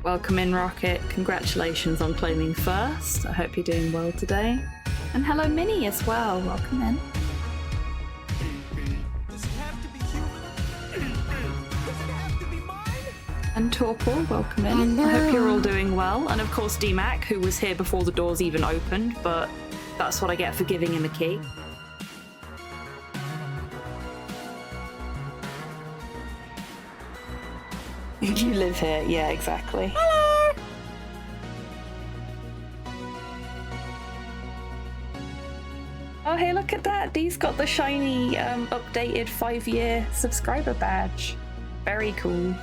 Welcome in, Rocket. Congratulations on claiming first. I hope you're doing well today. And hello, Minnie, as well. Welcome in. And Torpor, welcome in. Hello. I hope you're all doing well. And of course, DMAC, who was here before the doors even opened, but that's what I get for giving him a key. You live here, yeah, exactly. Hello. Oh, hey, look at that. Dee's got the shiny, updated 5-year subscriber badge. Very cool.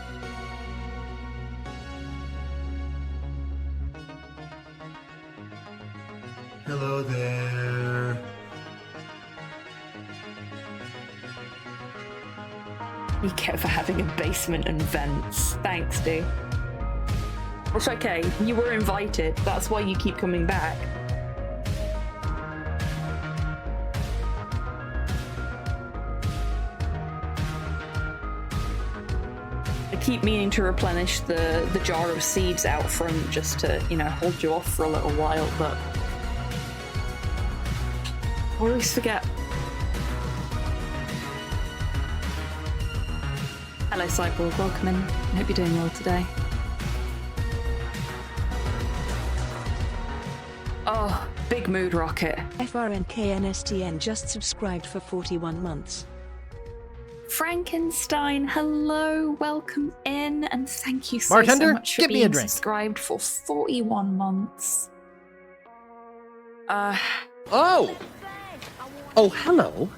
Hello there. You get for having a basement and vents. Thanks, Dee. It's okay, you were invited. That's why you keep coming back. I keep meaning to replenish the jar of seeds out front just to, you know, hold you off for a little while, but I always forget. Hello, Cyborg. Welcome in. I hope you're doing well today. Oh, big mood, Rocket. FRNKNSTN just subscribed for 41 months. Frankenstein, hello, welcome in, and thank you so Bartender, much for get me a being drink. subscribed for 41 months. Oh, hello.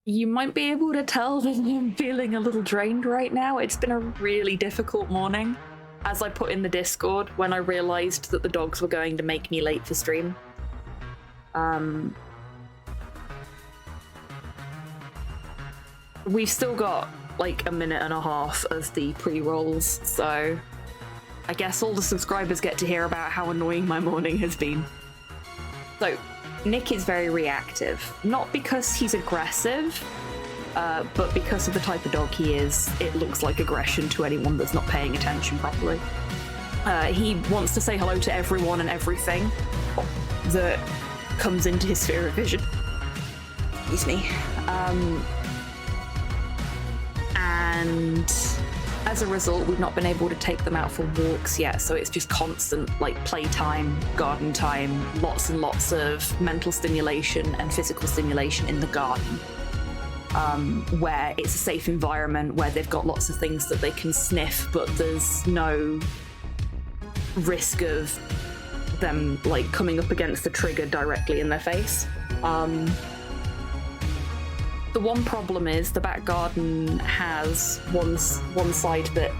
You might be able to tell that I'm feeling a little drained right now. It's been a really difficult morning. As I put in the Discord, when I realised that the dogs were going to make me late for stream. We've still got like a minute and a half of the pre-rolls, so I guess all the subscribers get to hear about how annoying my morning has been. So, Nick is very reactive, not because he's aggressive, but because of the type of dog he is. It looks like aggression to anyone that's not paying attention properly. He wants to say hello to everyone and everything that comes into his sphere of vision. Excuse me. And as a result, we've not been able to take them out for walks yet, so it's just constant like playtime, garden time, lots and lots of mental stimulation and physical stimulation in the garden, where it's a safe environment, where they've got lots of things that they can sniff, but there's no risk of them like coming up against the trigger directly in their face. The one problem is the back garden has one side that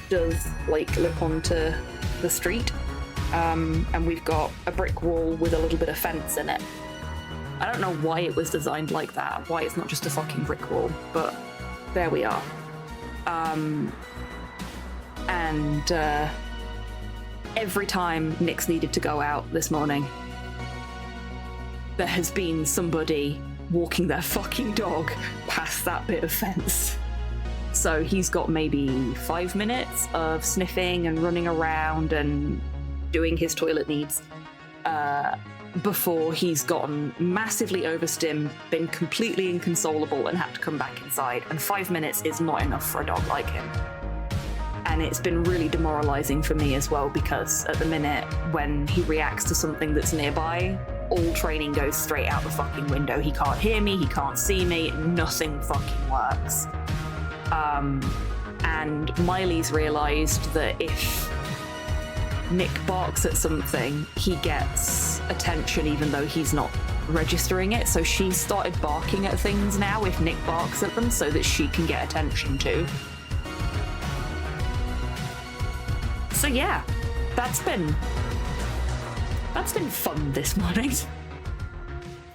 does like look onto the street, and we've got a brick wall with a little bit of fence in it. I don't know why it was designed like that, why it's not just a fucking brick wall, but there we are. Every time Nick's needed to go out this morning, there has been somebody walking their fucking dog past that bit of fence. So he's got maybe 5 minutes of sniffing and running around and doing his toilet needs before he's gotten massively overstimmed, been completely inconsolable, and had to come back inside. And 5 minutes is not enough for a dog like him. And it's been really demoralizing for me as well, because at the minute when he reacts to something that's nearby, all training goes straight out the fucking window. He can't hear me, he can't see me, nothing fucking works. And Miley's realised that if Nick barks at something, he gets attention even though he's not registering it. So she started barking at things now if Nick barks at them, so that she can get attention too. So yeah, that's been fun this morning.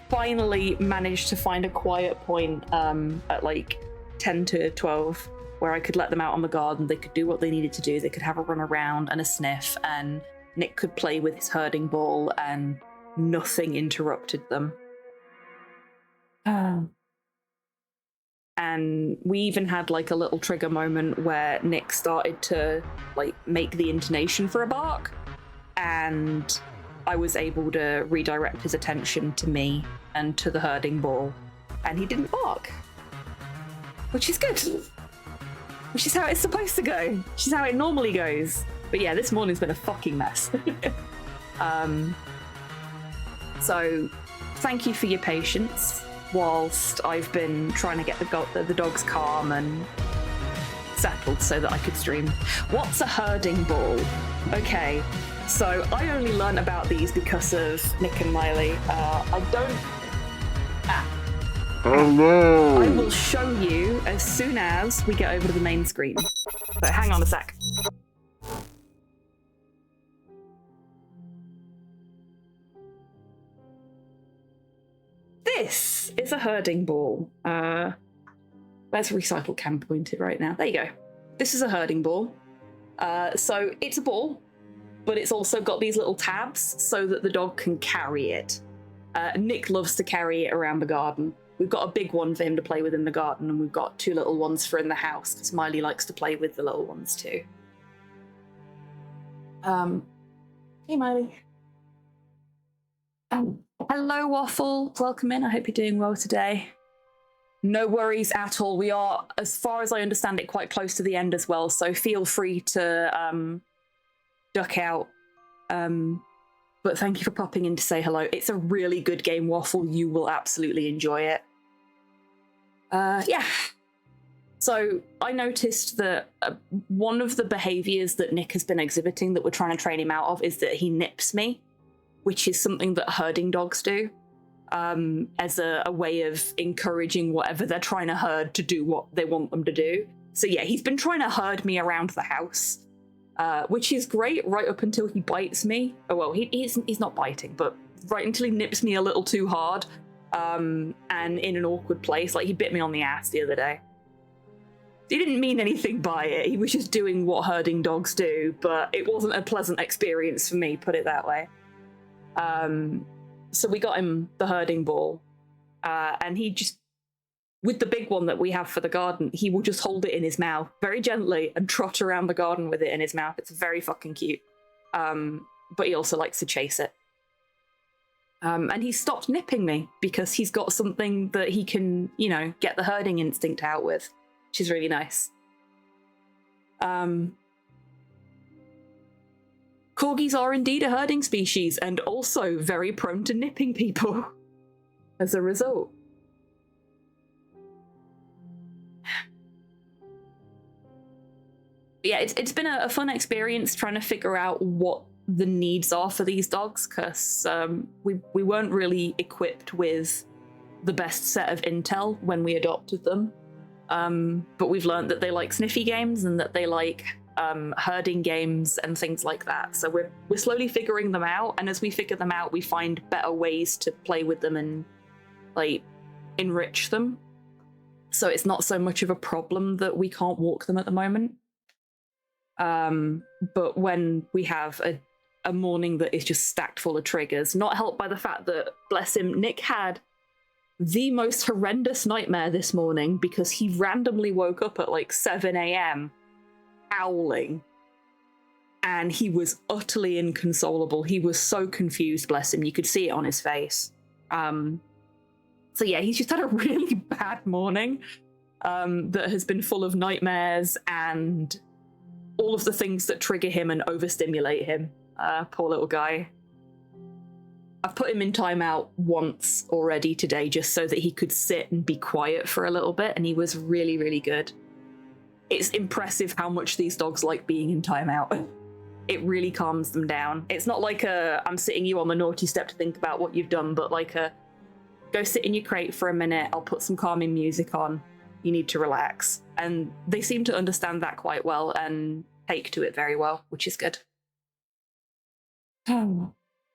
Finally managed to find a quiet point at like 10 to 12 where I could let them out on the garden. They could do what they needed to do. They could have a run around and a sniff, and Nick could play with his herding ball, and nothing interrupted them. And we even had like a little trigger moment where Nick started to like make the intonation for a bark, and I was able to redirect his attention to me and to the herding ball, and he didn't bark, which is good. Which is how it's supposed to go. Which is how it normally goes. But yeah, this morning's been a fucking mess. So thank you for your patience whilst I've been trying to get the dogs calm and settled so that I could stream. What's a herding ball? Okay, so I only learned about these because of Nick and Miley. I don't... Hello! I will show you as soon as we get over to the main screen. So hang on a sec. This is a herding ball. Where's the recycle can pointed right now? There you go. This is a herding ball. So it's a ball, but it's also got these little tabs so that the dog can carry it. Nick loves to carry it around the garden. We've got a big one for him to play with in the garden, and we've got 2 little ones for in the house, because Miley likes to play with the little ones too. Hey, Miley. Hello, Waffle. Welcome in. I hope you're doing well today. No worries at all. We are, as far as I understand it, quite close to the end as well, so feel free to duck out. But thank you for popping in to say hello. It's a really good game, Waffle. You will absolutely enjoy it. Yeah. So I noticed that one of the behaviors that Nick has been exhibiting that we're trying to train him out of is that he nips me, which is something that herding dogs do, as a way of encouraging whatever they're trying to herd to do what they want them to do. So yeah, he's been trying to herd me around the house, which is great right up until he bites me. Oh, well, he's not biting, but right until he nips me a little too hard, and in an awkward place. Like, he bit me on the ass the other day. He didn't mean anything by it. He was just doing what herding dogs do, but it wasn't a pleasant experience for me, put it that way. So we got him the herding ball, and he just, with the big one that we have for the garden, he will just hold it in his mouth very gently and trot around the garden with it in his mouth. It's very fucking cute. But he also likes to chase it. And he stopped nipping me because he's got something that he can, you know, get the herding instinct out with, which is really nice. Corgis are indeed a herding species and also very prone to nipping people as a result. Yeah, it's been a fun experience trying to figure out what the needs are for these dogs, because we weren't really equipped with the best set of intel when we adopted them. But we've learned that they like sniffy games and that they like herding games and things like that. So we're slowly figuring them out, and as we figure them out, we find better ways to play with them and like enrich them. So it's not so much of a problem that we can't walk them at the moment. But when we have a morning that is just stacked full of triggers, not helped by the fact that, bless him, Nick had the most horrendous nightmare this morning because he randomly woke up at like 7 a.m. howling, and he was utterly inconsolable. He was so confused, bless him. You could see it on his face. So yeah, he's just had a really bad morning that has been full of nightmares and all of the things that trigger him and overstimulate him. Poor little guy. I've put him in timeout once already today just so that he could sit and be quiet for a little bit, and he was really, really good. It's impressive how much these dogs like being in timeout. It really calms them down. It's not like I'm sitting you on the naughty step to think about what you've done, but like go sit in your crate for a minute, I'll put some calming music on, you need to relax. And they seem to understand that quite well and take to it very well, which is good.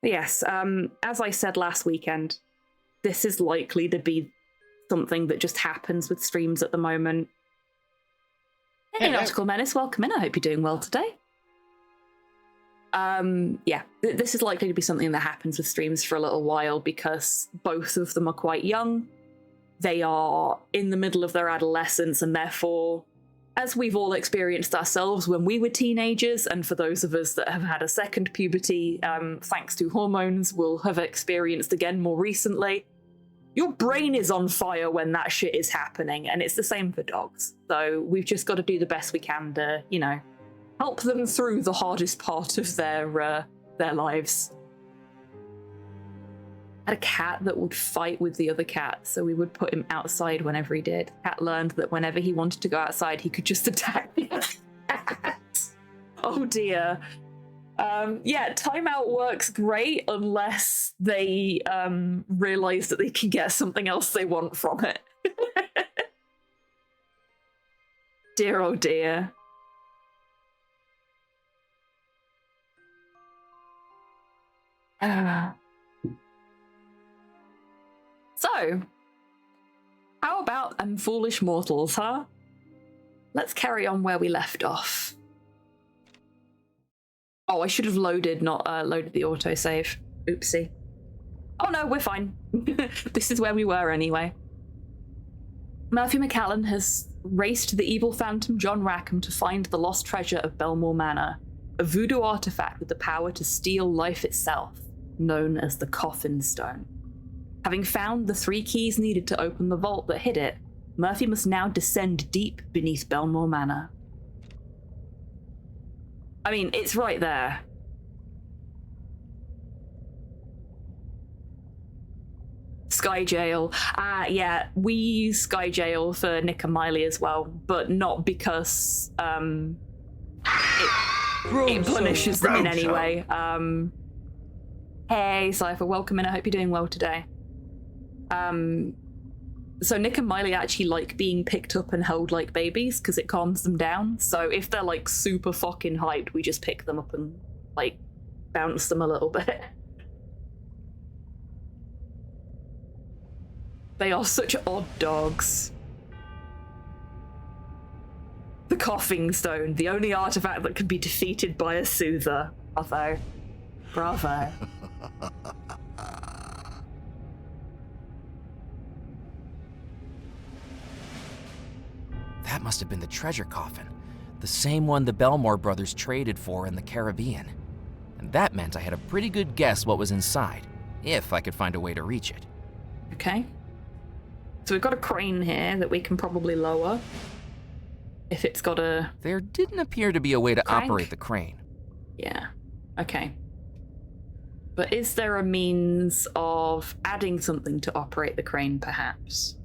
Yes, as I said last weekend, this is likely to be something that just happens with streams at the moment. Hey, Nautical Menace, welcome in. I hope you're doing well today. Yeah, this is likely to be something that happens with streams for a little while because both of them are quite young. They are in the middle of their adolescence, and therefore, as we've all experienced ourselves when we were teenagers, and for those of us that have had a second puberty, thanks to hormones, will have experienced again more recently, your brain is on fire when that shit is happening, and it's the same for dogs. So we've just got to do the best we can to, you know, help them through the hardest part of their lives. I had a cat that would fight with the other cat, so we would put him outside whenever he did. Cat learned that whenever he wanted to go outside, he could just attack the other cat. Oh dear. Yeah, timeout works great unless they realize that they can get something else they want from it. Dear, oh dear. So, how about them foolish mortals, huh? Let's carry on where we left off. Oh, I should have loaded, not loaded the autosave. Oopsie. Oh no, we're fine. This is where we were anyway. Murphy McCallan has raced the evil phantom John Rackham to find the lost treasure of Belmore Manor, a voodoo artifact with the power to steal life itself, known as the Coffin Stone. Having found the 3 keys needed to open the vault that hid it, Murphy must now descend deep beneath Belmore Manor. I mean, it's right there. Sky Jail. Yeah, we use Sky Jail for Nick and Miley as well, but not because it punishes them in any way. Hey, Cypher, welcome in. I hope you're doing well today. So Nick and Miley actually like being picked up and held like babies because it calms them down. So if they're like super fucking hyped, we just pick them up and like bounce them a little bit. They are such odd dogs. The Coughing Stone, the only artifact that can be defeated by a soother. Bravo. Bravo. That must have been the treasure coffin, the same one the Belmore brothers traded for in the Caribbean. And that meant I had a pretty good guess what was inside, if I could find a way to reach it. Okay. So we've got a crane here that we can probably lower. If it's got a... There didn't appear to be a way to crank? operate the crane. Yeah. Okay. But is there a means of adding something to operate the crane, perhaps?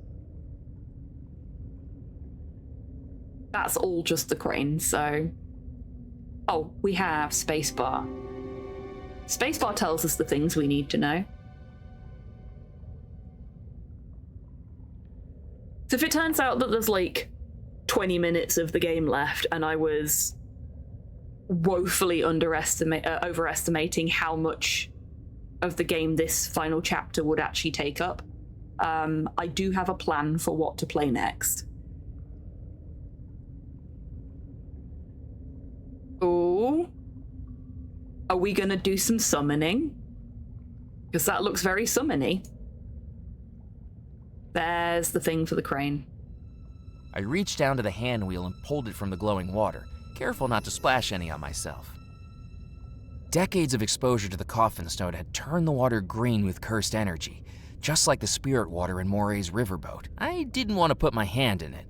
That's all just the crane, so... Oh, we have spacebar. Spacebar tells us the things we need to know. So if it turns out that there's like 20 minutes of the game left and I was woefully overestimating how much of the game this final chapter would actually take up, I do have a plan for what to play next. Oh, are we gonna do some summoning? Because that looks very summony. There's the thing for the crane. I reached down to the hand wheel and pulled it from the glowing water, careful not to splash any on myself. Decades of exposure to the Coffin Stone had turned the water green with cursed energy, just like the spirit water in Moray's riverboat. I didn't want to put my hand in it.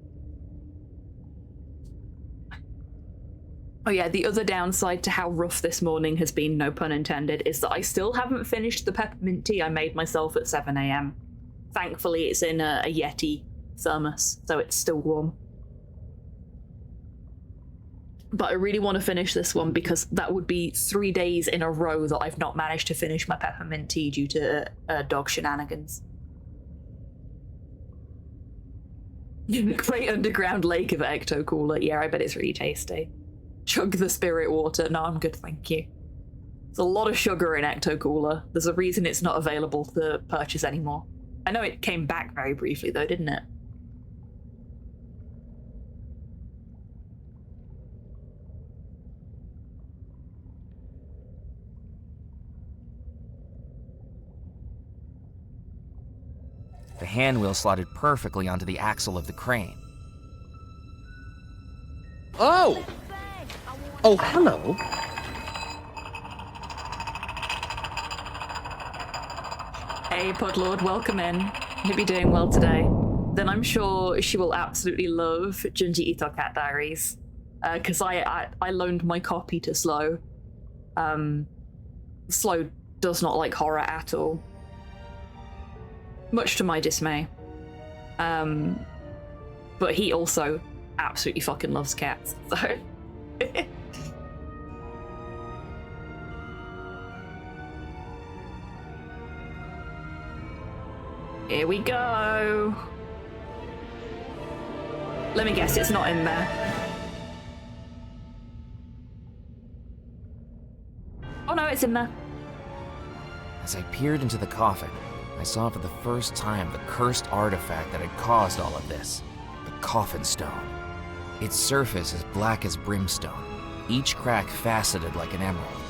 Oh yeah, the other downside to how rough this morning has been, no pun intended, is that I still haven't finished the peppermint tea I made myself at 7 a.m. Thankfully, it's in a Yeti thermos, so it's still warm. But I really want to finish this one because that would be 3 days in a row that I've not managed to finish my peppermint tea due to dog shenanigans. Great underground lake of Ecto Cooler. Yeah, I bet it's really tasty. Chug the spirit water. No, I'm good, thank you. There's a lot of sugar in Ecto Cooler. There's a reason it's not available to purchase anymore. I know it came back very briefly though, didn't it? hand wheel slotted perfectly onto the axle of the crane. Oh! Oh, hello. Hey, Podlord, welcome in. Hope you're doing well today. Then I'm sure she will absolutely love Junji Ito Cat Diaries, because I loaned my copy to Slow. Slow does not like horror at all, much to my dismay. But he also absolutely fucking loves cats, so. Here we go. Let me guess, it's not in there. Oh no, it's in there. As I peered into the coffin, I saw for the first time the cursed artifact that had caused all of this, the coffin stone. Its surface is black as brimstone, each crack faceted like an emerald.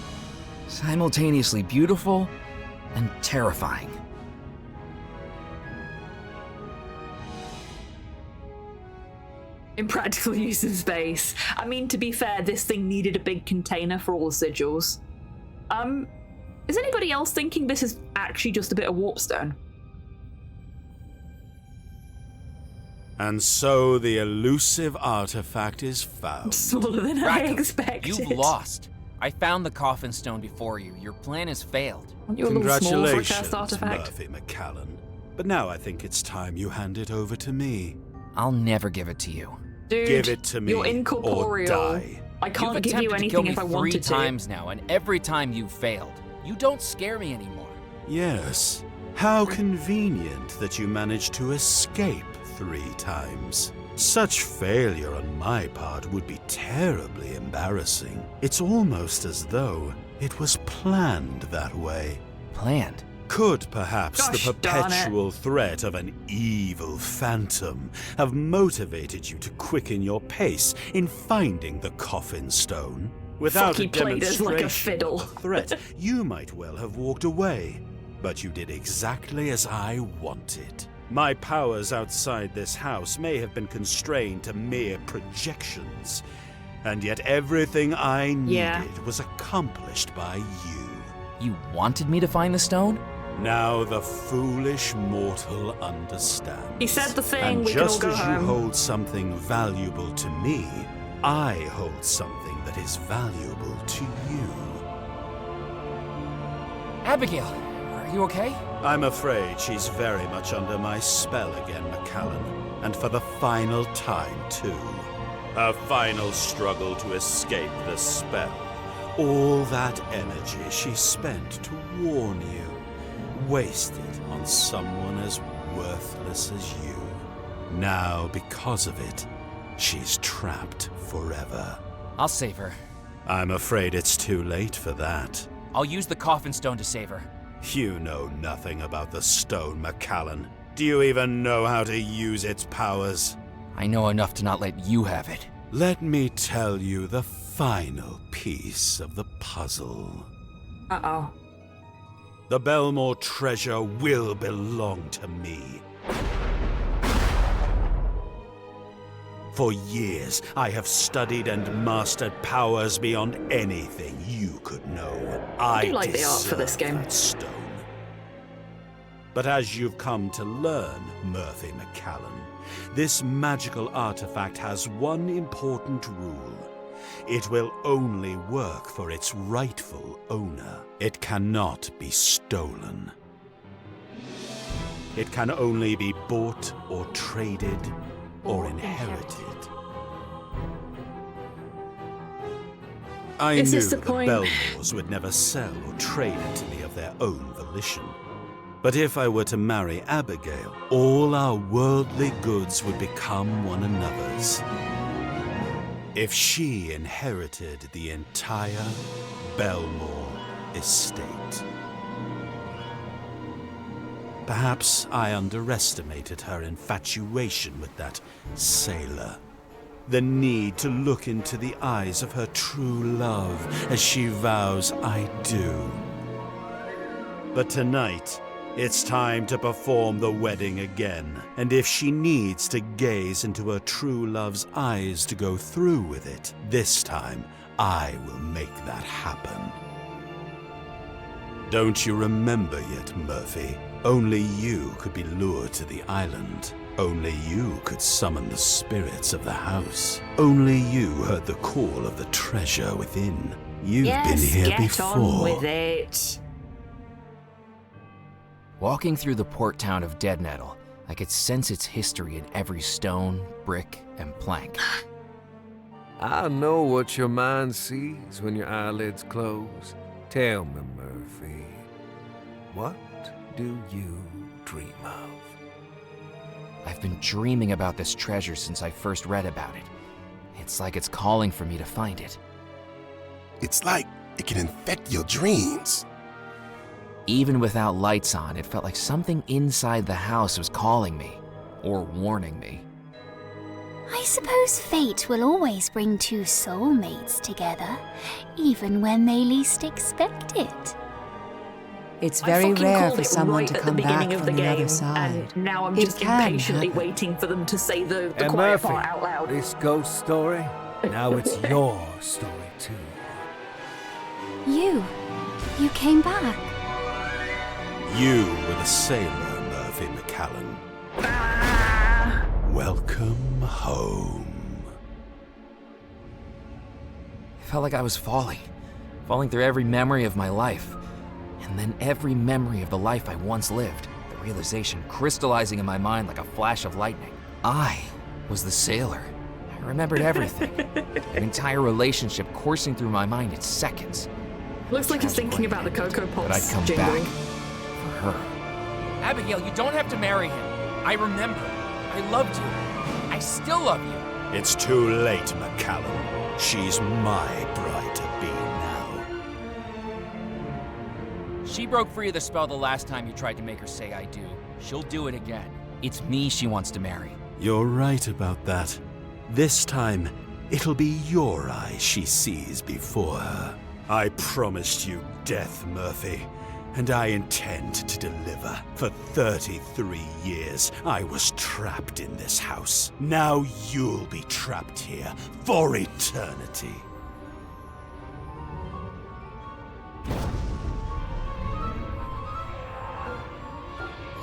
Simultaneously beautiful and terrifying. Impractical use of space. I mean, to be fair, this thing needed a big container for all the sigils. Is anybody else thinking this is actually just a bit of warpstone? And so the elusive artifact is found. Smaller than I expected. You've lost. I found the coffin stone before you. Your plan has failed. Aren't you a little small for a cursed Congratulations, artifact? Murphy McCallan. But now I think it's time you hand it over to me. I'll never give it to you. Dude, Give it to me you're incorporeal. or die. I can't You've give you attempted to kill anything me if I wanted 3 to. times now, and every time you've failed. You don't scare me anymore. Yes. How convenient that you managed to escape 3 times. Such failure on my part would be terribly embarrassing. It's almost as though it was planned that way. Planned? Could perhaps Gosh, the darn it. perpetual threat of an evil phantom have motivated you to quicken your pace in finding the coffin stone? Without Fuck, he a played us like a demonstration fiddle. of the threat, you might well have walked away. But you did exactly as I wanted. My powers outside this house may have been constrained to mere projections, and yet everything I needed was accomplished by you. You wanted me to find the stone? Now the foolish mortal understands. He said the thing, And we can all just go as you home. hold something valuable to me, I hold something that is valuable to you. Abigail, are you okay? I'm afraid she's very much under my spell again, McCallan. And for the final time, too. A final struggle to escape the spell. All that energy she spent to warn you, wasted on someone as worthless as you. Now, because of it, she's trapped forever. I'll save her. I'm afraid it's too late for that. I'll use the coffin stone to save her. You know nothing about the stone, McCallan. Do you even know how to use its powers? I know enough to not let you have it. Let me tell you the final piece of the puzzle. Uh-oh. The Belmore treasure will belong to me. For years, I have studied and mastered powers beyond anything you could know. I do like the art for this deserve game. that stone. But as you've come to learn, Murphy McCallan, this magical artifact has one important rule. It will only work for its rightful owner. It cannot be stolen. It can only be bought or traded or inherited. I Is knew this the the point? Belmores would never sell or trade it to me of their own volition. But if I were to marry Abigail, all our worldly goods would become one another's. If she inherited the entire Belmore estate. Perhaps I underestimated her infatuation with that sailor. The need to look into the eyes of her true love as she vows I do. But tonight, It's time to perform the wedding again. And if she needs to gaze into her true love's eyes to go through with it, this time I will make that happen. Don't you remember yet, Murphy? Only you could be lured to the island. Only you could summon the spirits of the house. Only you heard the call of the treasure within. You've been here before. Get on with it. Walking through the port town of Dead Nettle, I could sense its history in every stone, brick, and plank. I know what your mind sees when your eyelids close. Tell me, Murphy, what do you dream of? I've been dreaming about this treasure since I first read about it. It's like it's calling for me to find it. It's like it can infect your dreams. Even without lights on, it felt like something inside the house was calling me, or warning me. I suppose fate will always bring two soulmates together, even when they least expect it. It's I very fucking rare called for it someone right to at the come back beginning of from the the other game, side. and now I'm It just can impatiently happen. waiting for them to say the And quiet Murphy, part out loud. this ghost story, now it's your story too. You came back. You were the sailor, Murphy McCallan. Welcome home. It felt like I was falling through every memory of my life, and then every memory of the life I once lived, the realization crystallizing in my mind like a flash of lightning. I was the sailor. I remembered everything. An entire relationship coursing through my mind in seconds. Looks like he's thinking about the Cocoa But I'd Pops come jingling. back for her. Abigail, you don't have to marry him. I remember. I loved you. I still love you. It's too late, McCallan. She's my bride to be now. She broke free of the spell the last time you tried to make her say I do. She'll do it again. It's me she wants to marry. You're right about that. This time, it'll be your eyes she sees before her. I promised you death, Murphy, and I intend to deliver. For 33 years, I was trapped in this house. Now you'll be trapped here for eternity.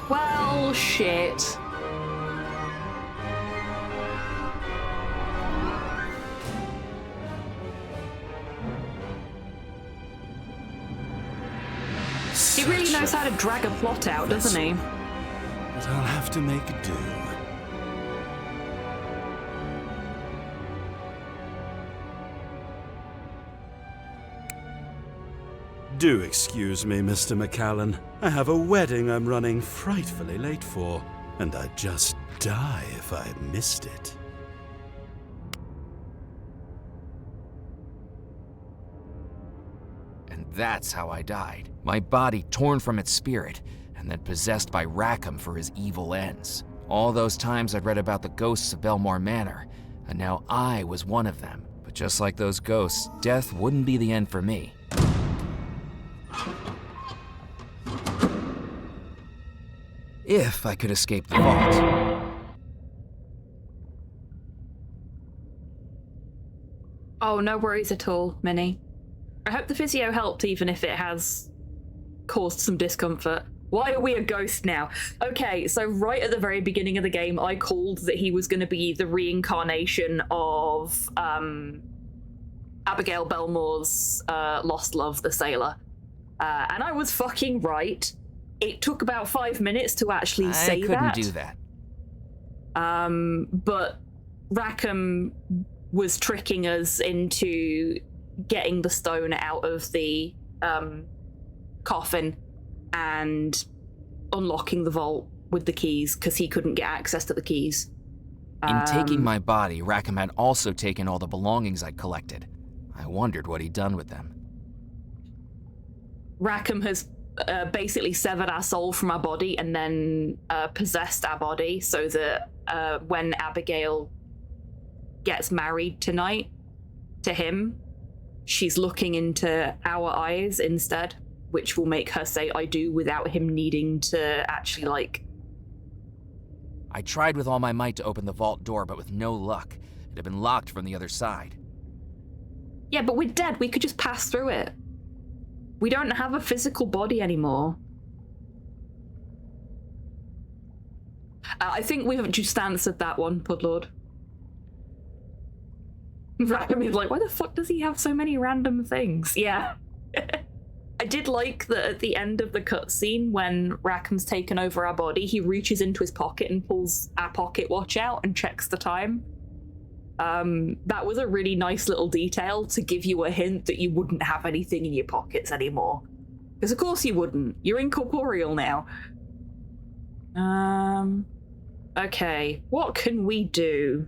Well, shit. He really knows how to drag a plot out, doesn't he? But I'll have to make do. Do excuse me, Mr. McCallan. I have a wedding I'm running frightfully late for, and I'd just die if I missed it. And that's how I died. My body torn from its spirit, and then possessed by Rackham for his evil ends. All those times I'd read about the ghosts of Belmore Manor, and now I was one of them. But just like those ghosts, death wouldn't be the end for me. If I could escape the vault. Oh, no worries at all, Minnie. I hope the physio helped, even if it has caused some discomfort. Why are we a ghost now? Okay, so right at the very beginning of the game, I called that he was going to be the reincarnation of Abigail Belmore's lost love, the sailor. And I was fucking right. It took about 5 minutes to actually say that. I couldn't do that. But Rackham was tricking us into getting the stone out of the coffin and unlocking the vault with the keys, because he couldn't get access to the keys. In taking my body, Rackham had also taken all the belongings I'd collected. I wondered what he'd done with them. Rackham has basically severed our soul from our body and then possessed our body, so that when Abigail gets married tonight to him, she's looking into our eyes instead. which will make her say I do without him needing to actually, like... I tried with all my might to open the vault door, but with no luck. It had been locked from the other side. Yeah, but we're dead. We could just pass through it. We don't have a physical body anymore. I think we've just answered that one, Pudlord. Rackham is like, why the fuck does he have so many random things? Yeah. I did like that at the end of the cutscene when Rackham's taken over our body, he reaches into his pocket and pulls our pocket watch out and checks the time. That was a really nice little detail to give you a hint that you wouldn't have anything in your pockets anymore. Because of course you wouldn't. You're incorporeal now. Okay, what can we do?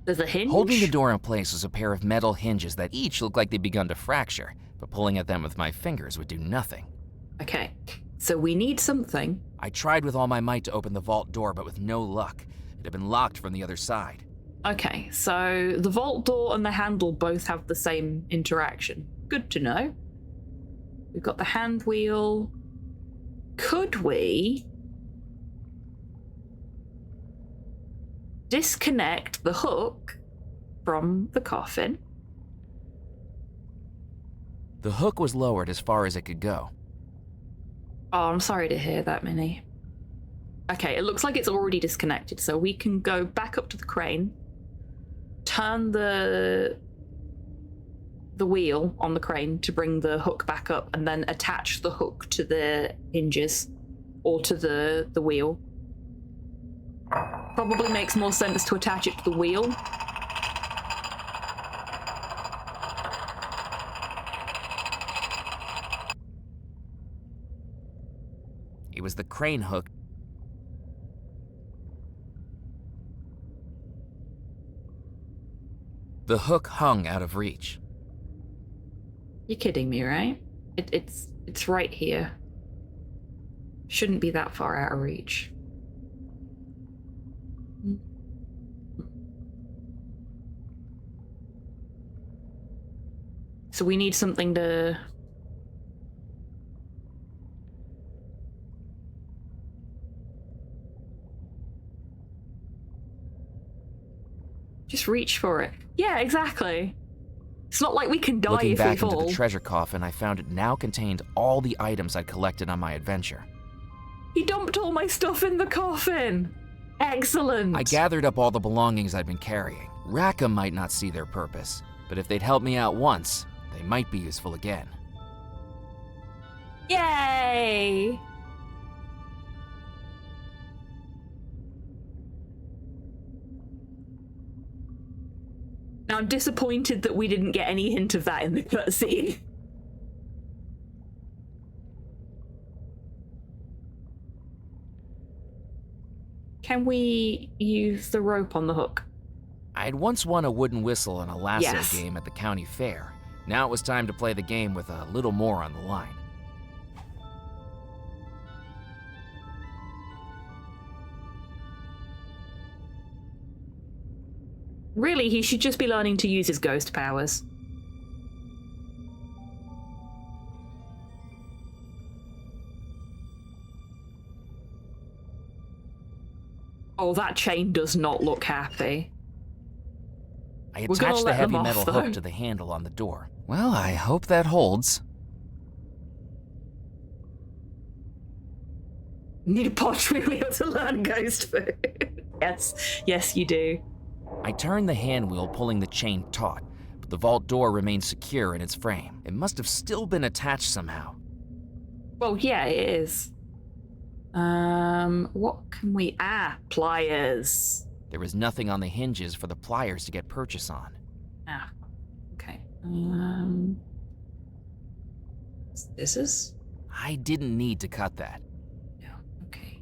There's a hinge? Holding the door in place was a pair of metal hinges that each looked like they'd begun to fracture, but pulling at them with my fingers would do nothing. Okay, so we need something. I tried with all my might to open the vault door, but with no luck. It had been locked from the other side. Okay, so the vault door and the handle both have the same interaction. Good to know. We've got the hand wheel. Could we disconnect the hook from the coffin? The hook was lowered as far as it could go. Oh, I'm sorry to hear that, Minnie. Okay, it looks like it's already disconnected, so we can go back up to the crane, turn the wheel on the crane to bring the hook back up, and then attach the hook to the hinges or to the wheel. Probably makes more sense to attach it to the wheel. It was the crane hook. The hook hung out of reach. You're kidding me, right? It's right here. Shouldn't be that far out of reach. So we need something to... Just reach for it. Yeah, exactly. It's not like we can die Looking if we back fall. into the treasure coffin, I found it now contained all the items I'd collected on my adventure. He dumped all my stuff in the coffin! Excellent! I gathered up all the belongings I'd been carrying. Rackham might not see their purpose, but if they'd helped me out once, they might be useful again. Yay! Now I'm disappointed that we didn't get any hint of that in the cutscene. Can we use the rope on the hook? I'd once won a wooden whistle in a lasso Yes. game at the county fair. Now it was time to play the game with a little more on the line. Really, he should just be learning to use his ghost powers. Oh, that chain does not look happy. I We're gonna attached the let them heavy off, metal though. hook to the handle on the door. Well, I hope that holds. Need a pottery wheel to learn ghost food. Yes, you do. I turned the hand wheel, pulling the chain taut, but the vault door remained secure in its frame. It must have still been attached somehow. Well, yeah, it is. What can we... pliers. There was nothing on the hinges for the pliers to get purchase on. Okay. Scissors? I didn't need to cut that. Yeah, okay.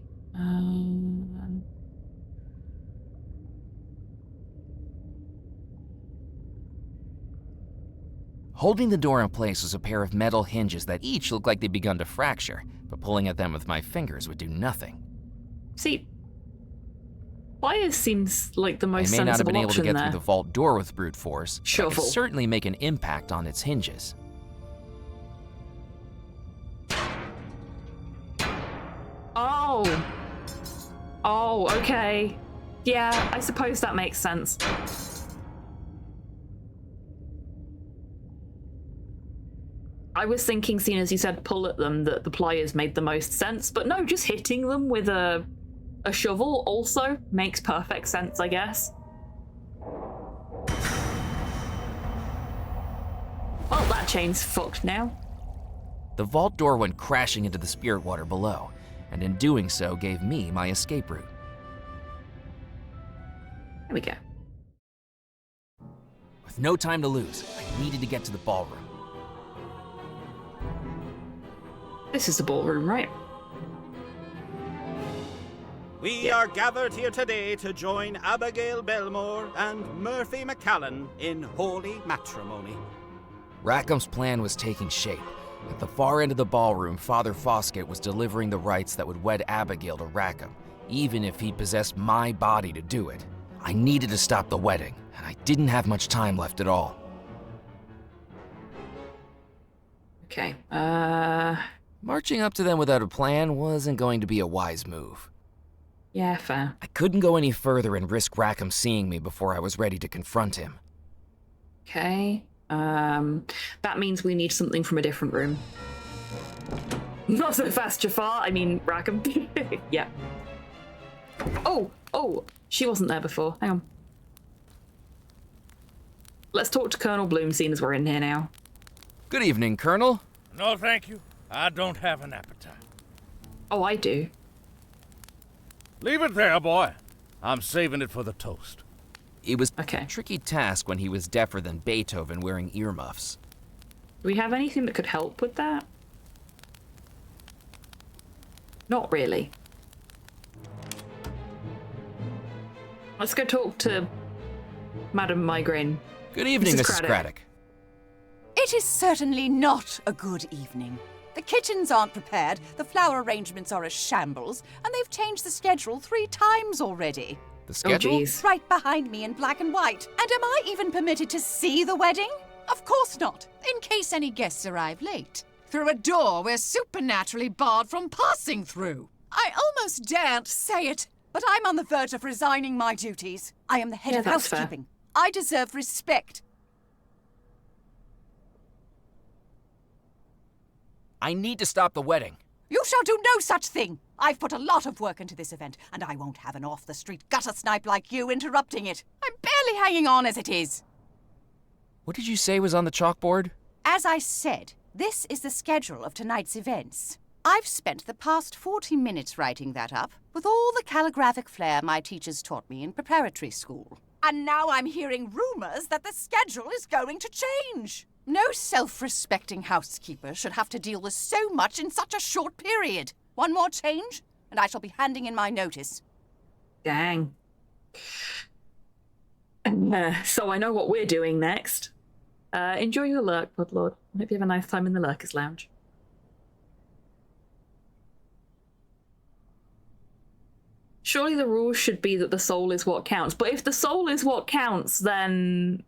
Holding the door in place was a pair of metal hinges that each looked like they'd begun to fracture, but pulling at them with my fingers would do nothing. See, pliers seems like the most I may not have sensible been able to option get there. through the vault door with brute force, but I Shovel. could certainly make an impact on its hinges. Oh, okay. Yeah, I suppose that makes sense. I was thinking, seeing as you said pull at them, that the pliers made the most sense, but no, just hitting them with a shovel also makes perfect sense, I guess. Well, that chain's fucked now. The vault door went crashing into the spirit water below, and in doing so gave me my escape route. There we go. With no time to lose, I needed to get to the ballroom. This is the ballroom, right? We are gathered here today to join Abigail Belmore and Murphy McCallan in holy matrimony. Rackham's plan was taking shape. At the far end of the ballroom, Father Foskett was delivering the rites that would wed Abigail to Rackham, even if he possessed my body to do it. I needed to stop the wedding, and I didn't have much time left at all. Okay, Marching up to them without a plan wasn't going to be a wise move. yeah, fair. I couldn't go any further and risk Rackham seeing me before I was ready to confront him. Okay, that means we need something from a different room. Not so fast, Jafar. I mean, Rackham. Yeah. Oh, she wasn't there before. Hang on. Let's talk to Colonel Bloom, seeing as we're in here now. Good evening, Colonel. No, thank you. I don't have an appetite. Oh, I do. Leave it there, boy. I'm saving it for the toast. It was Okay. a tricky task when he was deafer than Beethoven wearing earmuffs. Do we have anything that could help with that? Not really. Let's go talk to Madam Migraine. Good evening, Mrs. Mrs. Craddock. It is certainly not a good evening. The kitchens aren't prepared, the flower arrangements are a shambles, and they've changed the schedule 3 times already. The schedule? jeez. Right behind me in black and white. And am I even permitted to see the wedding? Of course not. In case any guests arrive late. Through a door we're supernaturally barred from passing through. I almost daren't say it, but I'm on the verge of resigning my duties. I am the head Yeah, of that's fair. housekeeping. I deserve respect. I need to stop the wedding. You shall do no such thing. I've put a lot of work into this event, and I won't have an off-the-street gutter snipe like you interrupting it. I'm barely hanging on as it is. What did you say was on the chalkboard? As I said, this is the schedule of tonight's events. I've spent the past 40 minutes writing that up, with all the calligraphic flair my teachers taught me in preparatory school. And now I'm hearing rumors that the schedule is going to change. No self-respecting housekeeper should have to deal with so much in such a short period. One more change, and I shall be handing in my notice. Dang. So I know what we're doing next. Enjoy your lurk, Bloodlord. I hope you have a nice time in the Lurkers Lounge. Surely the rules should be that the soul is what counts. But if the soul is what counts, then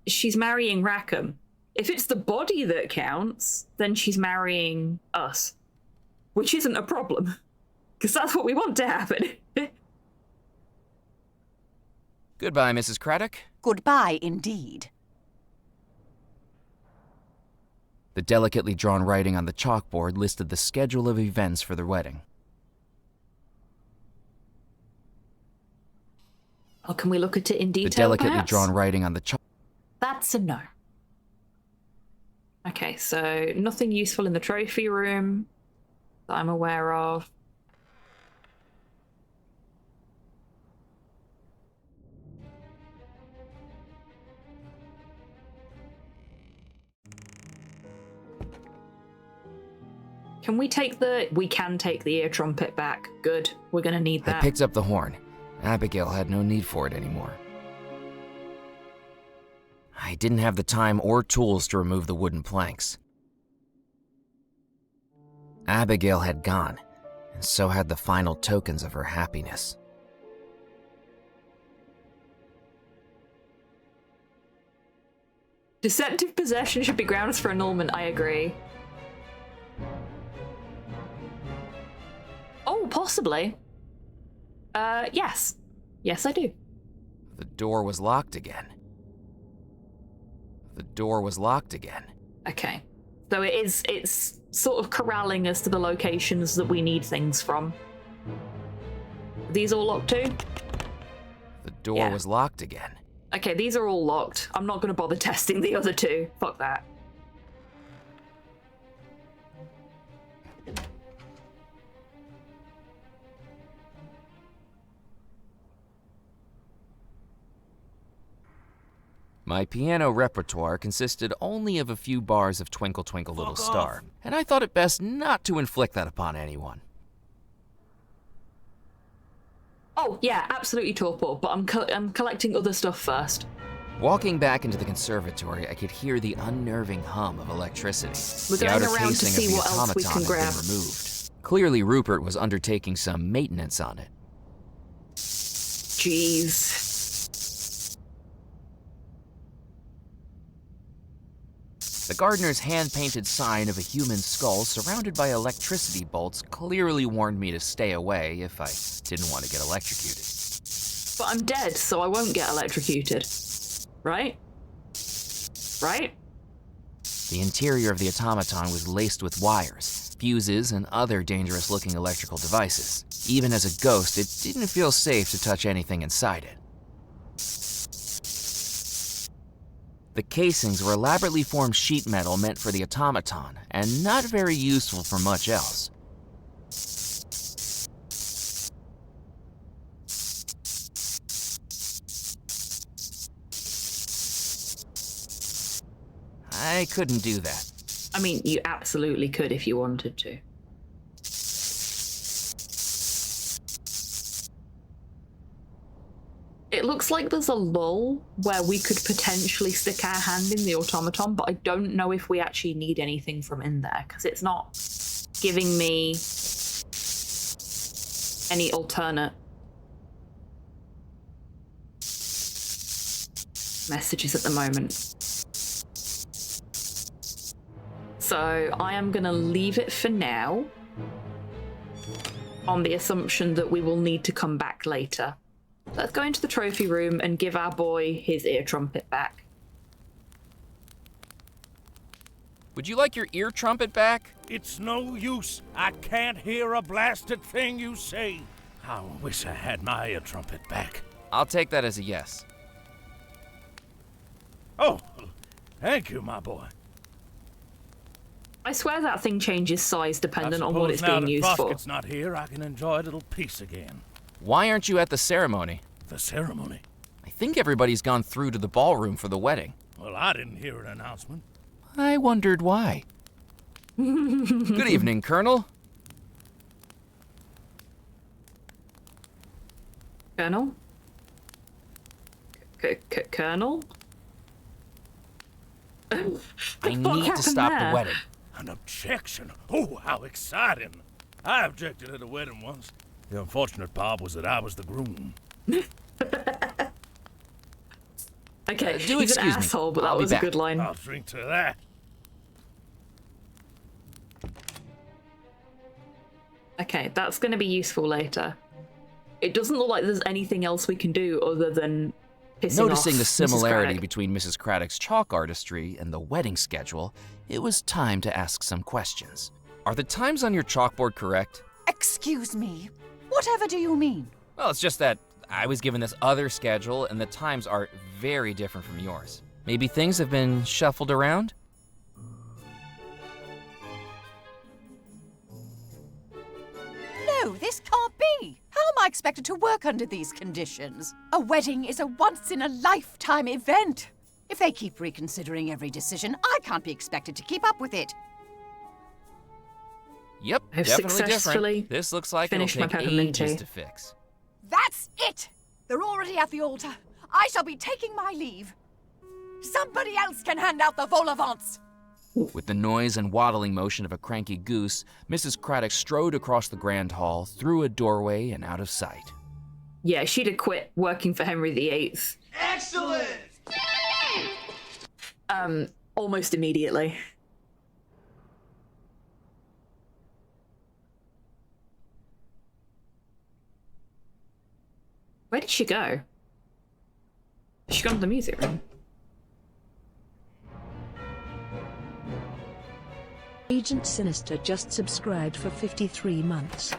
she's marrying Rackham. If it's the body that counts, then she's marrying us. Which isn't a problem. Because that's what we want to happen. Goodbye, Mrs. Craddock. Goodbye, indeed. The delicately drawn writing on the chalkboard listed the schedule of events for the wedding. Oh, can we look at it in detail, The delicately perhaps? drawn writing on the chalk... That's a no. Okay, so nothing useful in the trophy room that I'm aware of. Can we take the... We can take the ear trumpet back. Good. We're gonna need I that. picked up the horn. Abigail had no need for it anymore. I didn't have the time or tools to remove the wooden planks. Abigail had gone, and so had the final tokens of her happiness. Deceptive possession should be grounds for annulment, I agree. Oh, possibly. Yes. Yes, I do. The door was locked again. The door was locked again. Okay. So it's sort of corralling us to the locations that we need things from. Are these all locked too? The door was locked again. Okay, these are all locked. I'm not going to bother testing the other two. Fuck that. My piano repertoire consisted only of a few bars of Twinkle Twinkle Little Star, and I thought it best not to inflict that upon anyone. Oh, yeah, absolutely torpor, but I'm collecting other stuff first. Walking back into the conservatory, I could hear the unnerving hum of electricity. We're The going outer around to casing see of the what else we automaton can had grab. been removed. Clearly, Rupert was undertaking some maintenance on it. Jeez. The gardener's hand-painted sign of a human skull surrounded by electricity bolts clearly warned me to stay away if I didn't want to get electrocuted. But I'm dead, so I won't get electrocuted. Right? Right? The interior of the automaton was laced with wires, fuses, and other dangerous-looking electrical devices. Even as a ghost, it didn't feel safe to touch anything inside it. The casings were elaborately formed sheet metal meant for the automaton, and not very useful for much else. I couldn't do that. I mean, you absolutely could if you wanted to. It looks like there's a lull where we could potentially stick our hand in the automaton, but I don't know if we actually need anything from in there, because it's not giving me any alternate messages at the moment. So I am going to leave it for now, on the assumption that we will need to come back later. Let's go into the trophy room and give our boy his ear trumpet back. Would you like your ear trumpet back? It's no use. I can't hear a blasted thing you say. I wish I had my ear trumpet back. I'll take that as a yes. Oh, thank you, my boy. I swear that thing changes size dependent on what it's now being that used for. Frosket's not here, I can enjoy a little peace again. Why aren't you at the ceremony? The ceremony? I think everybody's gone through to the ballroom for the wedding. Well, I didn't hear an announcement. I wondered why. Good evening, Colonel. Colonel? Colonel? I need to stop the wedding. An objection? Oh, how exciting! I objected at a wedding once. The unfortunate part was that I was the groom. Okay, do he's excuse an me. asshole, but I'll that be was a back. good line. I'll drink to that. Okay, that's going to be useful later. It doesn't look like there's anything else we can do other than pissing Noticing off the Mrs. similarity Craddock. between Mrs. Craddock's chalk artistry and the wedding schedule, it was time to ask some questions. Are the times on your chalkboard correct? Excuse me. Whatever do you mean? Well, it's just that I was given this other schedule and the times are very different from yours. Maybe things have been shuffled around? No, this can't be. How am I expected to work under these conditions? A wedding is a once-in-a-lifetime event. If they keep reconsidering every decision, I can't be expected to keep up with it. Yep, I've definitely successfully different. This looks like it'll finished my take peppermint ages tea. to fix. That's it! They're already at the altar. I shall be taking my leave. Somebody else can hand out the vol au vents. With the noise and waddling motion of a cranky goose, Mrs. Craddock strode across the grand hall, through a doorway, and out of sight. Yeah, she'd have quit working for Henry VIII. Excellent! Almost immediately. Where did she go? She gone to the music room. Agent Sinister just subscribed for 53 months.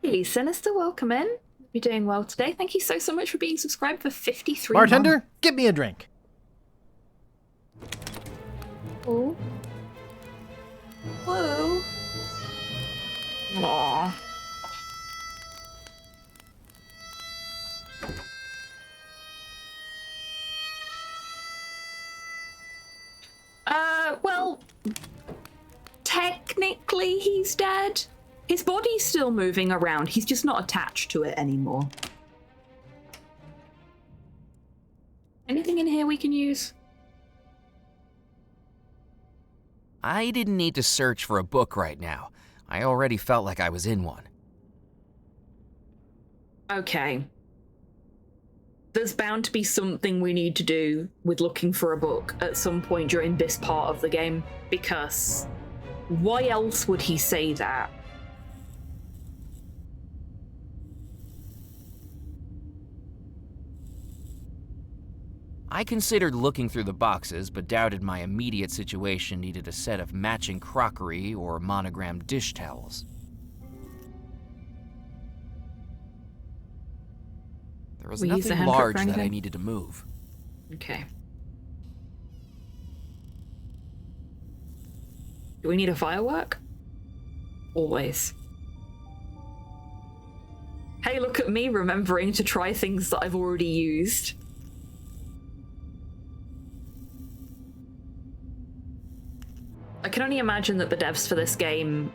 Hey, Sinister, welcome in. You're doing well today. Thank you so much for being subscribed for 53 Bartender, months. get me a drink. Oh. Whoa. Aww. Well, technically he's dead. His body's still moving around. He's just not attached to it anymore. Anything in here we can use? I didn't need to search for a book right now. I already felt like I was in one. Okay. There's bound to be something we need to do with looking for a book at some point during this part of the game, because why else would he say that? I considered looking through the boxes, but doubted my immediate situation needed a set of matching crockery or monogrammed dish towels. There was We use the nothing hand truck for large that I anything? needed to move. Okay. Do we need a firework? Always. Hey, look at me remembering to try things that I've already used. I can only imagine that the devs for this game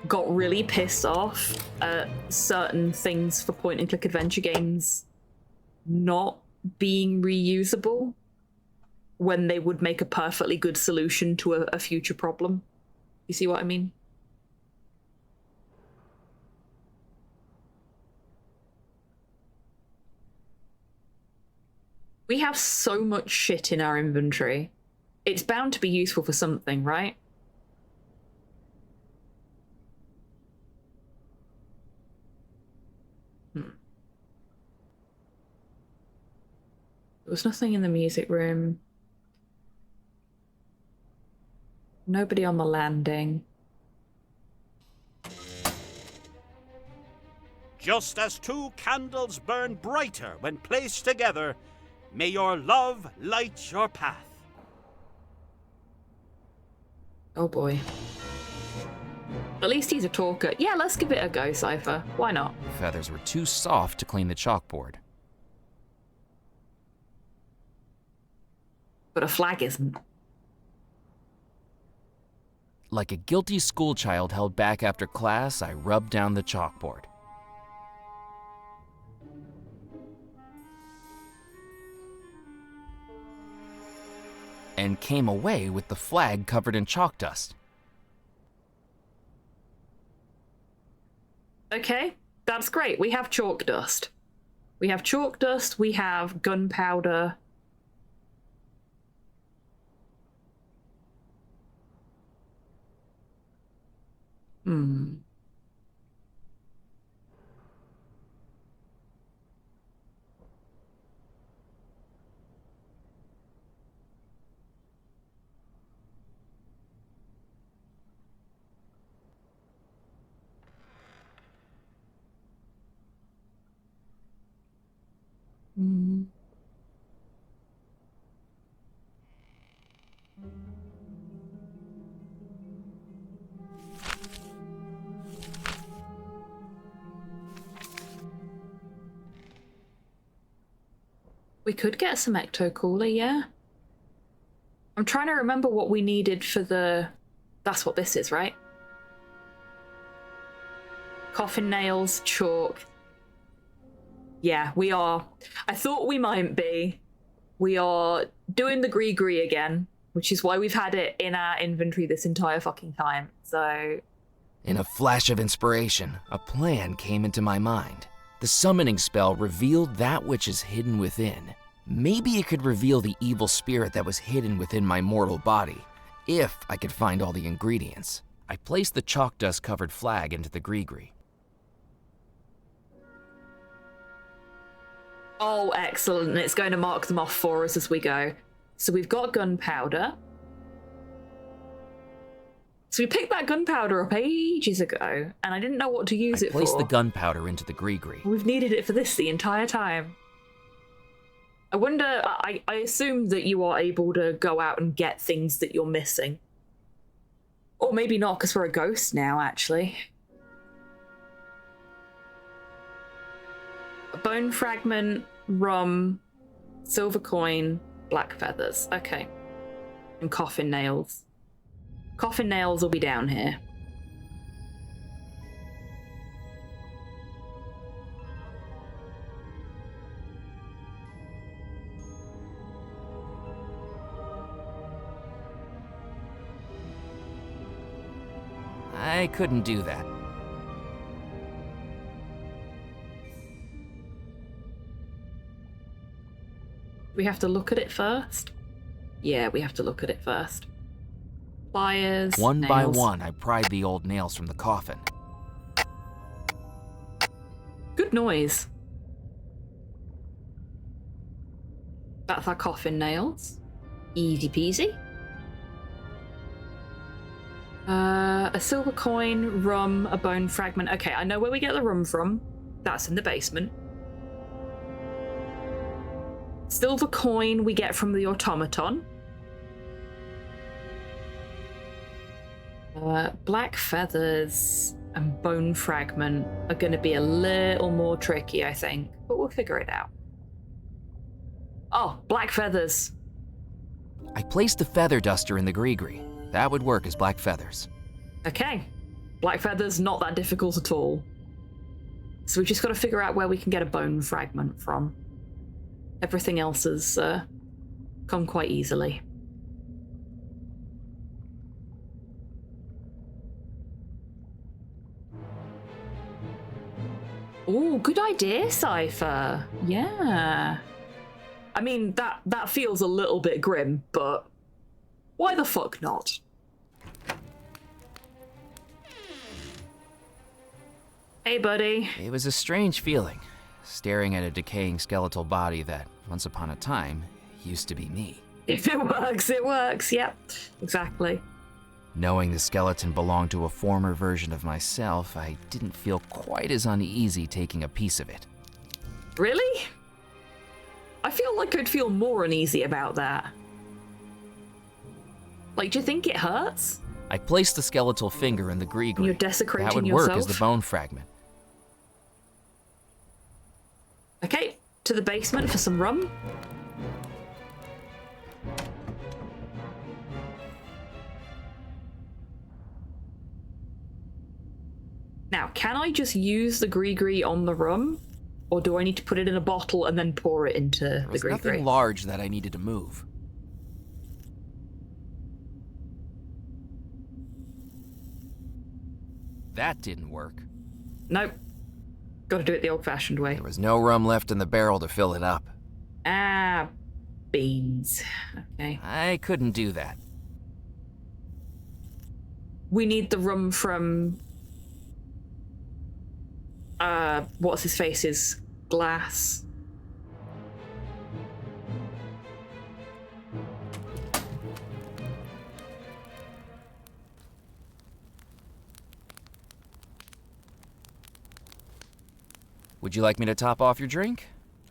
got really pissed off at certain things for point-and-click adventure games not being reusable when they would make a perfectly good solution to a future problem. You see what I mean? We have so much shit in our inventory. It's bound to be useful for something, right? There was nothing in the music room. Nobody on the landing. Just as two candles burn brighter when placed together, may your love light your path. Oh boy. At least he's a talker. Yeah, let's give it a go, Cypher. Why not? Feathers were too soft to clean the chalkboard. But a flag isn't. Like a guilty schoolchild held back after class, I rubbed down the chalkboard. And came away with the flag covered in chalk dust. Okay, that's great. We have chalk dust. We have chalk dust, we have gunpowder. We could get some ecto cooler, yeah. I'm trying to remember what we needed for the... That's what this is, right? Coffin nails, chalk. Yeah, we are. I thought we might be. We are doing the gree again, which is why we've had it in our inventory this entire fucking time, so... In a flash of inspiration, a plan came into my mind. The summoning spell revealed that which is hidden within. Maybe it could reveal the evil spirit that was hidden within my mortal body, if I could find all the ingredients. I placed the chalk dust covered flag into the gree. Oh, excellent. It's going to mark them off for us as we go. So we've got gunpowder. So we picked that gunpowder up ages ago, and I didn't know what to use it for. I placed the gunpowder into the gree-gree. We've needed it for this the entire time. I wonder, I assume that you are able to go out and get things that you're missing. Or maybe not, because we're a ghost now, actually. A bone fragment, rum, silver coin, black feathers. Okay. And coffin nails. Coffin nails will be down here. I couldn't do that. We have to look at it first? Yeah, we have to look at it first. Pliers, One by nails. one, I pried the old nails from the coffin. Good noise. That's our coffin nails. Easy peasy. A silver coin, rum, a bone fragment. Okay, I know where we get the rum from. That's in the basement. Silver coin we get from the automaton. Black feathers and bone fragment are going to be a little more tricky, I think, but we'll figure it out. Oh, black feathers. I placed the feather duster in the gree-gree. That would work as black feathers. Okay. Black feathers, not that difficult at all. So we've just got to figure out where we can get a bone fragment from. Everything else has come quite easily. Oh, good idea, Cypher. Yeah. I mean, that feels a little bit grim, but why the fuck not? Hey, buddy. It was a strange feeling, staring at a decaying skeletal body that, once upon a time, used to be me. If it works, it works. Yep, exactly. Knowing the skeleton belonged to a former version of myself, I didn't feel quite as uneasy taking a piece of it. Really? I feel like I'd feel more uneasy about that. Like, do you think it hurts? I placed the skeletal finger in the gree-gree. You're desecrating That would yourself? work as the bone fragment. Okay, to the basement for some rum. Now, can I just use the gree-gree on the rum? Or do I need to put it in a bottle and then pour it into There the was gree-gree? nothing large that I needed to move. That didn't work. Nope. Gotta do it the old-fashioned way. There was no rum left in the barrel to fill it up. Ah, beans. Okay. I couldn't do that. We need the rum from... what's his face's glass. Would you like me to top off your drink?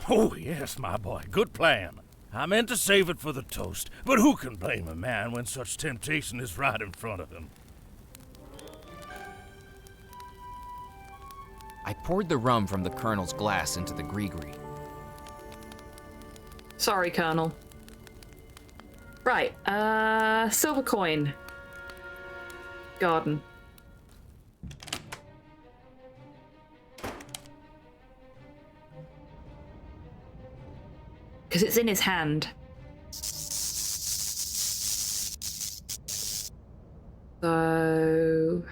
Oh, yes, my boy. Good plan. I meant to save it for the toast, but who can blame a man when such temptation is right in front of him? I poured the rum from the Colonel's glass into the gree-gree. Sorry, Colonel. Right, silver coin. Garden. Because it's in his hand. So...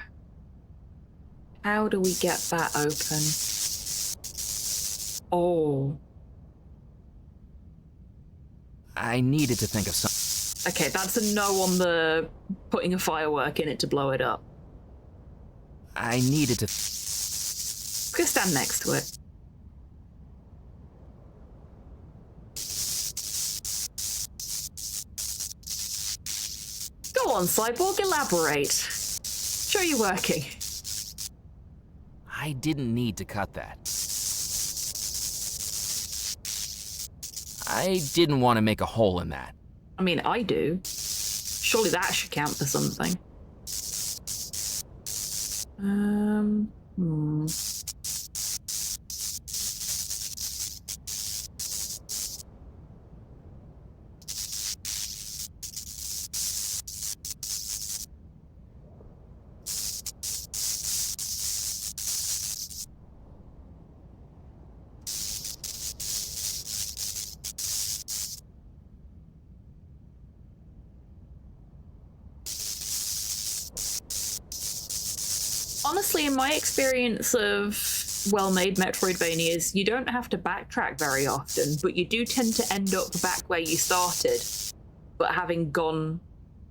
how do we get that open? Oh. I needed to think of something. Okay, that's a no on the putting a firework in it to blow it up. I needed to... Could stand next to it. on, Cyborg, elaborate. Show you working. I didn't need to cut that. I didn't want to make a hole in that. I mean, I do. Surely that should count for something. Honestly, in my experience of well-made Metroidvanias, you don't have to backtrack very often, but you do tend to end up back where you started, but having gone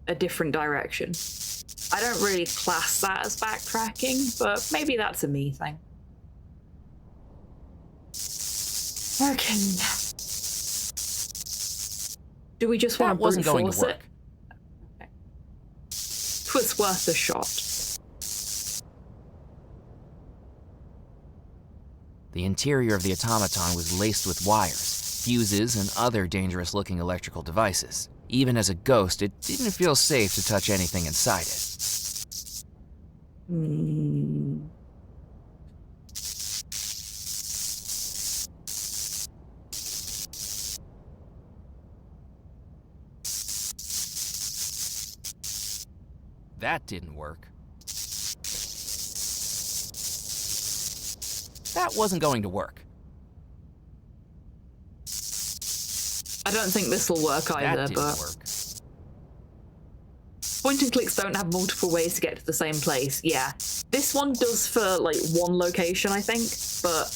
a different direction. I don't really class that as backtracking, but maybe that's a me thing. Okay. Do we just want to brute force it? Okay. Twas worth a shot. The interior of the automaton was laced with wires, fuses, and other dangerous-looking electrical devices. Even as a ghost, it didn't feel safe to touch anything inside it. That didn't work. That wasn't going to work. I don't think this will work either, That didn't but work. point and clicks don't have multiple ways to get to the same place. Yeah, this one does for like one location, I think, but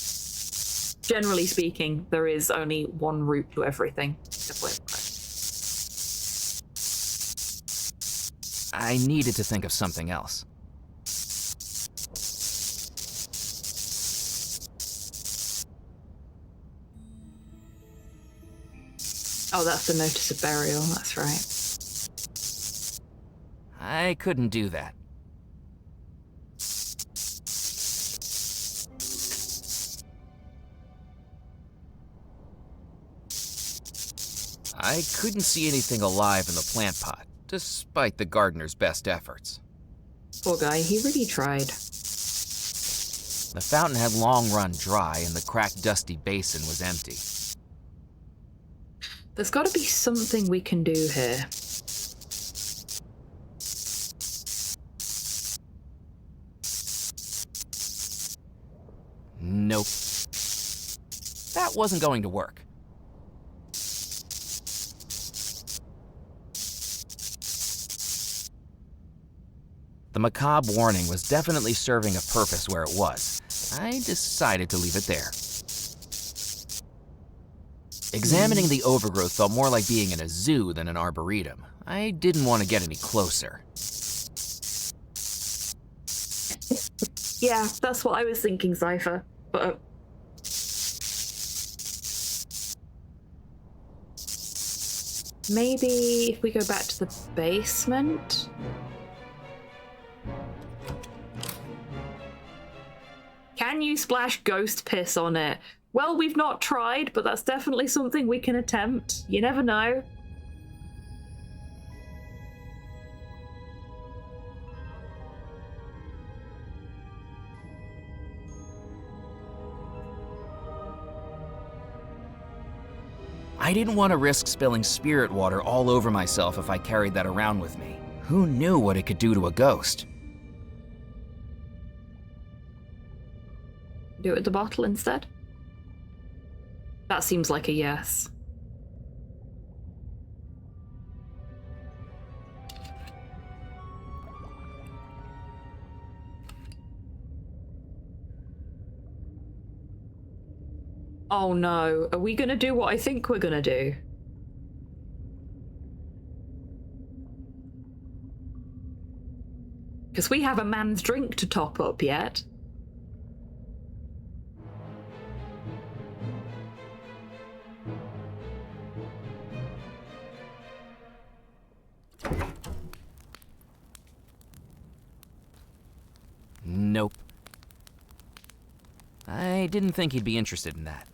generally speaking, there is only one route to everything. I needed to think of something else. Oh, that's the notice of burial, that's right. I couldn't do that. I couldn't see anything alive in the plant pot, despite the gardener's best efforts. Poor guy, he really tried. The fountain had long run dry, and the cracked, dusty basin was empty. There's got to be something we can do here. Nope. That wasn't going to work. The macabre warning was definitely serving a purpose where it was. I decided to leave it there. Examining the overgrowth felt more like being in a zoo than an arboretum. I didn't want to get any closer. Yeah, that's what I was thinking, Cypher, but... maybe if we go back to the basement? Can you splash ghost piss on it? Well, we've not tried, but that's definitely something we can attempt. You never know. I didn't want to risk spilling spirit water all over myself if I carried that around with me. Who knew what it could do to a ghost? Do it with the bottle instead? That seems like a yes. Oh no, are we gonna do what I think we're gonna do? Because we have a man's drink to top up yet. didn't think he'd be interested in that.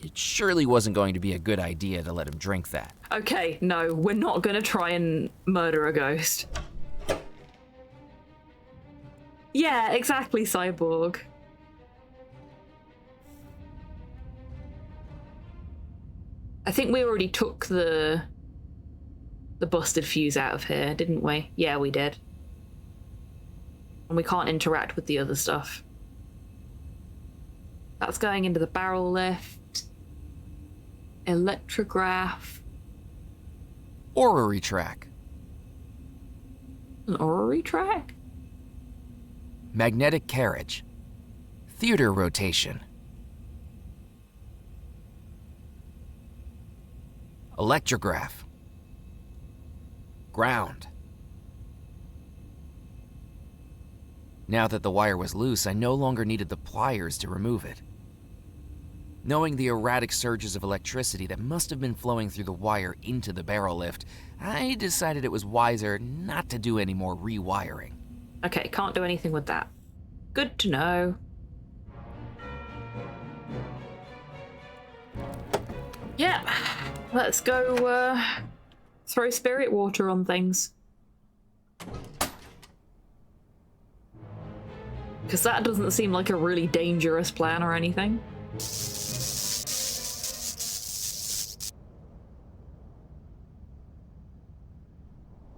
It surely wasn't going to be a good idea to let him drink that. Okay, no, we're not gonna try and murder a ghost. Yeah, exactly, Cyborg. I think we already took the busted fuse out of here, didn't we? Yeah, we did. And we can't interact with the other stuff. That's going into the barrel lift. Electrograph. Orrery track. An orrery track? Magnetic carriage. Theater rotation. Electrograph. Ground. Now that the wire was loose, I no longer needed the pliers to remove it. Knowing the erratic surges of electricity that must have been flowing through the wire into the barrel lift, I decided it was wiser not to do any more rewiring. Okay, can't do anything with that. Good to know. Yeah, let's go throw spirit water on things. Because that doesn't seem like a really dangerous plan or anything.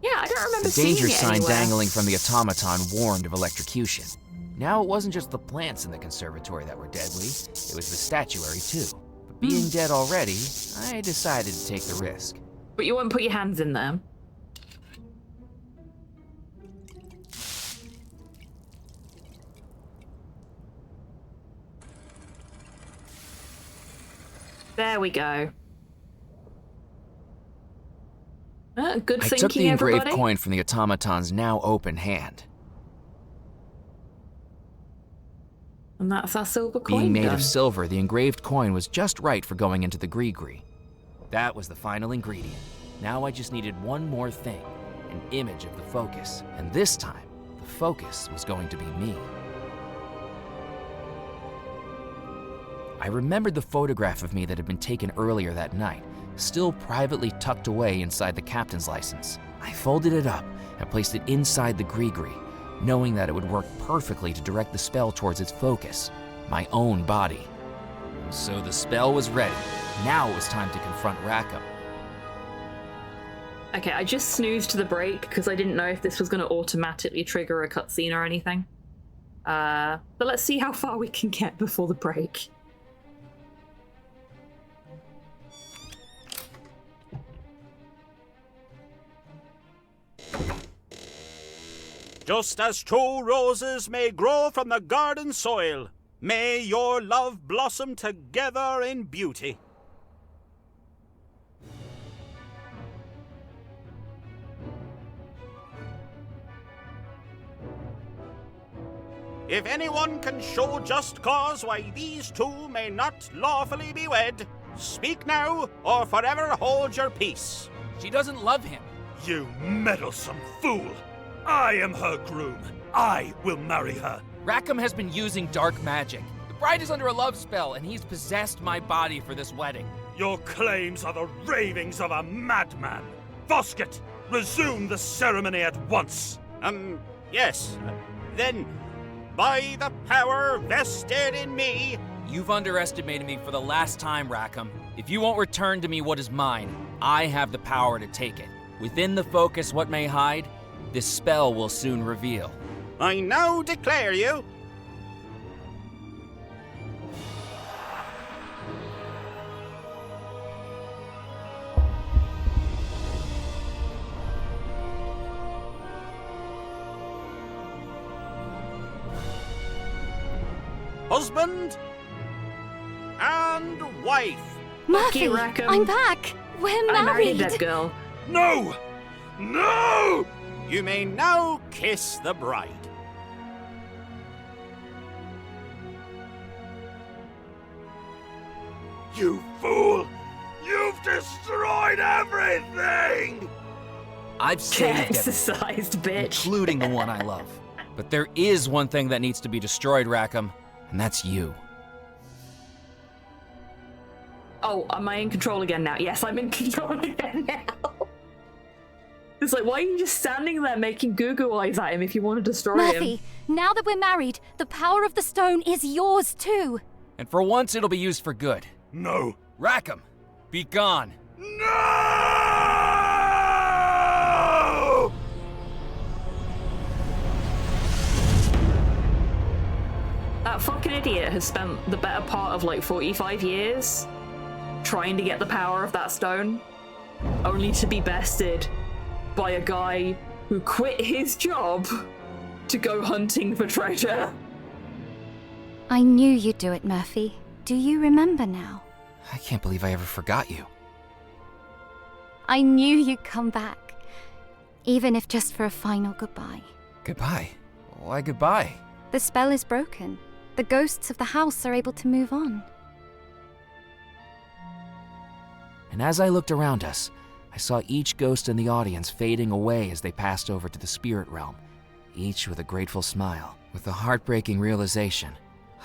Yeah, I don't remember seeing it The danger sign anywhere. dangling from the automaton warned of electrocution. Now it wasn't just the plants in the conservatory that were deadly, it was the statuary too. But being dead already, I decided to take the risk. But you won't put your hands in them. There we go. Good I thinking, took the engraved everybody. coin from the automaton's now open hand. And that's our silver coin Being made done. of silver, the engraved coin was just right for going into the gree-gree. That was the final ingredient. Now I just needed one more thing, an image of the focus. And this time, the focus was going to be me. I remembered the photograph of me that had been taken earlier that night, still privately tucked away inside the captain's license. I folded it up and placed it inside the gree-gree, knowing that it would work perfectly to direct the spell towards its focus, my own body. So the spell was ready. Now it was time to confront Rackham. Okay, I just snoozed to the break because I didn't know if this was going to automatically trigger a cutscene or anything. But let's see how far we can get before the break. Just as true roses may grow from the garden soil, may your love blossom together in beauty. If anyone can show just cause why these two may not lawfully be wed, speak now or forever hold your peace. She doesn't love him. You meddlesome fool! I am her groom. I will marry her. Rackham has been using dark magic. The bride is under a love spell, and he's possessed my body for this wedding. Your claims are the ravings of a madman. Vosket, resume the ceremony at once. Yes. Then, by the power vested in me... You've underestimated me for the last time, Rackham. If you won't return to me what is mine, I have the power to take it. Within the focus what may hide, this spell will soon reveal. I now declare you... husband and wife. Murphy, Rackham. I'm back. We're I married married. a dead girl. No! No! You may now kiss the bride. You fool! You've destroyed everything! I've saved everyone, Exercised, bitch. including the one I love. But there is one thing that needs to be destroyed, Rackham, and that's you. Oh, am I in control again now? Yes, I'm in control again now. It's like, why are you just standing there making goo-goo eyes at him if you want to destroy him? Murphy, now that we're married, the power of the stone is yours too. And for once, it'll be used for good. No. Rackham, be gone. No! That fucking idiot has spent the better part of like 45 years trying to get the power of that stone, only to be bested by a guy who quit his job to go hunting for treasure. I knew you'd do it, Murphy. Do you remember now? I can't believe I ever forgot you. I knew you'd come back, even if just for a final goodbye. Goodbye? Why goodbye? The spell is broken. The ghosts of the house are able to move on. And as I looked around us, I saw each ghost in the audience fading away as they passed over to the spirit realm, each with a grateful smile. With the heartbreaking realization,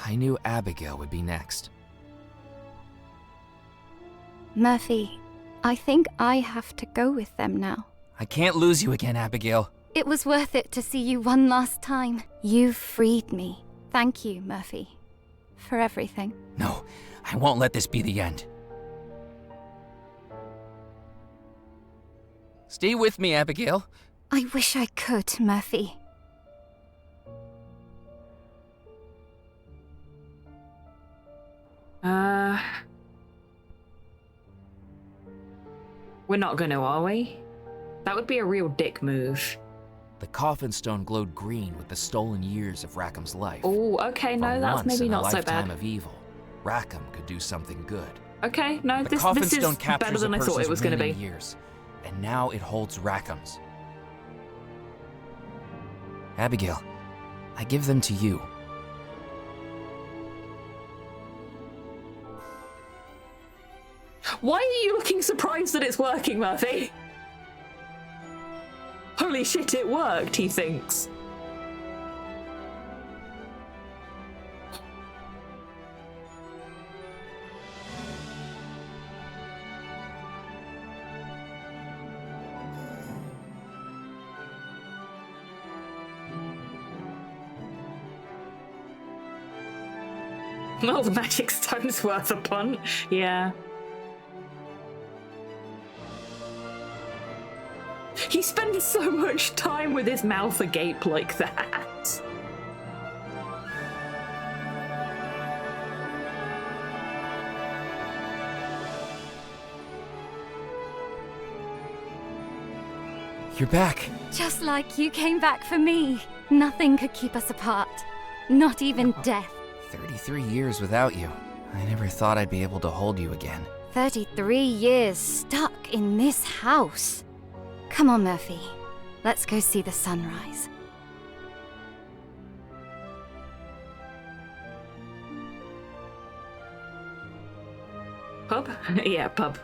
I knew Abigail would be next. Murphy, I think I have to go with them now. I can't lose you again, Abigail. It was worth it to see you one last time. You've freed me. Thank you, Murphy, for everything. No, I won't let this be the end. Stay with me, Abigail. I wish I could, Murphy. We're not gonna, are we? That would be a real dick move. The coffin stone glowed green with the stolen years of Rackham's life. Oh, okay, no, For that's once maybe in a not so lifetime bad. of evil, Rackham could do something good. Okay, no, The this coffin is stone better captures than a I thought it person's was gonna be. remaining years, and now it holds Rackham's. Abigail, I give them to you. Why are you looking surprised that it's working, Murphy? Holy shit, it worked, he thinks. Well, the magic stone's worth a punt. Yeah. He spends so much time with his mouth agape like that. You're back. Just like you came back for me. Nothing could keep us apart. Not even death. 33 years without you. I never thought I'd be able to hold you again. 33 years stuck in this house. Come on, Murphy. Let's go see the sunrise. Pub? Yeah, pub.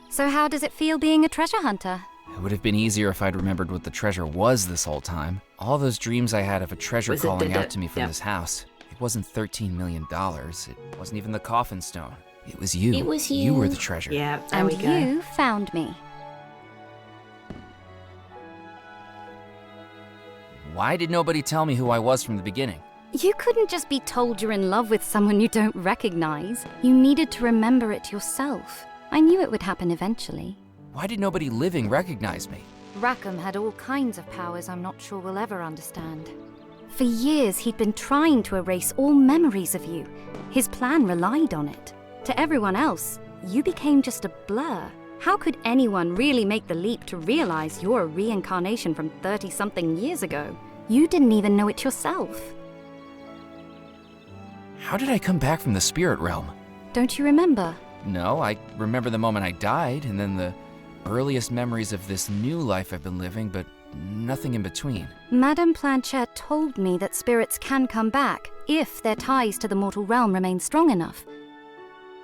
So how does it feel being a treasure hunter? It would have been easier if I'd remembered what the treasure was this whole time. All those dreams I had of a treasure Was it calling the- out to me from yeah. this house. It wasn't $13 million. It wasn't even the coffin stone. It was you. It was You were the treasure. Yeah, there And we go. you found me. Why did nobody tell me who I was from the beginning? You couldn't just be told you're in love with someone you don't recognize. You needed to remember it yourself. I knew it would happen eventually. Why did nobody living recognize me? Rackham had all kinds of powers I'm not sure we'll ever understand. For years, he'd been trying to erase all memories of you. His plan relied on it. To everyone else, you became just a blur. How could anyone really make the leap to realize you're a reincarnation from 30-something years ago? You didn't even know it yourself. How did I come back from the spirit realm? Don't you remember? No, I remember the moment I died, and then the earliest memories of this new life I've been living, but nothing in between. Madame Planchette told me that spirits can come back if their ties to the mortal realm remain strong enough.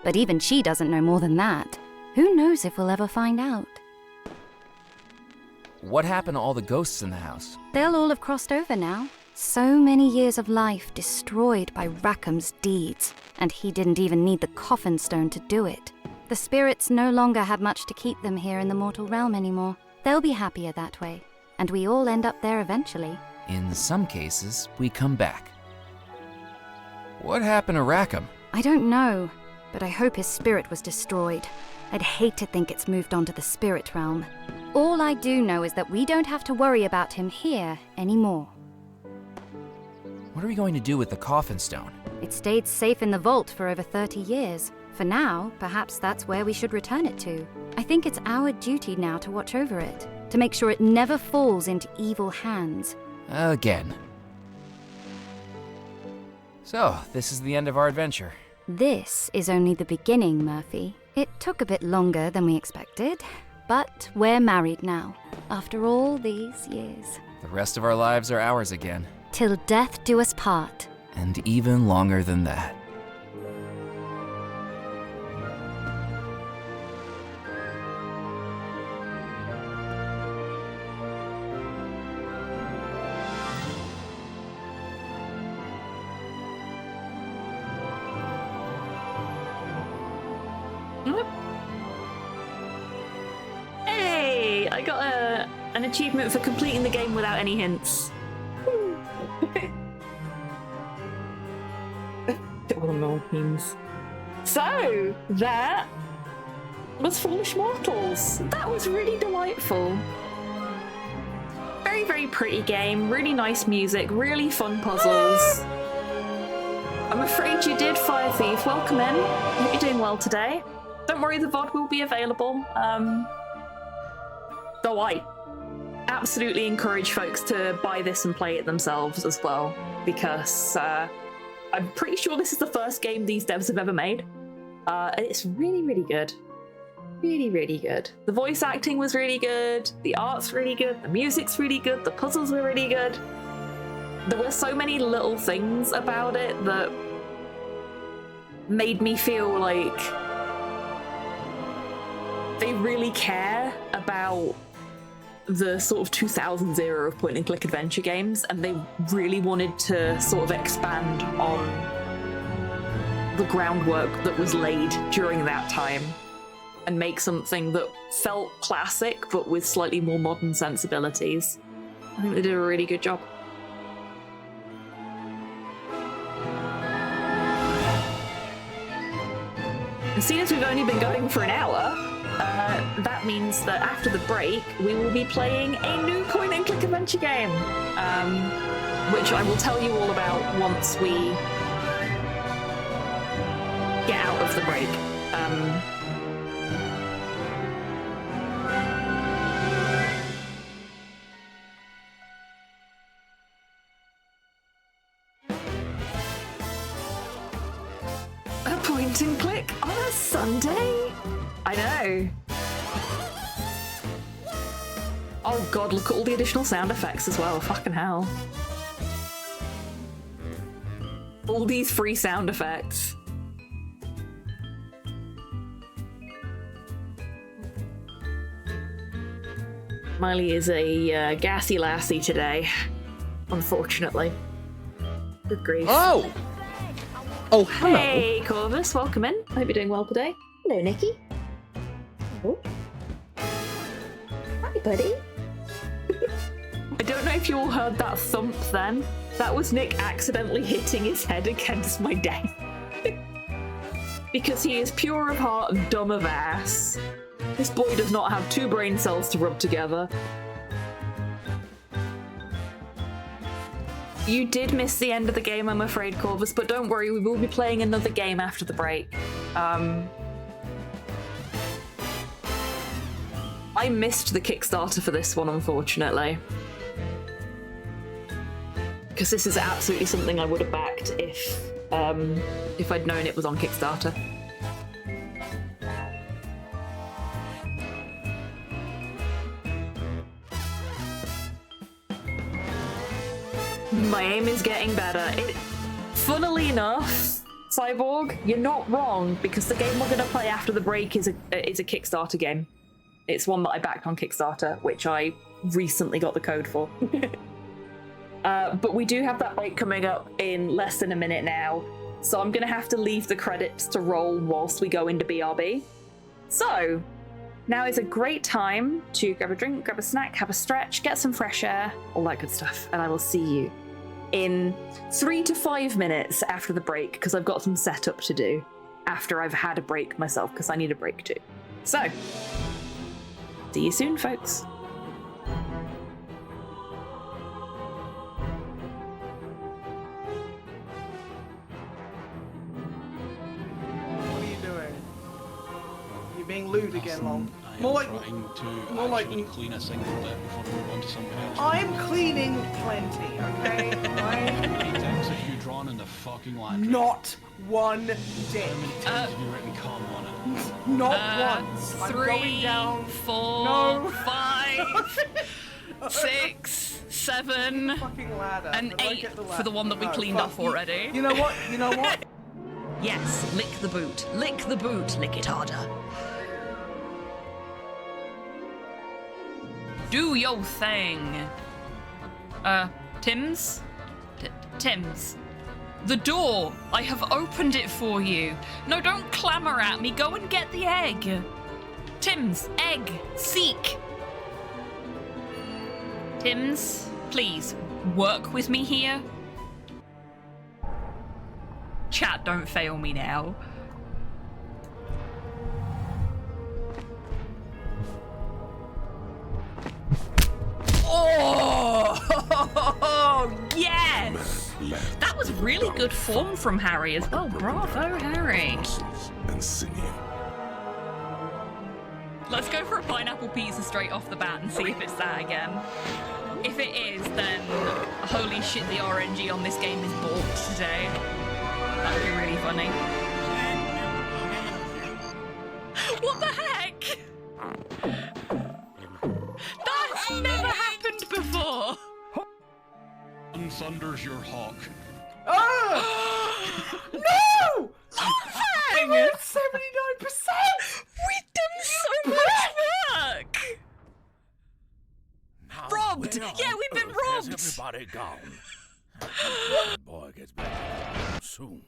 But even she doesn't know more than that. Who knows if we'll ever find out? What happened to all the ghosts in the house? They'll all have crossed over now. So many years of life destroyed by Rackham's deeds, and he didn't even need the coffin stone to do it. The spirits no longer have much to keep them here in the mortal realm anymore. They'll be happier that way, and we all end up there eventually. In some cases, we come back. What happened to Rackham? I don't know, but I hope his spirit was destroyed. I'd hate to think it's moved on to the spirit realm. All I do know is that we don't have to worry about him here anymore. What are we going to do with the coffin stone? It stayed safe in the vault for over 30 years. For now, perhaps that's where we should return it to. I think it's our duty now to watch over it, to make sure it never falls into evil hands. Again. So, this is the end of our adventure. This is only the beginning, Murphy. It took a bit longer than we expected, but we're married now, after all these years. The rest of our lives are ours again. Till death do us part. And even longer than that. Hey, I got an achievement for completing the game without any hints. All the more memes. So, that was Foolish Mortals. That was really delightful. Very, very pretty game, really nice music, really fun puzzles. I'm afraid you did, Fire Thief. Welcome in. Hope you're doing well today. Don't worry, the VOD will be available. Though I absolutely encourage folks to buy this and play it themselves as well, because I'm pretty sure this is the first game these devs have ever made. And it's really, really good. Really, really good. The voice acting was really good, the art's really good, the music's really good, the puzzles were really good. There were so many little things about it that made me feel like they really care about the sort of 2000s era of point-and-click adventure games, and they really wanted to sort of expand on the groundwork that was laid during that time and make something that felt classic but with slightly more modern sensibilities. I think they did a really good job. And seeing as we've only been going for an hour, that means that after the break, we will be playing a new point-and-click adventure game, which I will tell you all about once we get out of the break. A point-and-click on a Sunday? I know. Oh god, look at all the additional sound effects as well. Fucking hell. All these free sound effects. Miley is a gassy lassie today, unfortunately. Good grief. Oh! Oh, hello. Hey, Corvus, welcome in. I hope you're doing well today. Hello, Nikki. Oh. Hi, buddy. I don't know if you all heard that thump then. That was Nick accidentally hitting his head against my desk. Because he is pure of heart and dumb of ass. This boy does not have two brain cells to rub together. You did miss the end of the game, I'm afraid, Corvus, but don't worry, we will be playing another game after the break. I missed the Kickstarter for this one, unfortunately. Because this is absolutely something I would have backed if I'd known it was on Kickstarter. My aim is getting better. Funnily enough, Cyborg, you're not wrong, because the game we're going to play after the break is a Kickstarter game. It's one that I backed on Kickstarter, which I recently got the code for. But we do have that break coming up in less than a minute now, so I'm going to have to leave the credits to roll whilst we go into BRB. So, now is a great time to grab a drink, grab a snack, have a stretch, get some fresh air, all that good stuff, and I will see you in 3 to 5 minutes after the break, because I've got some setup to do after I've had a break myself, because I need a break too. So, see you soon, folks. What are you doing? You're being lewd again, Long. More like clean a single bit before we move on to something else. I'm cleaning plenty, okay? How many things have you drawn in the fucking laundry? Not one dick. How many times have you written cum on it? Not once. I'm 3, going down. 4, No. 5, 6, 7, Fucking ladder. and How do I 8 get the for the one that we No, cleaned fuck off you. already. You know what? You know what? Yes, lick the boot. Lick the boot. Lick it harder. Do your thing. Tim's? Tim's. The door. I have opened it for you. No, don't clamour at me. Go and get the egg. Tim's. Egg. Seek. Tim's, please, work with me here. Chat, don't fail me now. Oh, yes! That was really good form from Harry as well. Bravo, Harry. And sinew. Let's go for a pineapple pizza straight off the bat and see if it's that again. If it is, then holy shit, the RNG on this game is balked today. That'd be really funny. What the heck? That's never happened before. And thunders your hawk. Ah! No! Dang! We're at 79%! We've done so much work! Robbed! Yeah, we've been robbed! Has everybody gone? The boy gets back to town soon.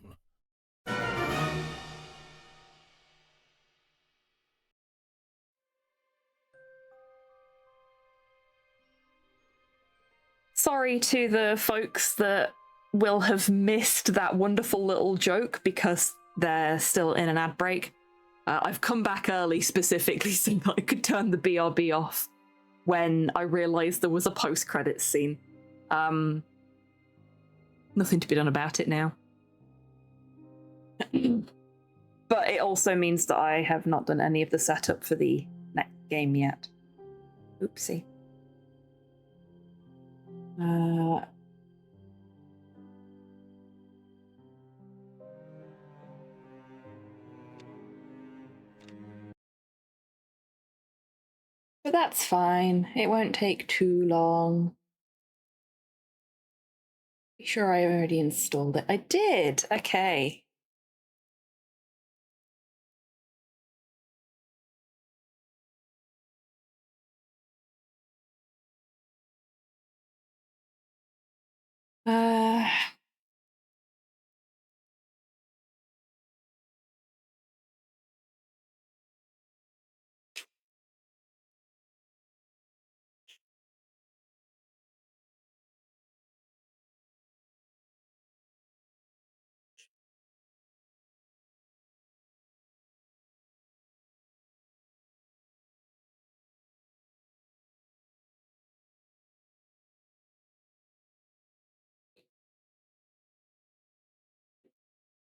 Sorry to the folks that will have missed that wonderful little joke because they're still in an ad break. I've come back early specifically so that I could turn the BRB off when I realised there was a post-credits scene. Nothing to be done about it now. But it also means that I have not done any of the setup for the next game yet. Oopsie. But that's fine. It won't take too long. Be sure I already installed it. I did. Okay.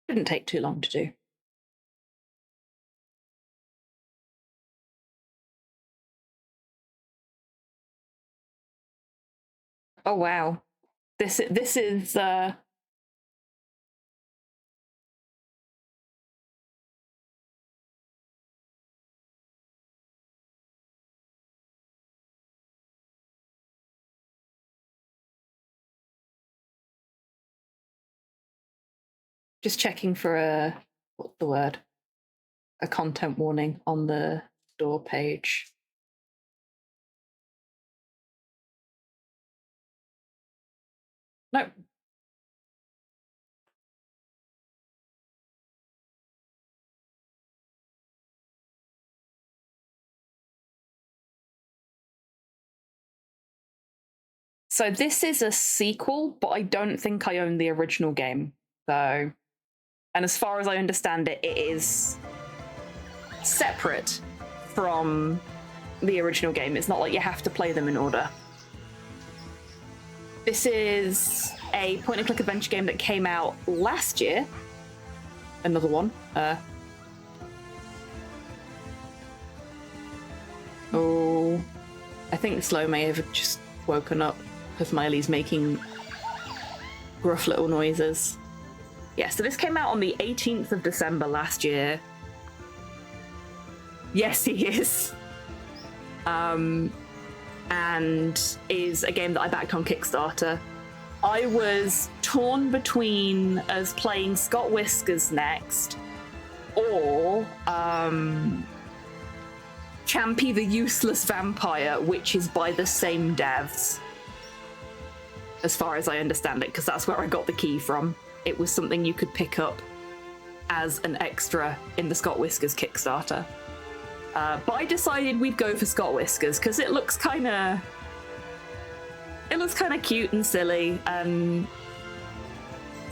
Didn't take too long to do. Oh wow. This is Just checking for what's the word? A content warning on the store page. Nope. So this is a sequel, but I don't think I own the original game. So, and as far as I understand it, it is separate from the original game. It's not like you have to play them in order. This is a point-and-click adventure game that came out last year. Another one. Oh, I think Slow may have just woken up because Miley's making gruff little noises. Yeah, so this came out on the 18th of December last year. Yes, he is. And is a game that I backed on Kickstarter. I was torn between us playing Scott Whiskers next or Champy the Useless Vampire, which is by the same devs, as far as I understand it, because that's where I got the key from. It was something you could pick up as an extra in the Scott Whiskers Kickstarter. But I decided we'd go for Scott Whiskers because it looks kind of cute and silly.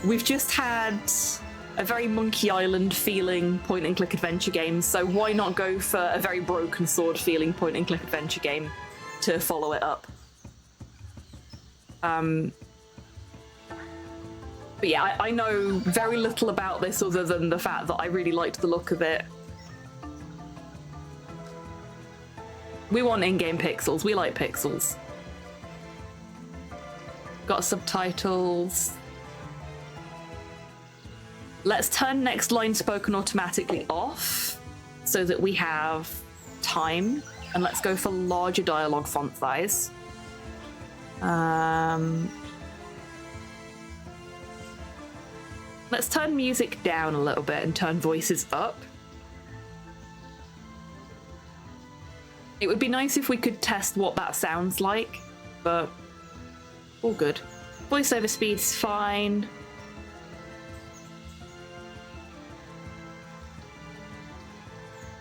We've just had a very Monkey Island feeling point-and-click adventure game, so why not go for a very Broken Sword feeling point-and-click adventure game to follow it up? But yeah, I know very little about this other than the fact that I really liked the look of it. We want in-game pixels. We like pixels. Got subtitles. Let's turn next line spoken automatically off so that we have time. And let's go for larger dialogue font size. Let's turn music down a little bit and turn voices up. It would be nice if we could test what that sounds like, but all good. Voiceover speed's fine.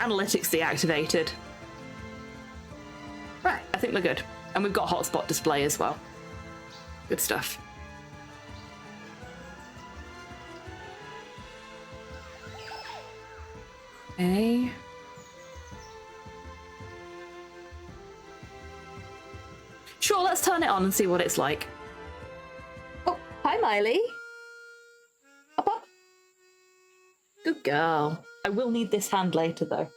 Analytics deactivated. Right, I think we're good. And we've got hotspot display as well. Good stuff. Okay. Sure, let's turn it on and see what it's like. Oh, hi, Miley. Up, up. Good girl. I will need this hand later, though.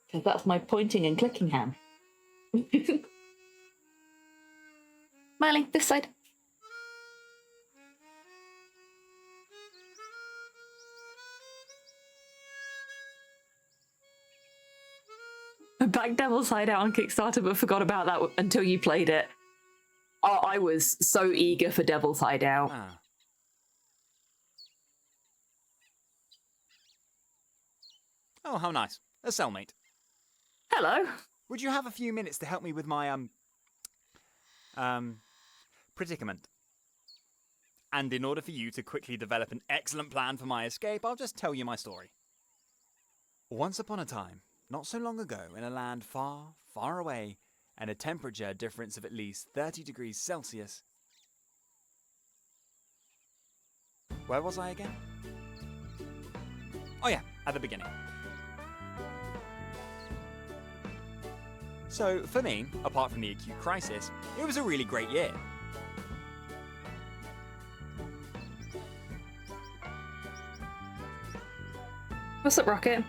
Because that's my pointing and clicking hand. Miley, this side. I backed Devil's Hideout on Kickstarter, but forgot about that until you played it. Oh, I was so eager for Devil's Hideout. Ah. Oh, how nice. A cellmate. Hello. Would you have a few minutes to help me with my, predicament? And in order for you to quickly develop an excellent plan for my escape, I'll just tell you my story. Once upon a time, not so long ago, in a land far, far away, and a temperature difference of at least 30 degrees Celsius. Where was I again? Oh yeah, at the beginning. So, for me, apart from the acute crisis, it was a really great year. What's up, Rocket?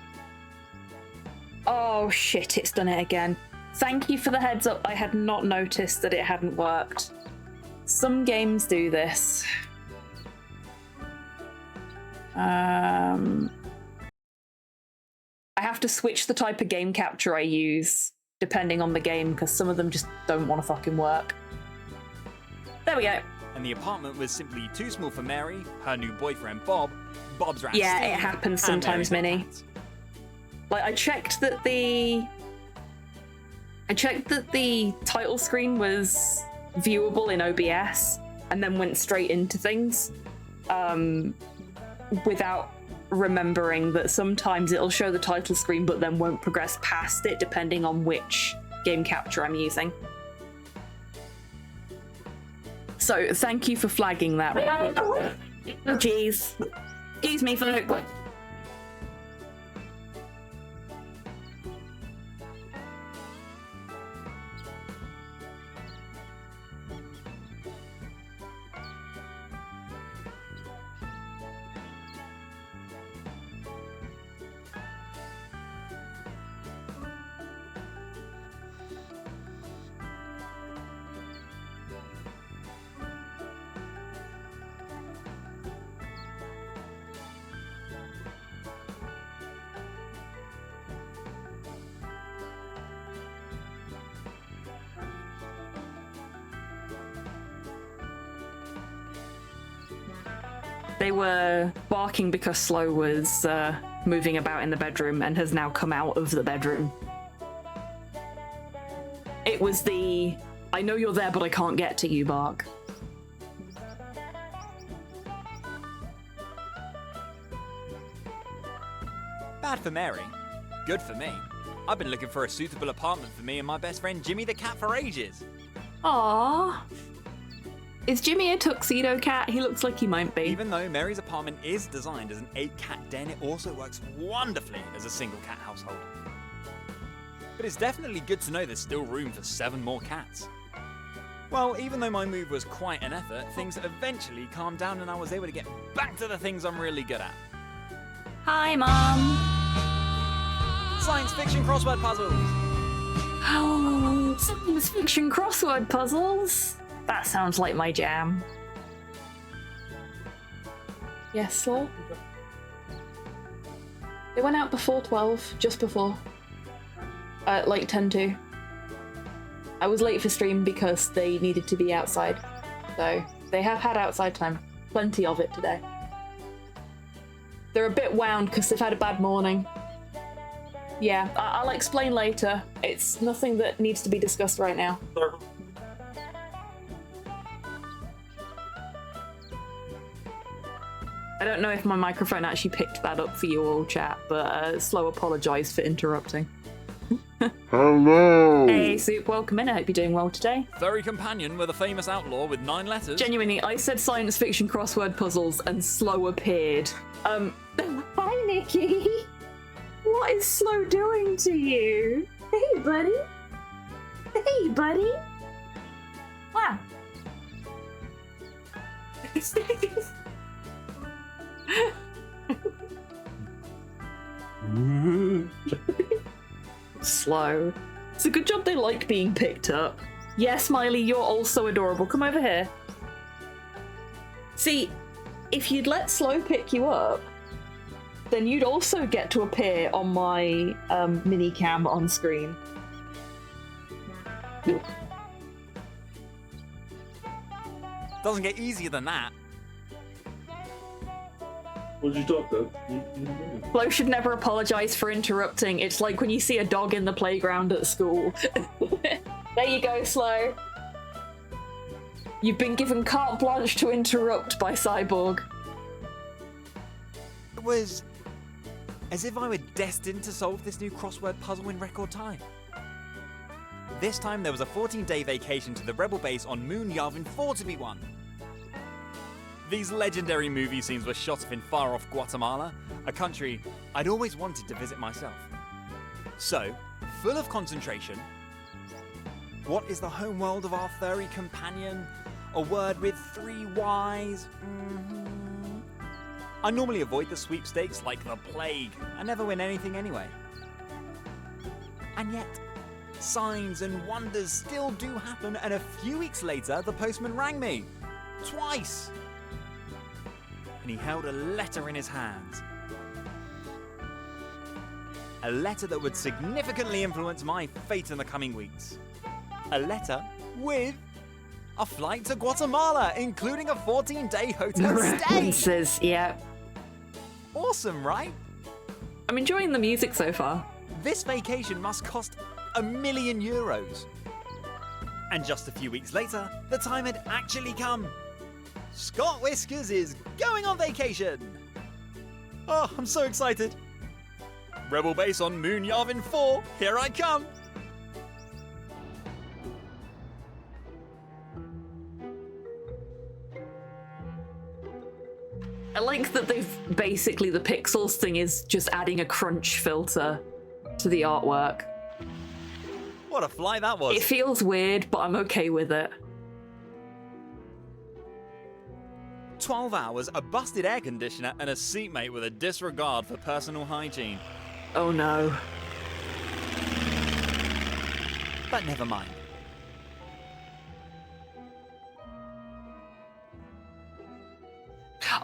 Oh shit, it's done it again. Thank you for the heads up. I had not noticed that it hadn't worked. Some games do this. I have to switch the type of game capture I use depending on the game because some of them just don't want to fucking work. There we go. and the apartment was simply too small for Mary, her new boyfriend Bob, Bob's rat Yeah, Steve, it happens and sometimes, Mary's Minnie. cats. Like, I checked that the title screen was viewable in OBS, and then went straight into things, without remembering that sometimes it'll show the title screen but then won't progress past it depending on which game capture I'm using. So thank you for flagging that. Jeez. Excuse me, folk. They were barking because Slow was moving about in the bedroom and has now come out of the bedroom. It was the, I know you're there but I can't get to you bark. Bad for Mary. Good for me. I've been looking for a suitable apartment for me and my best friend Jimmy the cat for ages. Aww. Is Jimmy a tuxedo cat? He looks like he might be. Even though Mary's apartment is designed as an 8-cat den, it also works wonderfully as a single cat household. But it's definitely good to know there's still room for 7 more cats. Well, even though my move was quite an effort, things eventually calmed down and I was able to get back to the things I'm really good at. Hi, Mom. Science fiction crossword puzzles. Oh, science fiction crossword puzzles. That sounds like my jam. Yes, Slow? They went out before 12, just before. Like 10 to. I was late for stream because they needed to be outside. So, they have had outside time. Plenty of it today. They're a bit wound because they've had a bad morning. Yeah, I'll explain later. It's nothing that needs to be discussed right now. I don't know if my microphone actually picked that up for you all, chat, but Slow apologise for interrupting. Hello! Hey, Soup, welcome in. I hope you're doing well today. Furry companion with a famous outlaw with 9 letters. Genuinely, I said science fiction crossword puzzles and Slow appeared. Hi, Nikki! What is Slow doing to you? Hey, buddy! Hey, buddy! Wow. Slow. It's a good job they like being picked up. Yeah, Smiley, you're also adorable. Come over here. See, if you'd let Slow pick you up, then you'd also get to appear on my mini cam on screen. Doesn't get easier than that. What did you talk though? Flo should never apologise for interrupting. It's like when you see a dog in the playground at school. There you go, Slow. You've been given carte blanche to interrupt by Cyborg. It was as if I were destined to solve this new crossword puzzle in record time. This time there was a 14-day vacation to the rebel base on Moon Yavin 4 to be won. These legendary movie scenes were shot off in far-off Guatemala, a country I'd always wanted to visit myself. So, full of concentration, what is the home world of our furry companion? A word with 3 Ys? I normally avoid the sweepstakes like the plague. I never win anything anyway. And yet, signs and wonders still do happen, and a few weeks later, the postman rang me. Twice! And he held a letter in his hands. A letter that would significantly influence my fate in the coming weeks. A letter with A flight to Guatemala, including a 14-day The hotel stay! references, yeah. Awesome, right? I'm enjoying the music so far. This vacation must cost €1 million. And just a few weeks later, the time had actually come. Scott Whiskers is going on vacation! Oh, I'm so excited. Rebel base on Moon Yavin 4, here I come! I like that they've basically, the pixels thing is just adding a crunch filter to the artwork. What a flight that was. It feels weird, but I'm okay with it. 12 hours, a busted air conditioner, and a seatmate with a disregard for personal hygiene. Oh no. But never mind.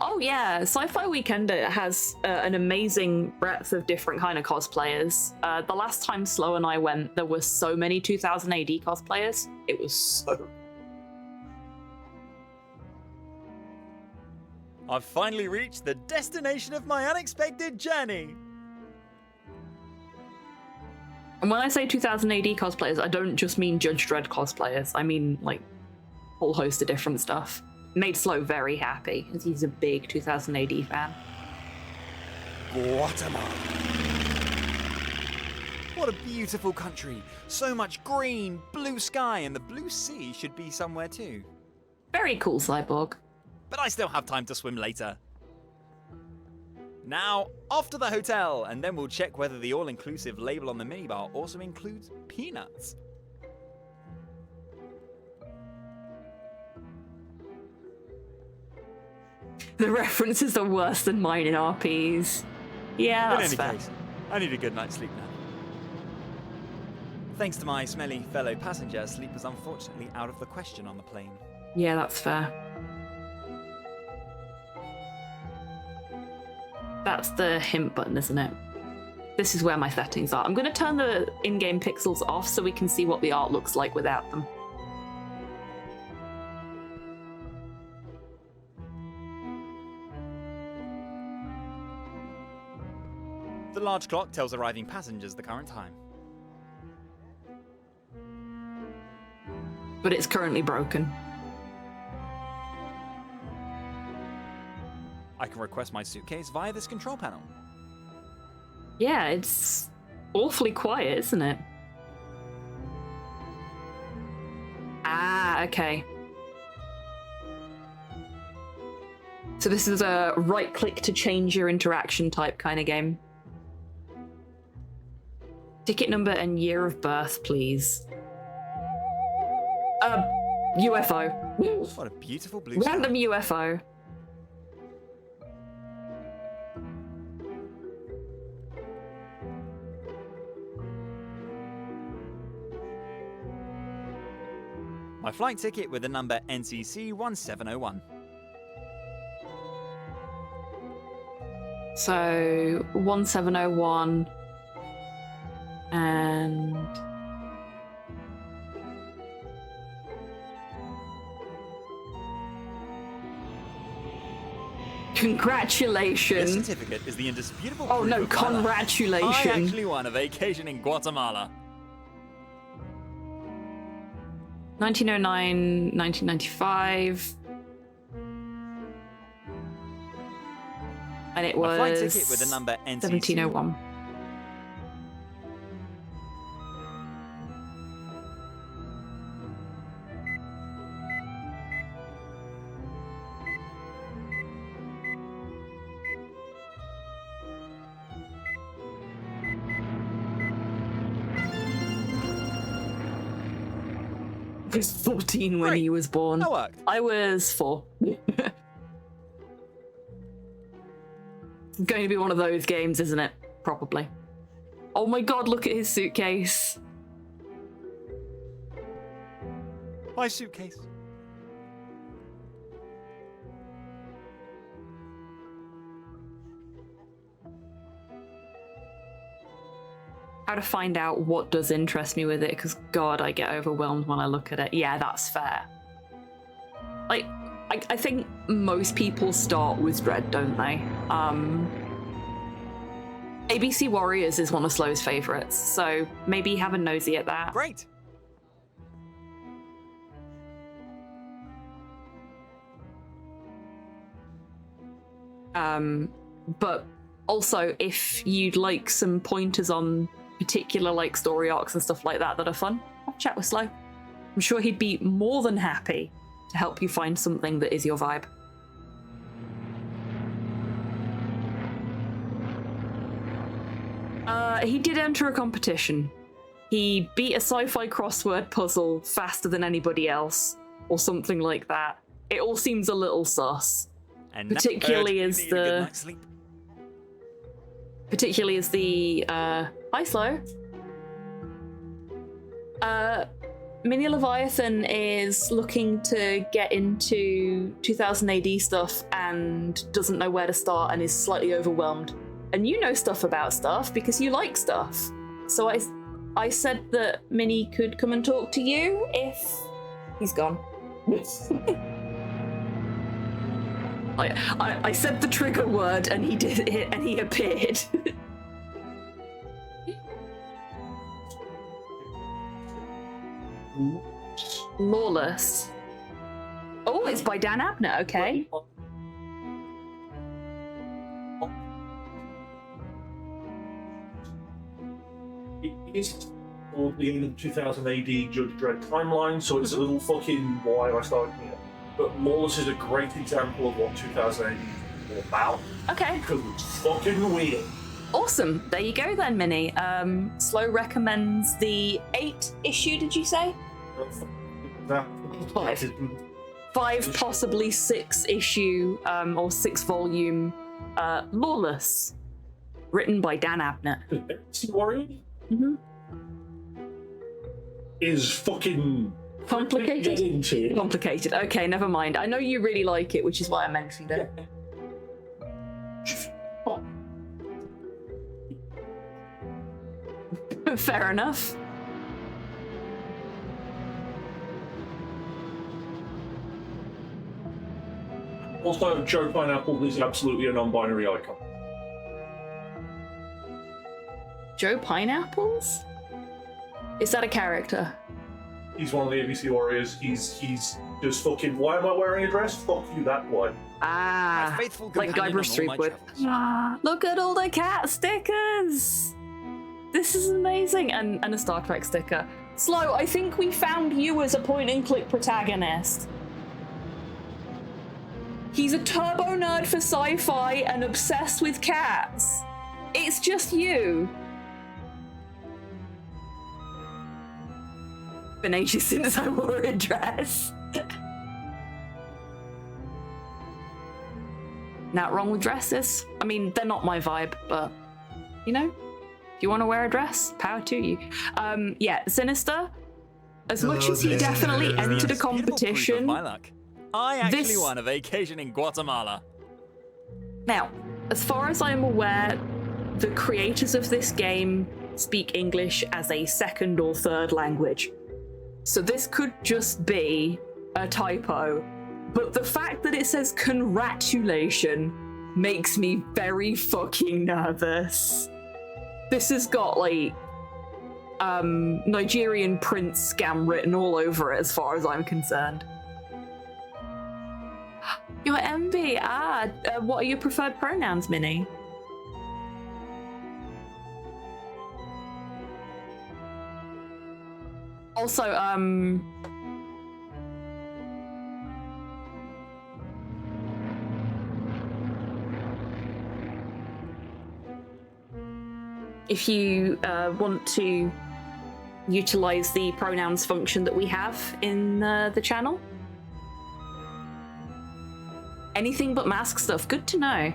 Oh yeah, Sci-Fi Weekend has an amazing breadth of different kind of cosplayers. The last time Slow and I went, there were so many 2000 AD cosplayers. It was so... I've finally reached the destination of my unexpected journey. And when I say 2000 AD cosplayers, I don't just mean Judge Dredd cosplayers. I mean, like, a whole host of different stuff. Made Slow very happy, as he's a big 2000 AD fan. Guatemala. What a beautiful country. So much green, blue sky, and the blue sea should be somewhere too. Very cool, Cyborg. But I still have time to swim later. Now, off to the hotel, and then we'll check whether the all-inclusive label on the minibar also includes peanuts. The references are worse than mine in RPs. Yeah, that's fair. In any case, I need a good night's sleep now. Thanks to my smelly fellow passenger, sleep was unfortunately out of the question on the plane. Yeah, that's fair. That's the hint button, isn't it? This is where my settings are. I'm going to turn the in-game pixels off so we can see what the art looks like without them. The large clock tells arriving passengers the current time. But it's currently broken. I can request my suitcase via this control panel. Yeah, it's awfully quiet, isn't it? Ah, okay. So this is a right-click to change your interaction type kind of game. Ticket number and year of birth, please. UFO. What a beautiful blue sky. Random UFO. My flight ticket with the number NCC 1701. So 1701 and congratulations. This certificate is the indisputable Oh proof no, of my life. congratulations. I actually won a vacation in Guatemala. 1909, 1995. And it was My flight ticket with the number NCC 1701. He was 14 when he was born. That worked. I was 4. It's going to be one of those games, isn't it? Probably. Oh my god, look at his suitcase. My suitcase. How to find out what does interest me with it, because god, I get overwhelmed when I look at it. Yeah, that's fair. like, I think most people start with Dread, don't they? ABC Warriors is one of Slow's favorites, so maybe have a nosy at that. Great. But also, if you'd like some pointers on particular like story arcs and stuff like that that are fun, have a chat with Slow. I'm sure he'd be more than happy to help you find something that is your vibe. He did enter a competition. He beat a sci-fi crossword puzzle faster than anybody else, or something like that. It all seems a little sus. And Particularly as the hi Slow. Mini Leviathan is looking to get into 2000 AD stuff and doesn't know where to start and is slightly overwhelmed. And you know stuff about stuff because you like stuff. So I said that Minnie could come and talk to you if he's gone. I said the trigger word and he did it and he appeared. Lawless. Oh, it's by Dan Abner, okay. It is for the end of 2000 AD Judge Dredd timeline, so it's a little fucking why I started here. But Lawless is a great example of what 2000 AD is all about. Okay. Because it's fucking weird. Awesome. There you go then, Minnie. Slow recommends the 8 issue, did you say? 5, possibly 6 issue or 6 volume Lawless, written by Dan Abner. Warrior is fucking complicated. Complicated. Okay, never mind. I know you really like it, which is why I mentioned it. Fair enough. Also, Joe Pineapple is absolutely a non-binary icon. Joe Pineapples? Is that a character? He's one of the ABC Warriors. He's just fucking, why am I wearing a dress? Fuck you, that way. Ah, like Guybrush Threepwood. Look at all the cat stickers! This is amazing! And a Star Trek sticker. Slow, I think we found you as a point-and-click protagonist. He's a turbo nerd for sci-fi and obsessed with cats. It's just you. Been ages since I wore a dress. Not wrong with dresses. I mean, they're not my vibe, but you know, if you want to wear a dress, power to you. Yeah, Sinister. As much as he definitely entered a competition, my luck. I actually won a vacation in Guatemala. Now, as far as I'm aware, the creators of this game speak English as a second or third language. So this could just be a typo, but the fact that it says congratulation makes me very fucking nervous. This has got like Nigerian prince scam written all over it as far as I'm concerned. You're MB. What are your preferred pronouns, Minnie? Also, if you want to utilize the pronouns function that we have in the channel, anything but mask stuff, good to know.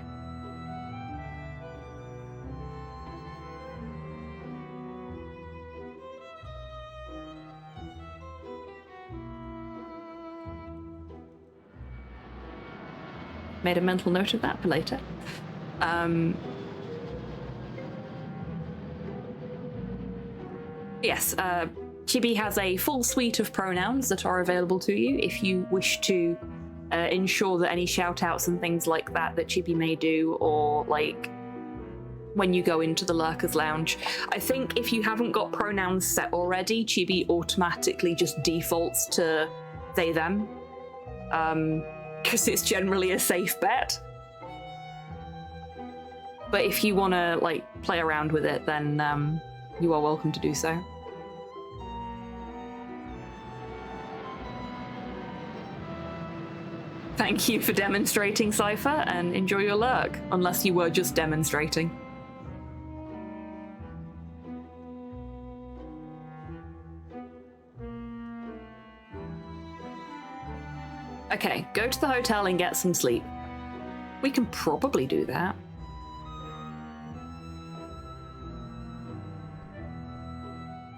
Made a mental note of that for later. Yes, Chibi has a full suite of pronouns that are available to you if you wish to ensure that any shout outs and things like that Chibi may do, or like when you go into the Lurkers Lounge. I think if you haven't got pronouns set already, Chibi automatically just defaults to they, them, because it's generally a safe bet. But if you want to like play around with it, then you are welcome to do so. Thank you for demonstrating, Cypher, and enjoy your lurk, unless you were just demonstrating. Okay, go to the hotel and get some sleep. We can probably do that.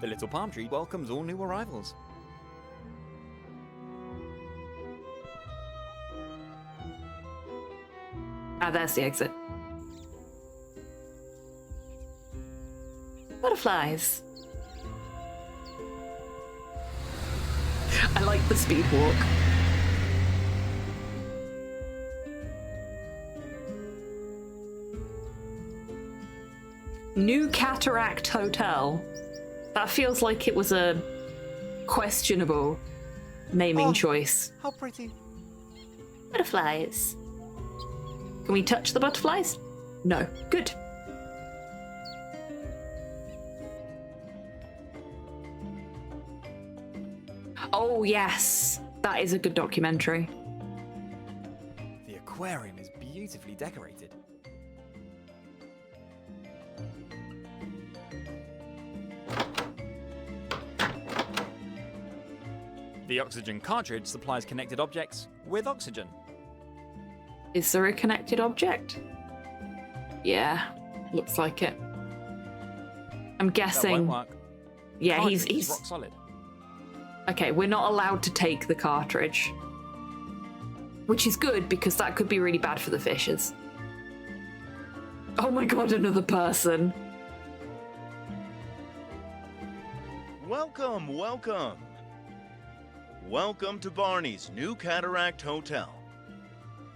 The little palm tree welcomes all new arrivals. Ah, there's the exit. Butterflies. I like the speed walk. New Cataract Hotel. That feels like it was a questionable naming choice. How pretty. Butterflies. Can we touch the butterflies? No. Good. Oh, yes. That is a good documentary. The aquarium is beautifully decorated. The oxygen cartridge supplies connected objects with oxygen. Is there a connected object? Yeah, looks like it. I'm guessing. That won't work. Yeah, Cartridge he's is rock solid. Okay, we're not allowed to take the cartridge. Which is good, because that could be really bad for the fishes. Oh my god, another person. Welcome, welcome. Welcome to Barney's New Cataract Hotel.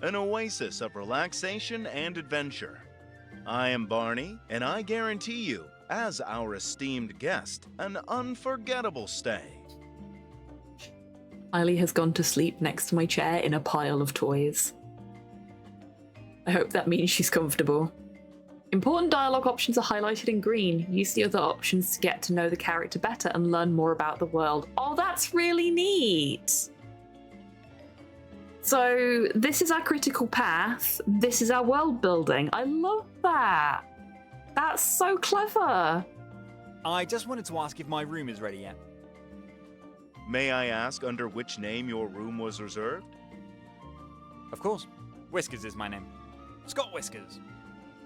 An oasis of relaxation and adventure. I am Barney, and I guarantee you, as our esteemed guest, an unforgettable stay. Eiley has gone to sleep next to my chair in a pile of toys. I hope that means she's comfortable. Important dialogue options are highlighted in green. Use the other options to get to know the character better and learn more about the world. Oh, that's really neat! So, this is our critical path. This is our world building. I love that! That's so clever! I just wanted to ask if my room is ready yet. May I ask under which name your room was reserved? Of course. Whiskers is my name. Scott Whiskers.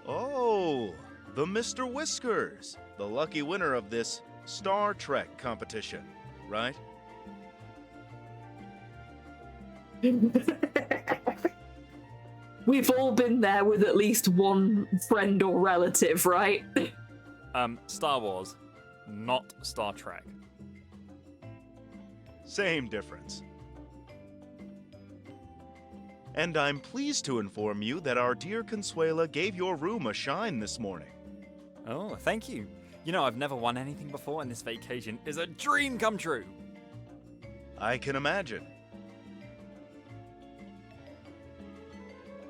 Oh, the Mr. Whiskers, the lucky winner of this Star Trek competition, right? We've all been there with at least one friend or relative, right? Star Wars, not Star Trek. Same difference. And I'm pleased to inform you that our dear Consuela gave your room a shine this morning. Oh, thank you. You know, I've never won anything before, and this vacation is a dream come true. I can imagine.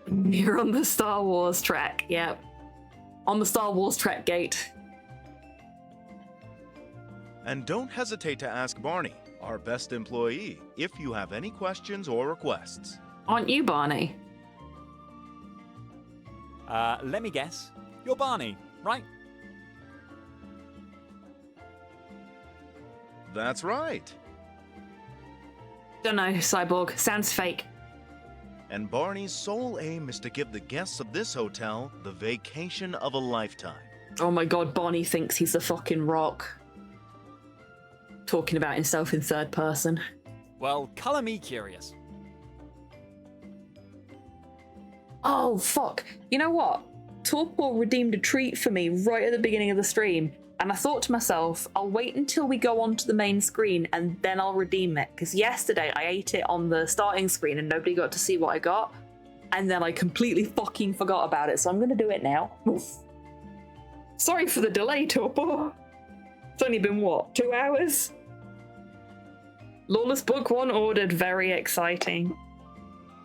You're on the Star Wars track, yep. On the Star Wars track gate. And don't hesitate to ask Barney, our best employee, if you have any questions or requests. Aren't you Barney? Let me guess. You're Barney, right? That's right. Don't know, Cyborg. Sounds fake. And Barney's sole aim is to give the guests of this hotel the vacation of a lifetime. Oh my god, Barney thinks he's the fucking Rock. Talking about himself in third person. Well, colour me curious. Oh, fuck. You know what? Torpor redeemed a treat for me right at the beginning of the stream, and I thought to myself, I'll wait until we go onto the main screen and then I'll redeem it, because yesterday I ate it on the starting screen and nobody got to see what I got, and then I completely fucking forgot about it, so I'm gonna do it now. Sorry for the delay, Torpor. It's only been, what, 2 hours? Lawless Book 1 ordered, very exciting.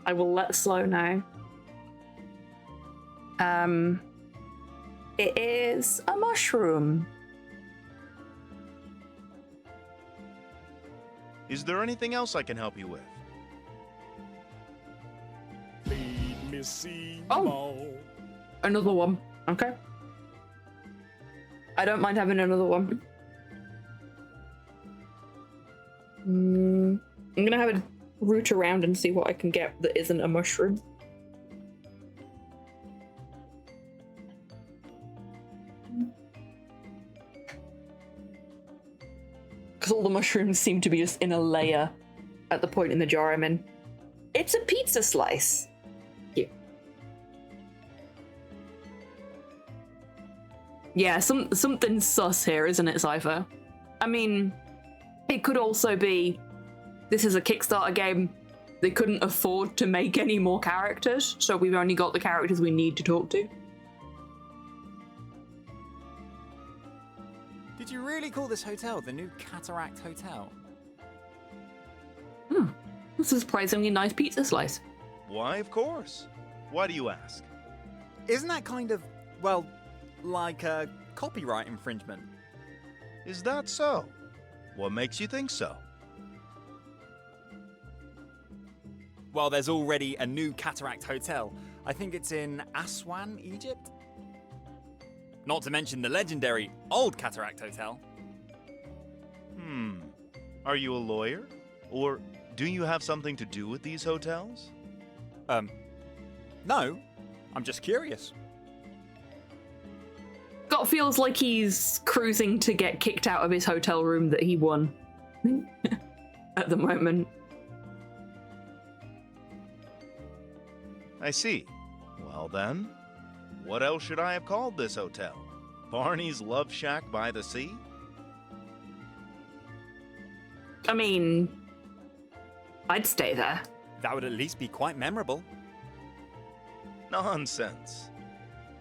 I will let Slow know. It is a mushroom. Is there anything else I can help you with? Feed me sea Another one. Okay. I don't mind having another one. I'm gonna have a root around and see what I can get that isn't a mushroom. Because all the mushrooms seem to be just in a layer at the point in the jar I'm in. It's a pizza slice. Yeah, something sus here, isn't it, Cypher? I mean, it could also be this is a Kickstarter game. They couldn't afford to make any more characters, so we've only got the characters we need to talk to. Did you really call this hotel the new Cataract Hotel? That's a surprisingly nice pizza slice. Why, of course. Why do you ask? Isn't that kind of, well, like a copyright infringement? Is that so? What makes you think so? Well, there's already a new Cataract Hotel. I think it's in Aswan, Egypt? Not to mention the legendary Old Cataract Hotel. Are you a lawyer? Or do you have something to do with these hotels? No. I'm just curious. Scott feels like he's cruising to get kicked out of his hotel room that he won at the moment. I see. Well then, what else should I have called this hotel? Barney's Love Shack by the Sea? I mean, I'd stay there. That would at least be quite memorable. Nonsense.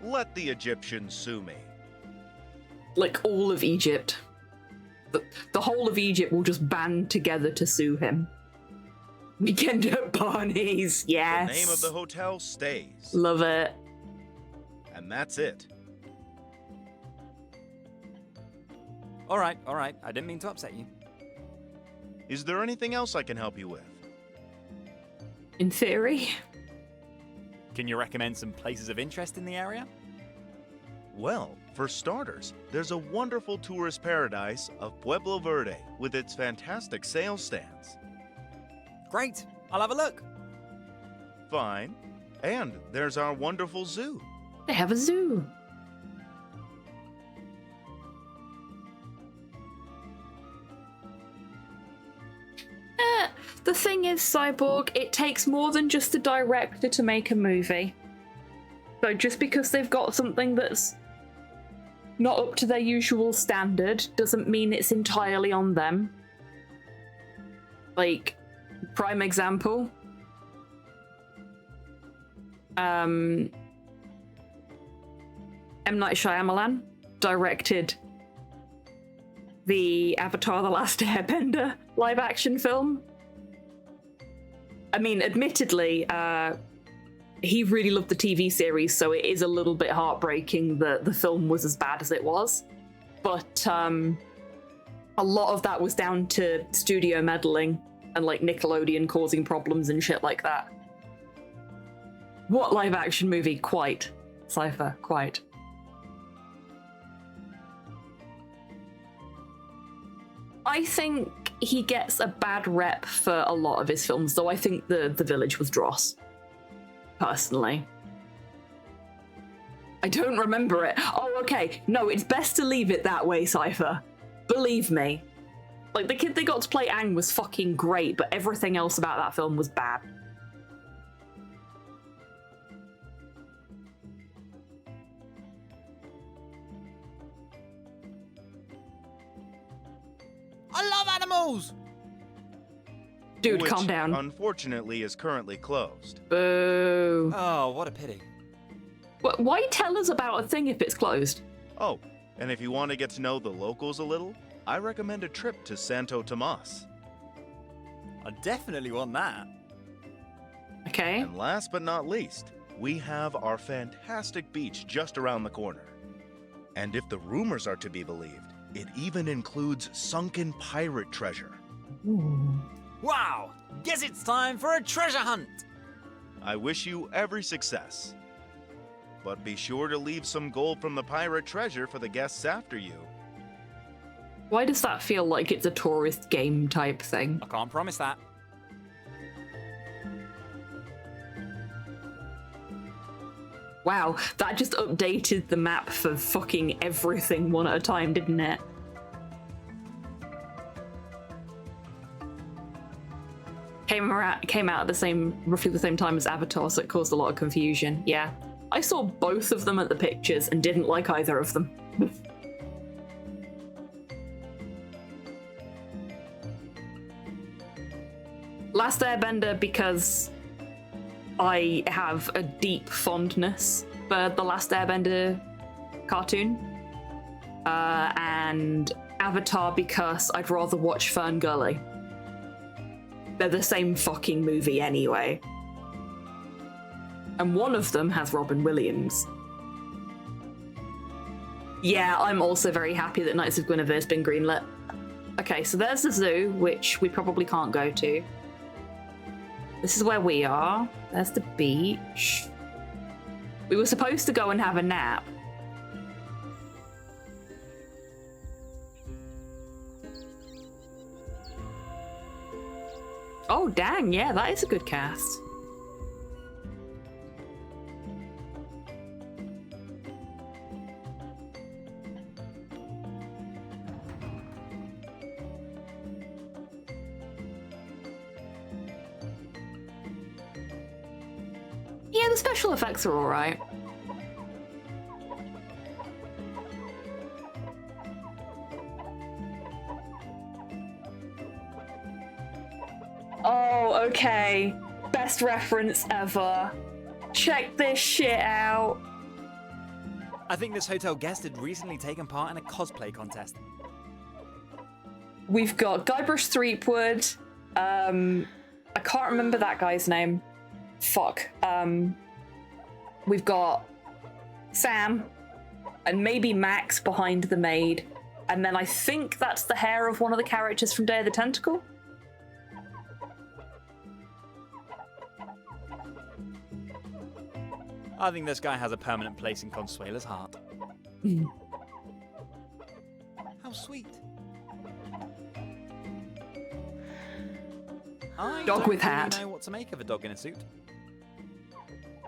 Let the Egyptians sue me. Like all of Egypt. The whole of Egypt will just band together to sue him. Weekend at Barney's, yes. The name of the hotel stays. Love it. And that's it. All right. I didn't mean to upset you. Is there anything else I can help you with? In theory. Can you recommend some places of interest in the area? Well, for starters, there's a wonderful tourist paradise of Pueblo Verde with its fantastic sales stands. Great, I'll have a look. Fine. And there's our wonderful zoo. They have a zoo. The thing is, Cyborg, it takes more than just a director to make a movie. So just because they've got something that's not up to their usual standard doesn't mean it's entirely on them. Like, prime example. M. Night Shyamalan directed the Avatar: The Last Airbender live-action film. I mean, admittedly, he really loved the TV series, so it is a little bit heartbreaking that the film was as bad as it was. But a lot of that was down to studio meddling and like Nickelodeon causing problems and shit like that. What live-action movie? Quite. Cypher, quite. I think he gets a bad rep for a lot of his films, though I think The Village was dross. Personally. I don't remember it. Oh, okay. No, it's best to leave it that way, Cypher. Believe me. Like, the kid they got to play Aang was fucking great, but everything else about that film was bad. animals! Dude, which, calm down. Unfortunately, is currently closed. Boo. Oh, what a pity. Why tell us about a thing if it's closed? Oh, and if you want to get to know the locals a little, I recommend a trip to Santo Tomas. I definitely want that. Okay. And last but not least, we have our fantastic beach just around the corner. And if the rumors are to be believed, it even includes sunken pirate treasure. Ooh. Wow! Guess it's time for a treasure hunt! I wish you every success. But be sure to leave some gold from the pirate treasure for the guests after you. Why does that feel like it's a tourist game type thing? I can't promise that. Wow, that just updated the map for fucking everything one at a time, didn't it? Came out at roughly the same time as Avatar, so it caused a lot of confusion. Yeah. I saw both of them at the pictures and didn't like either of them. Last Airbender because I have a deep fondness for the Last Airbender cartoon. And Avatar because I'd rather watch Ferngully. They're the same fucking movie anyway. And one of them has Robin Williams. Yeah, I'm also very happy that Knights of Guinevere's been greenlit. Okay, so there's the zoo, which we probably can't go to. This is where we are. There's the beach. We were supposed to go and have a nap. Oh, dang, yeah, that is a good cast. Yeah, the special effects are alright. Oh, okay. Best reference ever. Check this shit out. I think this hotel guest had recently taken part in a cosplay contest. We've got Guybrush Threepwood. I can't remember that guy's name. Fuck. We've got Sam and maybe Max behind the maid. And then I think that's the hair of one of the characters from Day of the Tentacle. I think this guy has a permanent place in Consuela's heart. How sweet. I Dog don't with really hat. know what to make of a dog in a suit.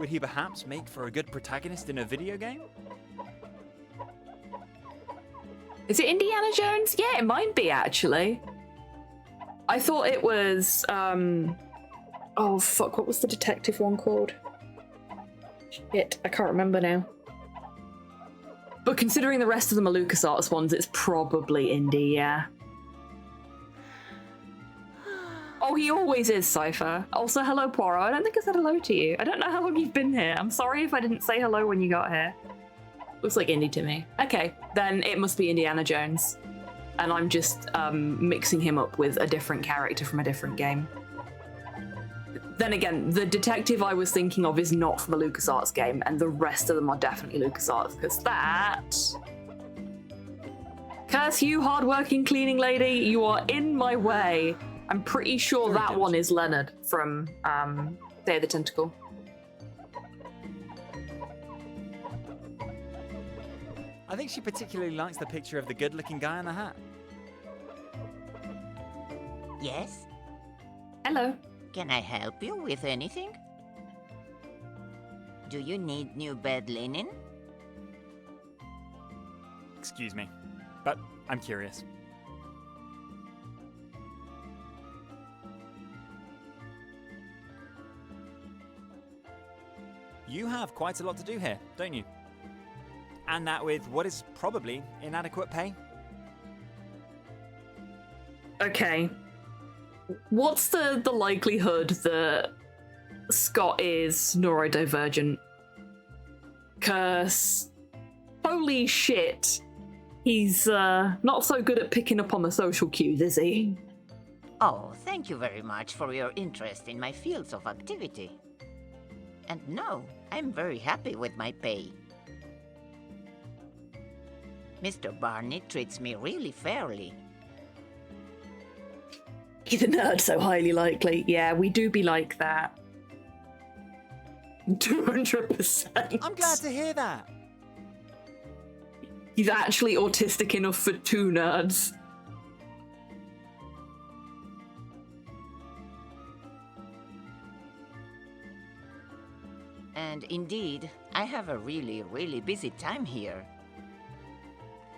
Would he perhaps make for a good protagonist in a video game? Is it Indiana Jones? Yeah, it might be, actually. I thought it was, oh, fuck, what was the detective one called? Shit, I can't remember now. But considering the rest of them are LucasArts ones, it's probably Indy, yeah. Oh, he always is, Cypher. Also, hello, Poirot. I don't think I said hello to you. I don't know how long you've been here. I'm sorry if I didn't say hello when you got here. Looks like Indy to me. Okay, then it must be Indiana Jones. And I'm just mixing him up with a different character from a different game. Then again, the detective I was thinking of is not from a LucasArts game, and the rest of them are definitely LucasArts, because that... Curse you, hard-working cleaning lady, you are in my way. I'm pretty sure that one is Leonard from Day of the Tentacle. I think she particularly likes the picture of the good-looking guy in the hat. Yes? Hello. Can I help you with anything? Do you need new bed linen? Excuse me, but I'm curious. You have quite a lot to do here, don't you? And that with what is probably inadequate pay? Okay. What's the likelihood that Scott is neurodivergent? 'Cause holy shit, he's not so good at picking up on the social cues, is he? Oh, thank you very much for your interest in my fields of activity. And no, I'm very happy with my pay. Mr. Barney treats me really fairly. He's a nerd, so highly likely. Yeah, we do be like that. 200%. I'm glad to hear that. He's actually autistic enough for 2 nerds. And indeed, I have a really busy time here.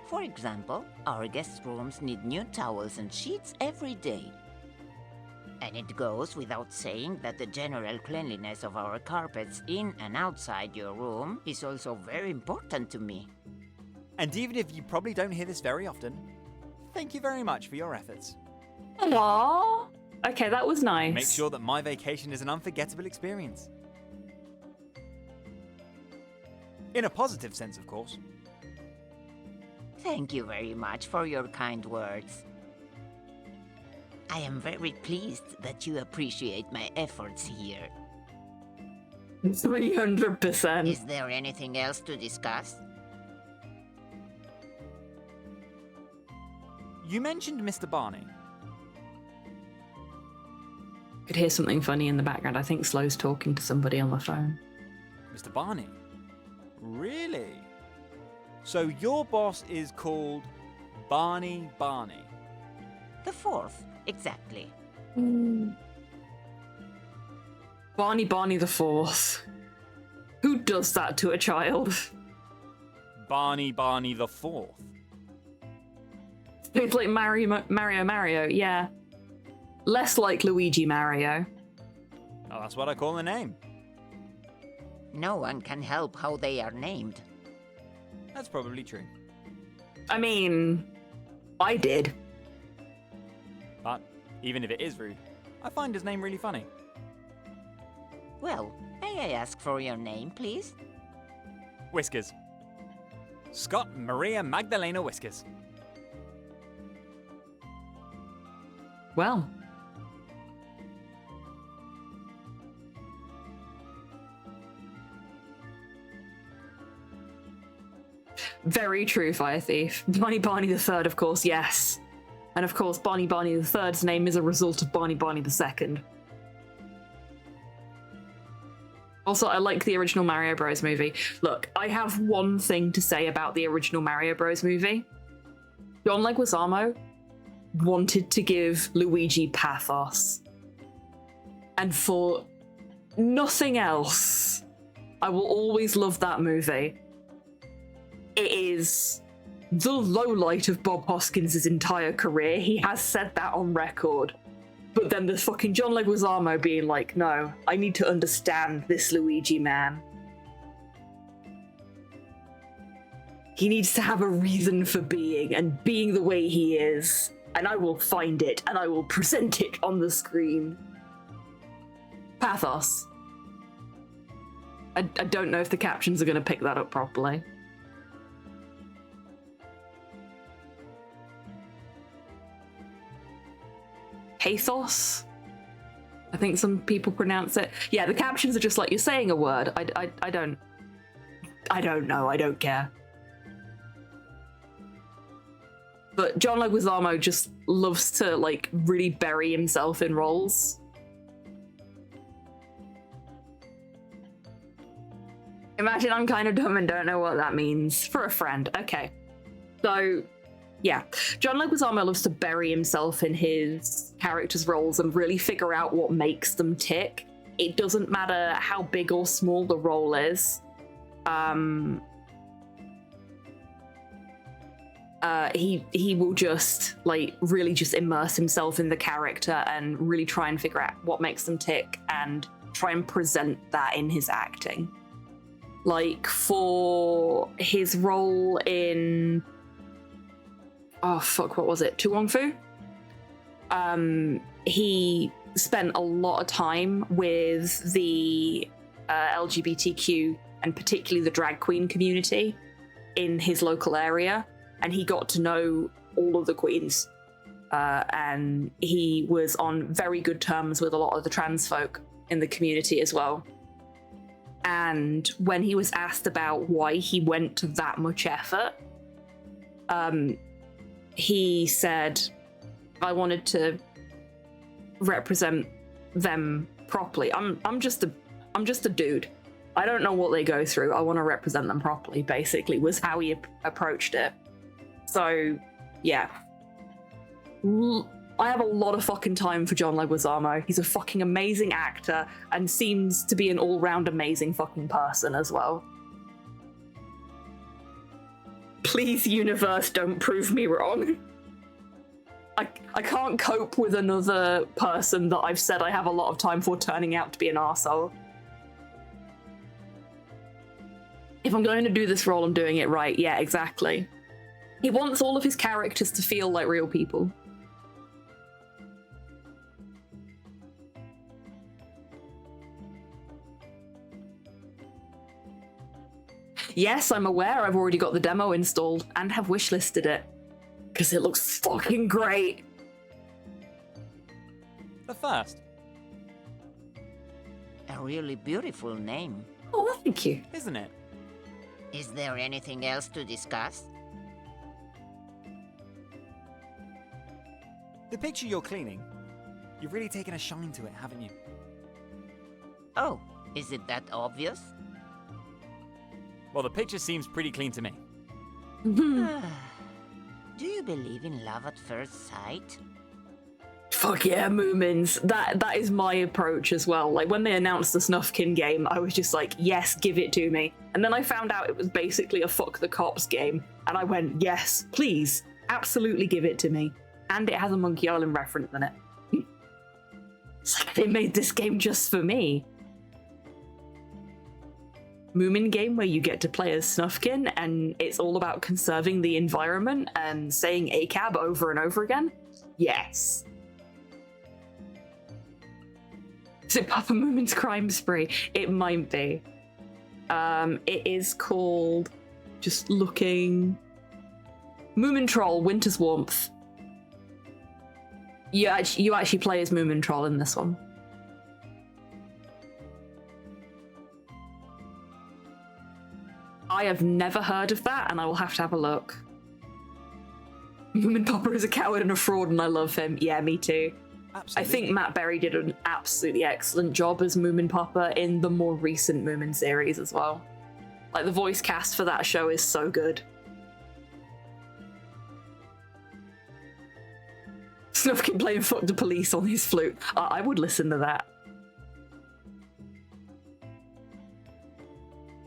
For example, our guest rooms need new towels and sheets every day. And it goes without saying that the general cleanliness of our carpets in and outside your room is also very important to me. And even if you probably don't hear this very often, thank you very much for your efforts. Aww. Okay, that was nice. Make sure that my vacation is an unforgettable experience. In a positive sense, of course. Thank you very much for your kind words. I am very pleased that you appreciate my efforts here. 300%. Is there anything else to discuss? You mentioned Mr. Barney. Could hear something funny in the background. I think Slow's talking to somebody on the phone. Mr. Barney? Really? So your boss is called Barney Barney? The 4th, exactly. Barney the 4th. Who does that to a child? Barney the 4th. It's like Mario, yeah. Less like Luigi Mario. Oh, that's what I call the name. No one can help how they are named. That's probably true. I mean, I did. But even if it is rude, I find his name really funny. Well, may I ask for your name, please? Whiskers. Scott Maria Magdalena Whiskers. Well. Very true, Fire Thief. Barney the Third, of course, yes. And of course, Barney the Third's name is a result of Barney the Second. Also, I like the original Mario Bros. Movie. Look, I have one thing to say about the original Mario Bros. Movie. John Leguizamo wanted to give Luigi pathos. And for nothing else, I will always love that movie. It is the lowlight of Bob Hoskins' entire career. He has said that on record. But then there's fucking John Leguizamo being like, no, I need to understand this Luigi man. He needs to have a reason for being, and being the way he is. And I will find it, and I will present it on the screen. Pathos. I don't know if the captions are going to pick that up properly. Pathos? I think some people pronounce it. Yeah, the captions are just like, you're saying a word. I don't know, I don't care. But John Leguizamo just loves to, like, really bury himself in roles. Imagine I'm kind of dumb and don't know what that means. For a friend. Okay. So, yeah. John Leguizamo loves to bury himself in his characters' roles and really figure out what makes them tick. It doesn't matter how big or small the role is. He will just, like, really just immerse himself in the character and really try and figure out what makes them tick and try and present that in his acting. Like, for his role in... oh, fuck, what was it? Tu Wong Fu? he spent a lot of time with the LGBTQ and particularly the drag queen community in his local area, and he got to know all of the queens. And he was on very good terms with a lot of the trans folk in the community as well. And when he was asked about why he went to that much effort, he said, I wanted to represent them properly. I'm just a dude. I don't know what they go through. I want to represent them properly, basically, was how he approached it. So, yeah. I have a lot of fucking time for John Leguizamo. He's a fucking amazing actor and seems to be an all-round amazing fucking person as well. Please, universe, don't prove me wrong. I can't cope with another person that I've said I have a lot of time for turning out to be an arsehole. If I'm going to do this role, I'm doing it right. Yeah, exactly. He wants all of his characters to feel like real people. Yes, I'm aware I've already got the demo installed and have wishlisted it. Because it looks fucking great. The first. A really beautiful name. Oh, thank you. Isn't it? Is there anything else to discuss? The picture you're cleaning, you've really taken a shine to it, haven't you? Oh, is it that obvious? Well, the picture seems pretty clean to me. Do you believe in love at first sight? Fuck yeah, Moomins. That is my approach as well. Like, when they announced the Snufkin game, I was just like, yes, give it to me. And then I found out it was basically a fuck the cops game, and I went, yes, please, absolutely give it to me. And it has a Monkey Island reference in it. It's like they made this game just for me. Moomin game where you get to play as Snufkin and it's all about conserving the environment and saying ACAB over and over again? Yes. Is it Papa Moomin's Crime Spree? It might be. It is called, just looking, Moomin Troll, Winter's Warmth. You actually play as Moomin Troll in this one. I have never heard of that, and I will have to have a look. Moomin Papa is a coward and a fraud, and I love him. Yeah, me too. Absolutely. I think Matt Berry did an absolutely excellent job as Moomin Papa in the more recent Moomin series as well. Like, the voice cast for that show is so good. Snufkin playing Fuck the Police on his flute. I would listen to that.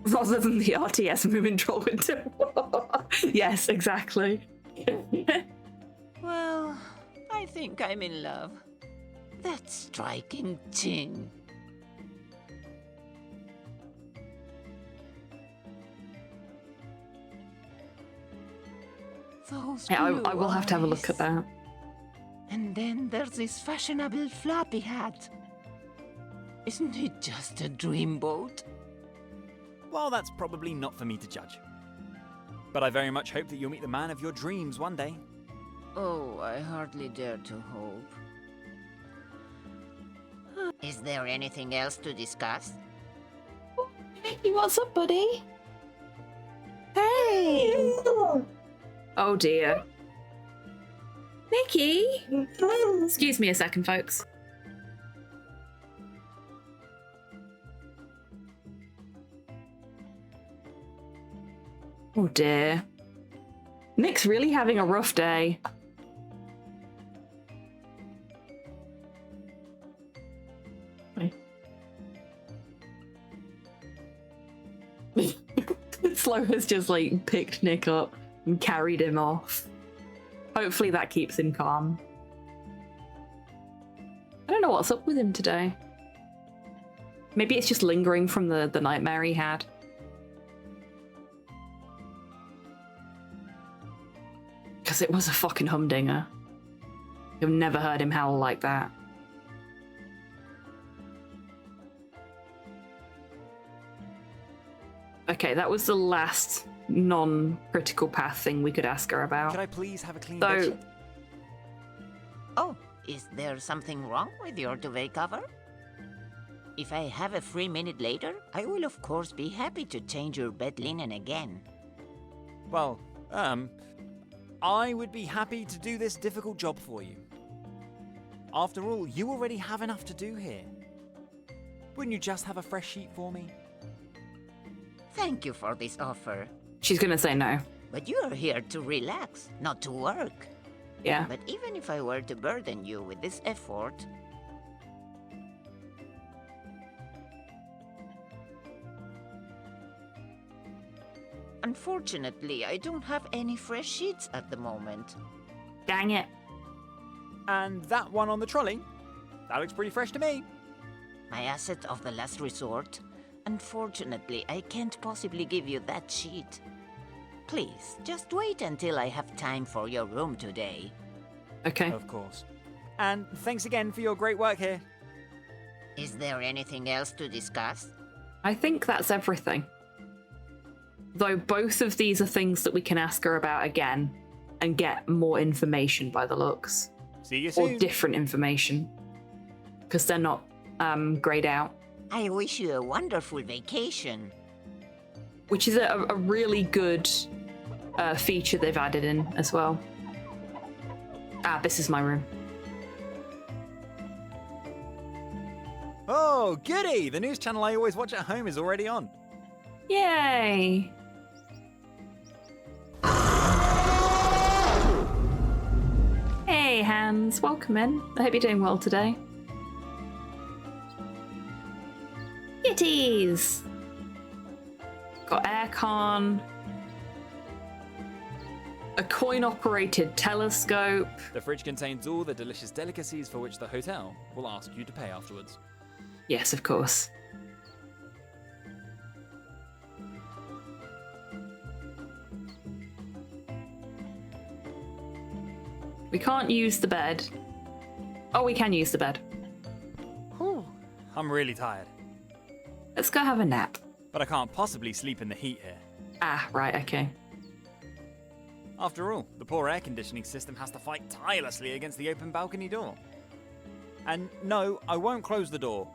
Rather than the RTS Moomin Troll Winter War. Yes, exactly. Well, I think I'm in love. That striking chin. Those Yeah, blue I will have to have a look eyes. at that. And then there's this fashionable floppy hat. Isn't it just a dreamboat? Well, that's probably not for me to judge. But I very much hope that you'll meet the man of your dreams one day. Oh, I hardly dare to hope. Is there anything else to discuss? Mickey, what's up, buddy? Hey! Oh dear. Mickey! Excuse me a second, folks. Oh dear. Nick's really having a rough day. Slow has just like picked Nick up and carried him off. Hopefully that keeps him calm. I don't know what's up with him today. Maybe it's just lingering from the nightmare he had. Because it was a fucking humdinger. I've never heard him howl like that. Okay, that was the last non-critical path thing we could ask her about. Could I please have a clean So, bedsheet? Oh, is there something wrong with your duvet cover? If I have a free minute later, I will of course be happy to change your bed linen again. Well, I would be happy to do this difficult job for you. After all, you already have enough to do here. Wouldn't you just have a fresh sheet for me? Thank you for this offer. she's gonna say no. But you are here to relax, not to work. Yeah. But even if I were to burden you with this effort... Unfortunately, I don't have any fresh sheets at the moment. Dang it. And that one on the trolley? That looks pretty fresh to me. My asset of the last resort. Unfortunately, I can't possibly give you that sheet. Please, just wait until I have time for your room today. Okay. Of course. And thanks again for your great work here. Is there anything else to discuss? I think that's everything. Though both of these are things that we can ask her about again and get more information by the looks. See you soon. Or different information. Because they're not grayed out. I wish you a wonderful vacation. Which is a really good feature they've added in as well. Ah, this is my room. Oh, goody! The news channel I always watch at home is already on. Yay! Hey, Hans. Welcome in. I hope you're doing well today. Kitties! Got aircon. A coin-operated telescope. The fridge contains all the delicious delicacies for which the hotel will ask you to pay afterwards. Yes, of course. We can't use the bed. Oh, we can use the bed. Whew. I'm really tired. Let's go have a nap. But I can't possibly sleep in the heat here. Ah, right, okay. After all, the poor air conditioning system has to fight tirelessly against the open balcony door. And no, I won't close the door.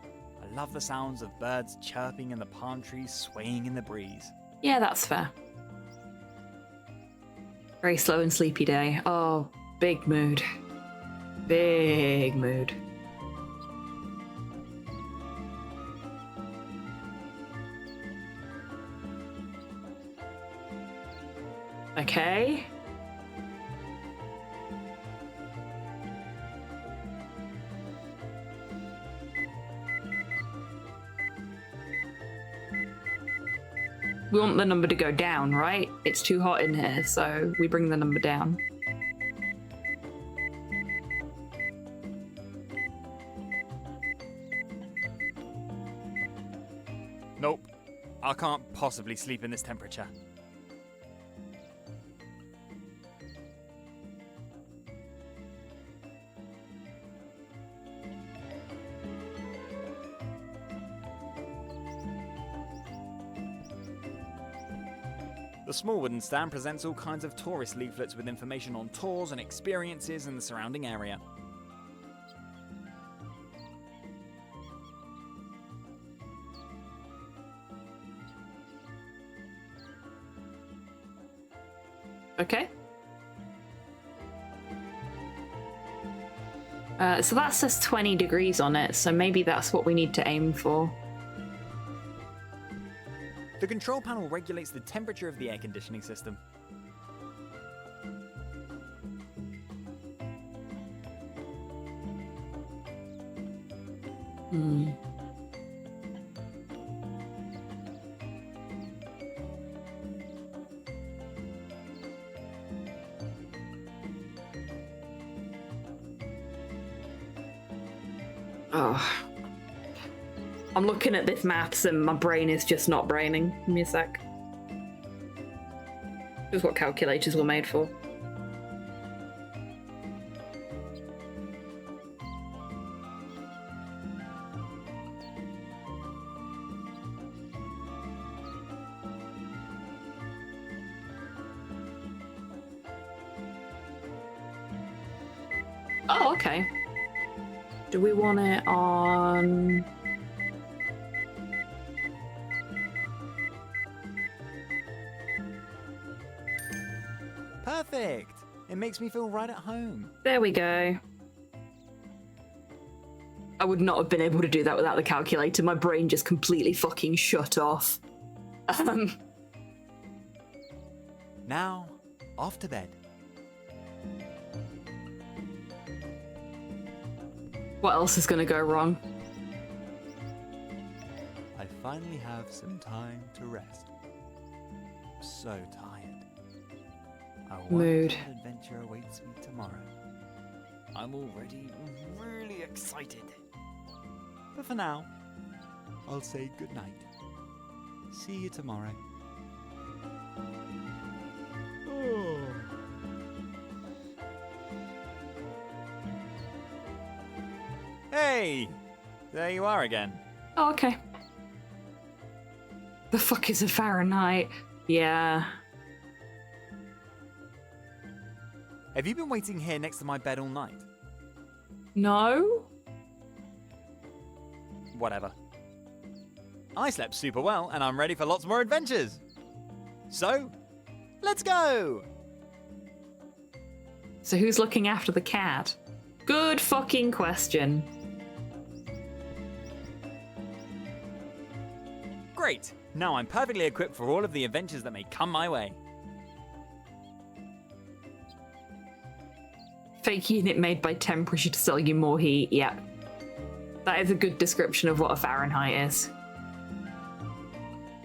I love the sounds of birds chirping and the palm trees swaying in the breeze. Yeah, that's fair. Very slow and sleepy day. Oh, big mood. Big mood. Okay. We want the number to go down, right? It's too hot in here, so we bring the number down. Nope. I can't possibly sleep in this temperature. The small wooden stand presents all kinds of tourist leaflets with information on tours and experiences in the surrounding area. Okay. So that says 20 degrees on it, so maybe that's what we need to aim for. The control panel regulates the temperature of the air conditioning system. Hmm. Oh. I'm looking at this maths and my brain is just not braining. Give me a sec. This is what calculators were made for. Oh, okay. Do we want it on... Perfect! It makes me feel right at home. There we go. I would not have been able to do that without the calculator. My brain just completely fucking shut off. Now, off to bed. What else is gonna go wrong? I finally have some time to rest. I'm so tired. I wonder Mood. what adventure awaits me tomorrow. I'm already really excited. But for now, I'll say goodnight. See you tomorrow. Hey! There you are again. Oh, okay. The fuck is a Fahrenheit? Yeah. Have you been waiting here next to my bed all night? No? Whatever. I slept super well, and I'm ready for lots more adventures. So, let's go! So who's looking after the cat? Good fucking question. Great! Now I'm perfectly equipped for all of the adventures that may come my way. Fake unit made by temperature to sell you more heat. Yeah. That is a good description of what a Fahrenheit is.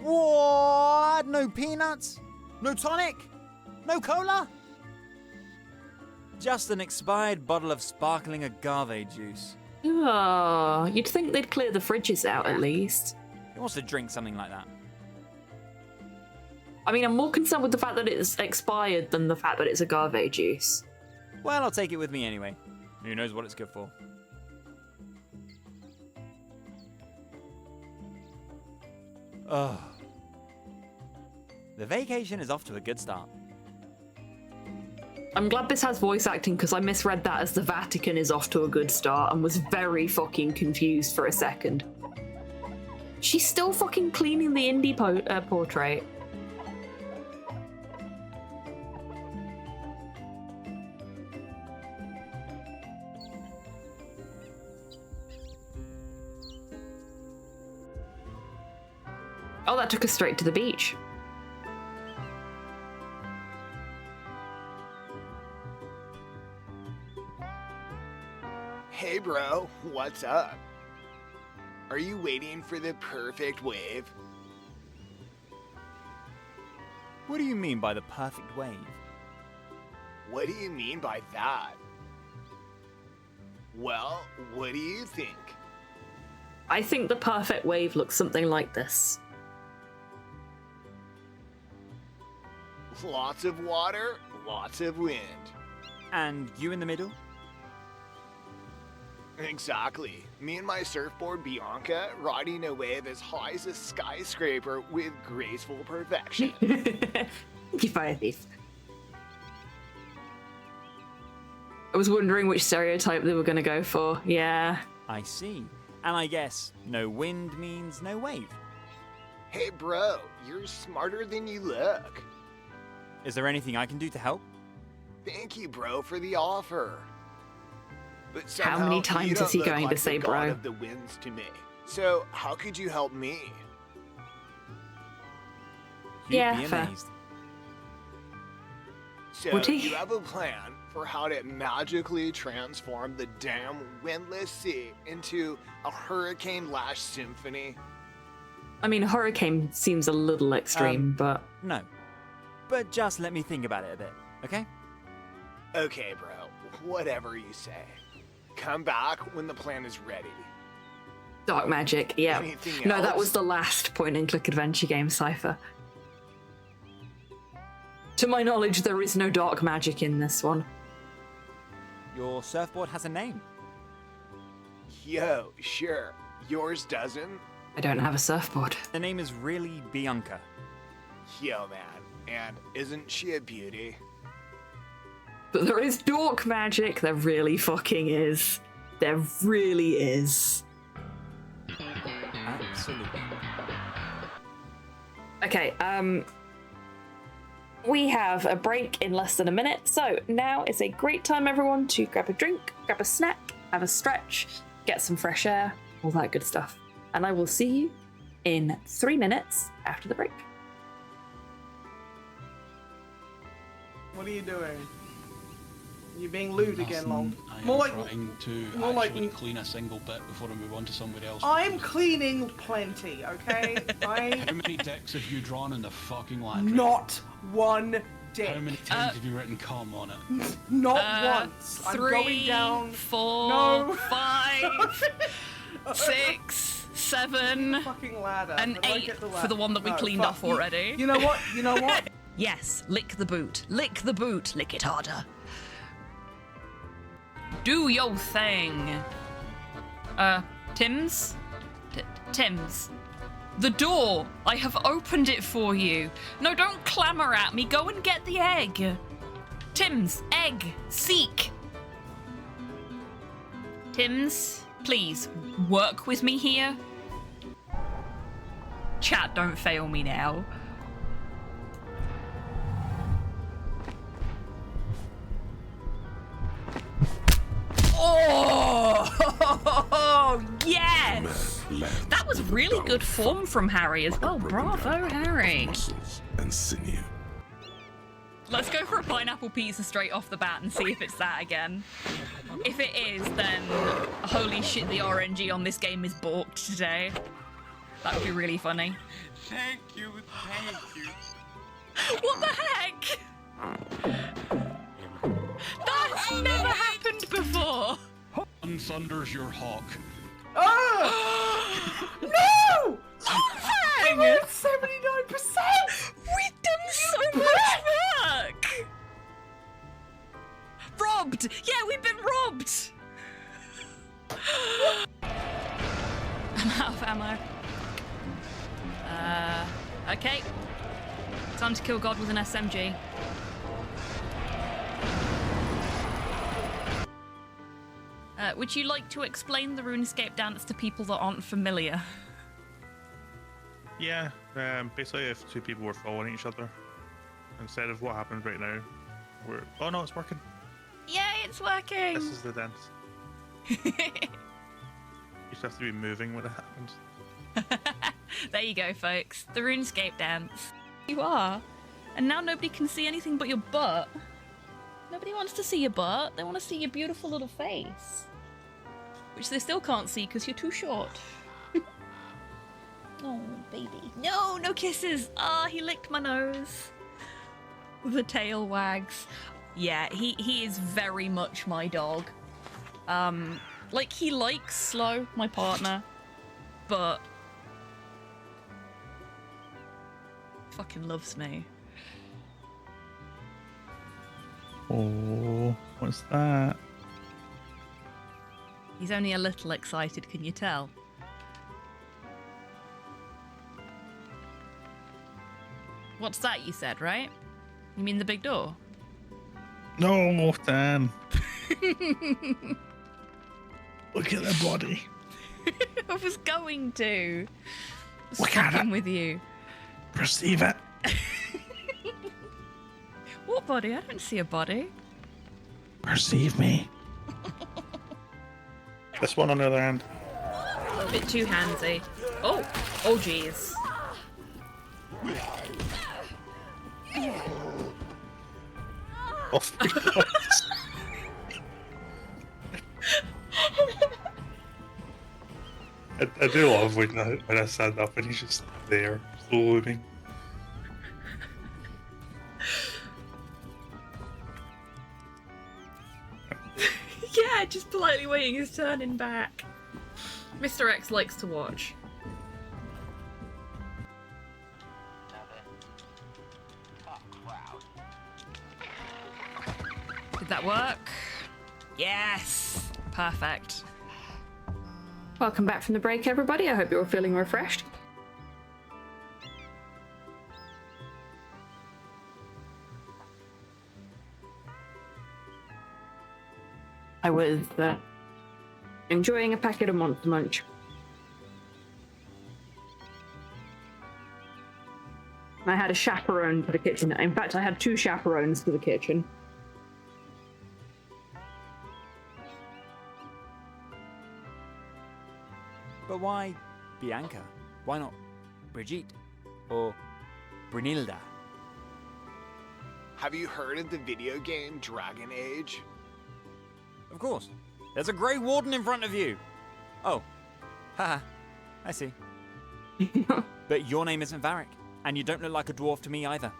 What? No peanuts? No tonic? No cola? Just an expired bottle of sparkling agave juice. Oh, you'd think they'd clear the fridges out at least. Who wants to drink something like that? I mean, I'm more concerned with the fact that it's expired than the fact that it's agave juice. Well, I'll take it with me anyway. Who knows what it's good for? Ugh. The vacation is off to a good start. I'm glad this has voice acting because I misread that as the Vatican is off to a good start and was very fucking confused for a second. She's still fucking cleaning the indie portrait. Oh, that took us straight to the beach. Hey bro, what's up? Are you waiting for the perfect wave? What do you mean by the perfect wave? What do you mean by that? Well, what do you think? I think the perfect wave looks something like this. Lots of water, lots of wind. And you in the middle? Exactly. Me and my surfboard Bianca riding a wave as high as a skyscraper with graceful perfection. Thank you, Fire Thief. I was wondering which stereotype they were going to go for. Yeah. I see. And I guess no wind means no wave. Hey bro, you're smarter than you look. Is there anything I can do to help? Thank you, bro, for the offer. But How many somehow times you don't is he look going like to say the god bro? of the winds to me. So how could you help me? You'd Yeah, be fair. amazed. So Would he? you have a plan for how to magically transform the damn windless sea into a hurricane-lashed symphony? I mean, hurricane seems a little extreme, but... No. But just let me think about it a bit, okay? Okay, bro. Whatever you say. Come back when the plan is ready. Dark magic, yeah. Anything No, that else? was the last point-and-click adventure game, Cypher. To my knowledge, there is no dark magic in this one. Your surfboard has a name. Yo, sure. Yours doesn't? I don't have a surfboard. The name is really Bianca. Yo, man. And isn't she a beauty? But there is dork magic. There really fucking is. There really is. Absolutely. Okay, we have a break in less than a minute, so now is a great time, everyone, to grab a drink, grab a snack, have a stretch, get some fresh air, all that good stuff. And I will see you in 3 minutes after the break. What are you doing? You're being lewd again, Long. I More am like, trying to more like- actually clean a single bit before I move on to somebody else. I'm cleaning plenty, okay? How many dicks have you drawn in the fucking laundry? Not one dick. How many times have you written cum on it? Not once. I'm going 3, down. 4, No. 5, 6, 7, fucking ladder. and But I 8 get the for the one that we No, cleaned fuck. off already. You know what? You know what? Yes, lick the boot. Lick the boot. Lick it harder. Do your thing. Tim's? Tim's. The door. I have opened it for you. No, don't clamour at me. Go and get the egg. Tim's. Egg. Seek. Tim's, please, work with me here. Chat, don't fail me now. Oh, yes! That was really good form from Harry as well. Bravo, Harry. Muscles and sinew. Let's go for a pineapple pizza straight off the bat and see if it's that again. If it is, then holy shit, the RNG on this game is balked today. That would be really funny. Thank you, thank you. What the heck? That's never happened before. And thunders your hawk. Oh! No! Hang! I'm at 79%! We've done so much work! Robbed! Yeah, we've been robbed! I'm out of ammo. Okay. Time to kill God with an SMG. Would you like to explain the RuneScape dance to people that aren't familiar? Yeah, basically if two people were following each other, instead of what happens right now, we're... Oh no, it's working. Yay, it's working! This is the dance. You just have to be moving when it happens. There you go, folks. The RuneScape dance. You are. And now nobody can see anything but your butt. Nobody wants to see your butt. They want to see your beautiful little face. Which they still can't see because you're too short. Oh, baby. No, no kisses. Ah, he licked my nose. The tail wags. Yeah, he is very much my dog. Like, he likes Slow, my partner, but fucking loves me. Oh, what's that? He's only a little excited, can you tell? What's that you said, right? You mean the big door? No, Dan. Look at the body. I was going to. Look at Fucking it. with you. Perceive it. What body? I don't see a body. Perceive me. This one on the other hand. A bit too handsy. Oh! Oh, jeez. Oh, my God. I do love when I stand up and he's just there, looming. Yeah, just politely waiting his turn in back. Mr. X likes to watch. Did that work? Yes! Perfect. Welcome back from the break, everybody. I hope you're all feeling refreshed. I was enjoying a packet of Monster Munch. I had a chaperone for the kitchen. In fact, I had 2 chaperones for the kitchen. But why Bianca? Why not Brigitte? Or Brunilda? Have you heard of the video game Dragon Age? Of course. There's a Grey Warden in front of you. Oh. Haha. I see. But your name isn't Varric, and you don't look like a dwarf to me either.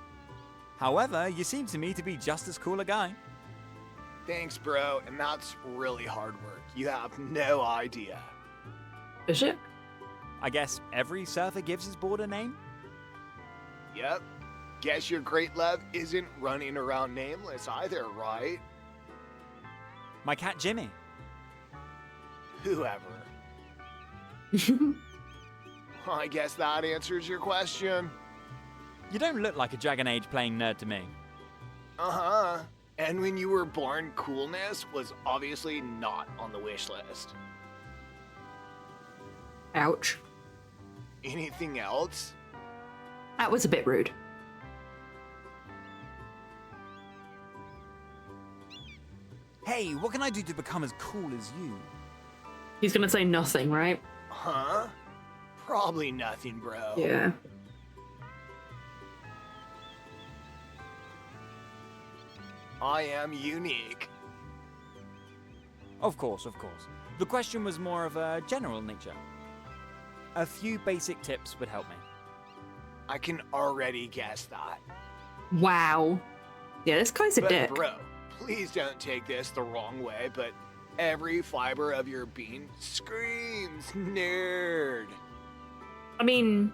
However, you seem to me to be just as cool a guy. Thanks, bro, and that's really hard work. You have no idea. Is it? I guess every surfer gives his board a name? Yep. Guess your great love isn't running around nameless either, right? My cat Jimmy. Whoever. I guess that answers your question. You don't look like a Dragon Age playing nerd to me. Uh-huh. And when you were born, coolness was obviously not on the wish list. Ouch. Anything else? That was a bit rude. Hey, what can I do to become as cool as you? He's gonna say nothing, right? Huh? Probably nothing, bro. Yeah. I am unique. Of course, of course. The question was more of a general nature. A few basic tips would help me. I can already guess that. Wow. Yeah, this guy's a dick. Bro, please don't take this the wrong way, but every fiber of your being screams nerd. I mean,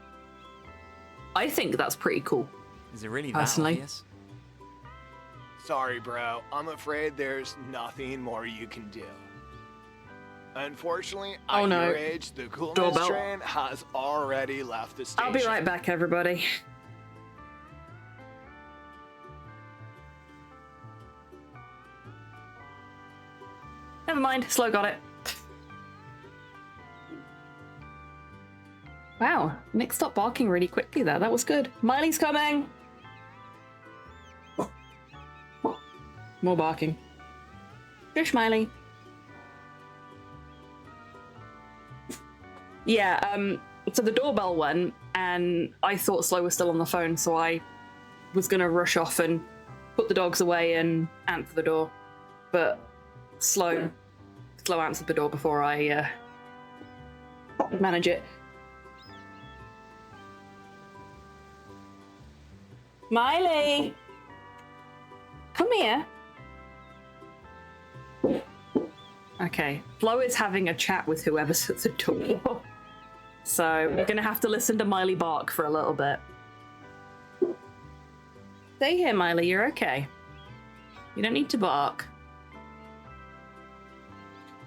I think that's pretty cool. Is it really personally? that obvious? Sorry, bro. I'm afraid there's nothing more you can do. Unfortunately, at no. your age, the coolness Doorbell. train has already left the station. I'll be right back, everybody. Never mind, Slow got it. Wow, Nick stopped barking really quickly there. That was good. Miley's coming! More barking. Shush, Miley. Yeah, so the doorbell went, and I thought Slow was still on the phone, so I was gonna rush off and put the dogs away and answer the door. But Slow answered the door before I could manage it. Miley! Come here. Okay, Flo is having a chat with whoever's at the door. So we're gonna have to listen to Miley bark for a little bit. Stay here, Miley, you're okay. You don't need to bark.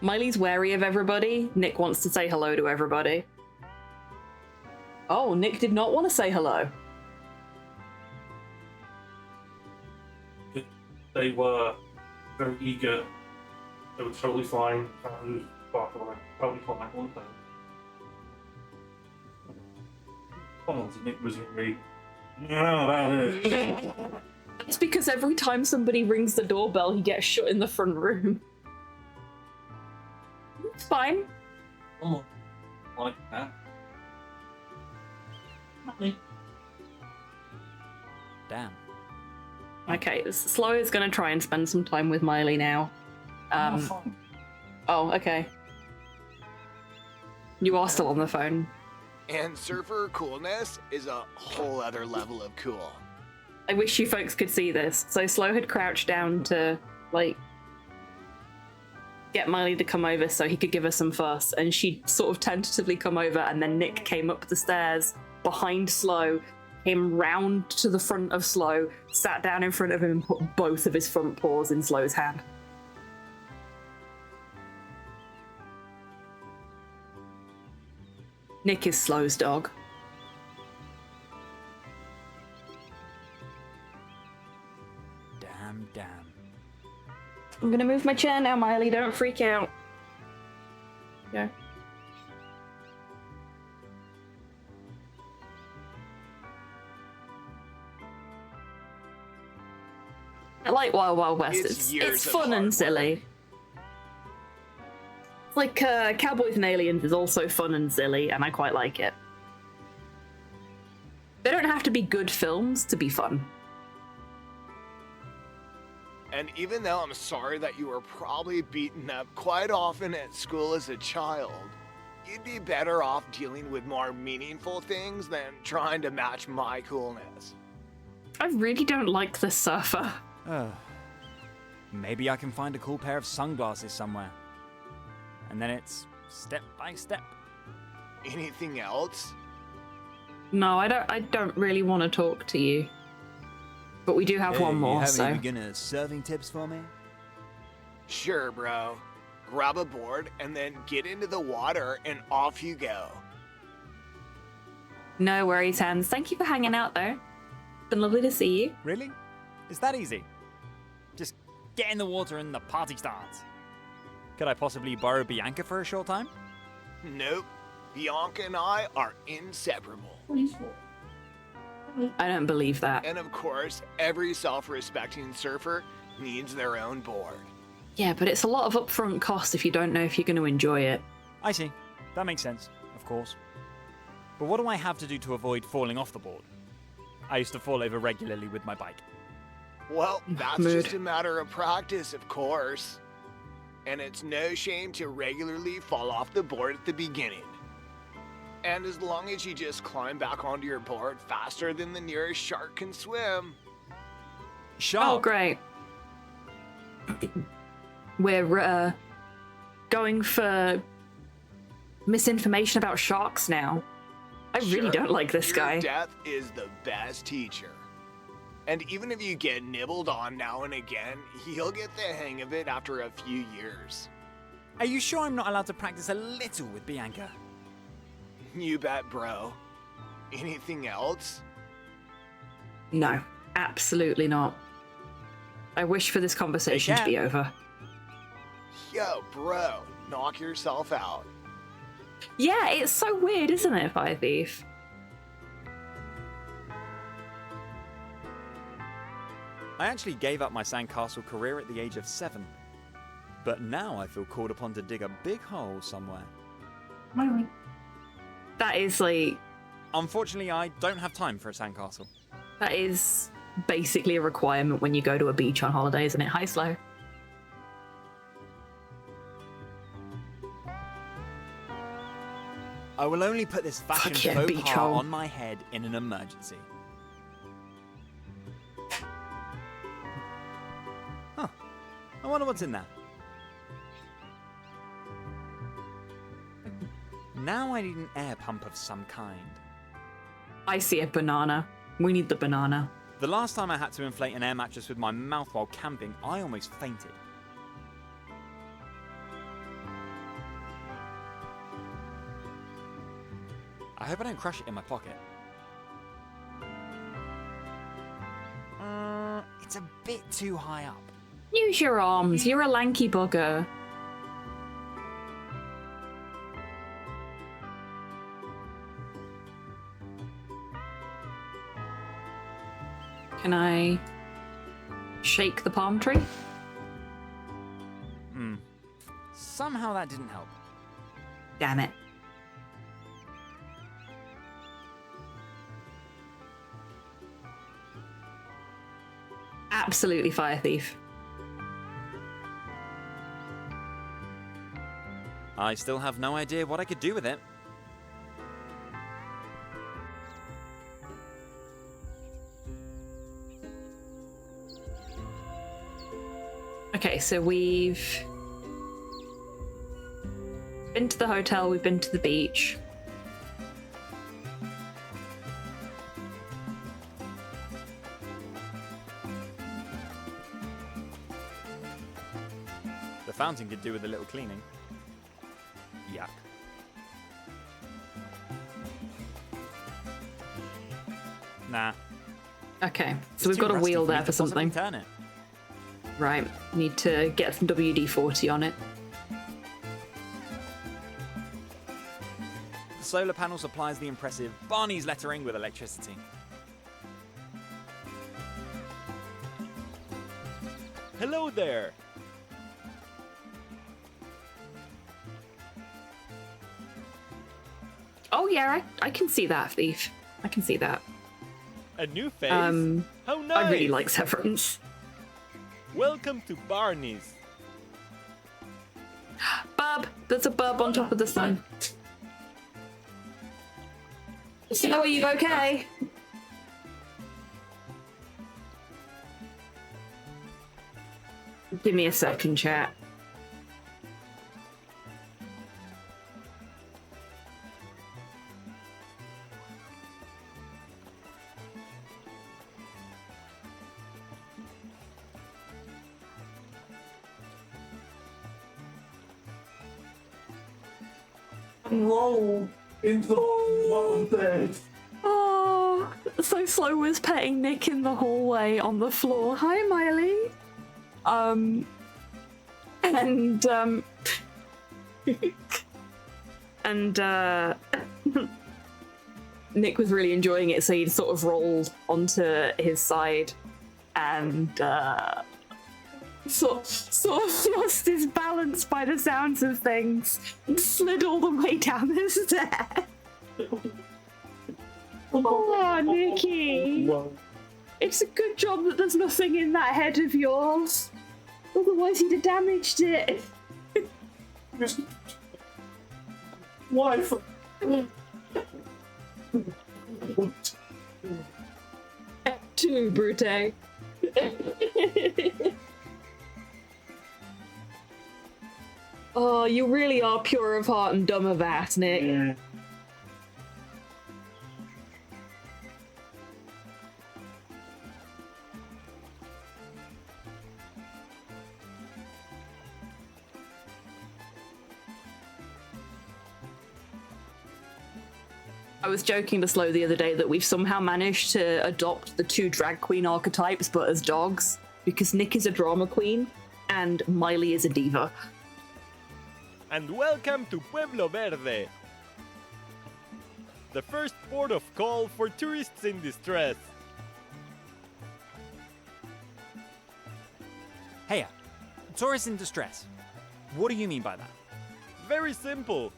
Miley's wary of everybody. Nick wants to say hello to everybody. Oh, Nick did not want to say hello. They were very eager. They were totally fine. Probably called my one time. Oh, Nick was angry. No, that is. It's because every time somebody rings the doorbell, he gets shut in the front room. It's fine. Oh, like that. Damn. Okay, Slow is going to try and spend some time with Miley now. Oh, okay. You are still on the phone. And surfer coolness is a whole other level of cool. I wish you folks could see this. So Slow had crouched down to, like, get Miley to come over so he could give her some fuss, and she'd sort of tentatively come over, and then Nick came up the stairs behind Slow, came round to the front of Slow, sat down in front of him and put both of his front paws in Slow's hand. Nick is Slow's dog. Damn. I'm gonna move my chair now, Miley. Don't freak out. Yeah. I like Wild Wild West. It's fun and silly. It's like Cowboys and Aliens is also fun and silly, and I quite like it. They don't have to be good films to be fun. And even though I'm sorry that you were probably beaten up quite often at school as a child, you'd be better off dealing with more meaningful things than trying to match my coolness. I really don't like the surfer. Maybe I can find a cool pair of sunglasses somewhere. And then it's step by step. Anything else? No, I don't really want to talk to you. But we do have one more, you have so... any beginner serving tips for me? Sure, bro. Grab a board and then get into the water and off you go. No worries, Hans. Thank you for hanging out, though. Been lovely to see you. Really? Is that easy? Just get in the water and the party starts. Could I possibly borrow Bianca for a short time? Nope. Bianca and I are inseparable. I don't believe that. And of course, every self-respecting surfer needs their own board. Yeah, but it's a lot of upfront cost if you don't know if you're going to enjoy it. I see. That makes sense, of course. But what do I have to do to avoid falling off the board? I used to fall over regularly with my bike. Well, that's just a matter of practice, of course. And it's no shame to regularly fall off the board at the beginning. And as long as you just climb back onto your board faster than the nearest shark can swim. Shark? Oh, great. We're going for misinformation about sharks now. I really don't like this guy. Death is the best teacher. And even if you get nibbled on now and again, he'll get the hang of it after a few years. Are you sure I'm not allowed to practice a little with Bianca? You bet, bro. Anything else? No, absolutely not. I wish for this conversation to be over. Yo, bro, knock yourself out. Yeah, it's so weird, isn't it, Fire Thief? I actually gave up my sandcastle career at the age of 7. But now I feel called upon to dig a big hole somewhere. That is like... Unfortunately, I don't have time for a sandcastle. That is basically a requirement when you go to a beach on holiday, isn't it? Hi, Slow. I will only put this fashion Fuck yeah, faux beach pas hole. on my head in an emergency. Huh. I wonder what's in there. Now I need an air pump of some kind. I see a banana. We need the banana. The last time I had to inflate an air mattress with my mouth while camping, I almost fainted. I hope I don't crush it in my pocket. It's a bit too high up. Use your arms. You're a lanky bugger. Can I shake the palm tree? Somehow that didn't help. Damn it. Absolutely, Fire Thief. I still have no idea what I could do with it. Okay, so we've been to the hotel, we've been to the beach. The fountain could do with a little cleaning. Yuck. Nah. Okay, It's so we've too got a rusty wheel for me there to for possibly something. Turn it. Right, need to get some WD-40 on it. The solar panel supplies the impressive Barney's lettering with electricity. Hello there! Oh yeah, I can see that, Thief. I can see that. A new face? How nice! I really like Severance. Welcome to Barney's. Bub! There's a bub on top of the sun. So are you okay? Give me a second, chat. Roll into the bed. Oh, so Slow was petting Nick in the hallway on the floor. Hi, Miley. And Nick was really enjoying it, so he sort of rolled onto his side and sort of lost his balance by the sounds of things and slid all the way down the stairs. Oh, Nicky. It's a good job that there's nothing in that head of yours. Otherwise he'd have damaged it. Wife. Too, Brute. Oh, you really are pure of heart and dumb of ass, Nick. Yeah. I was joking to Slow the other day that we've somehow managed to adopt the two drag queen archetypes, but as dogs, because Nick is a drama queen and Miley is a diva. And welcome to Pueblo Verde, the first port of call for tourists in distress. Hey, tourists in distress. What do you mean by that? Very simple.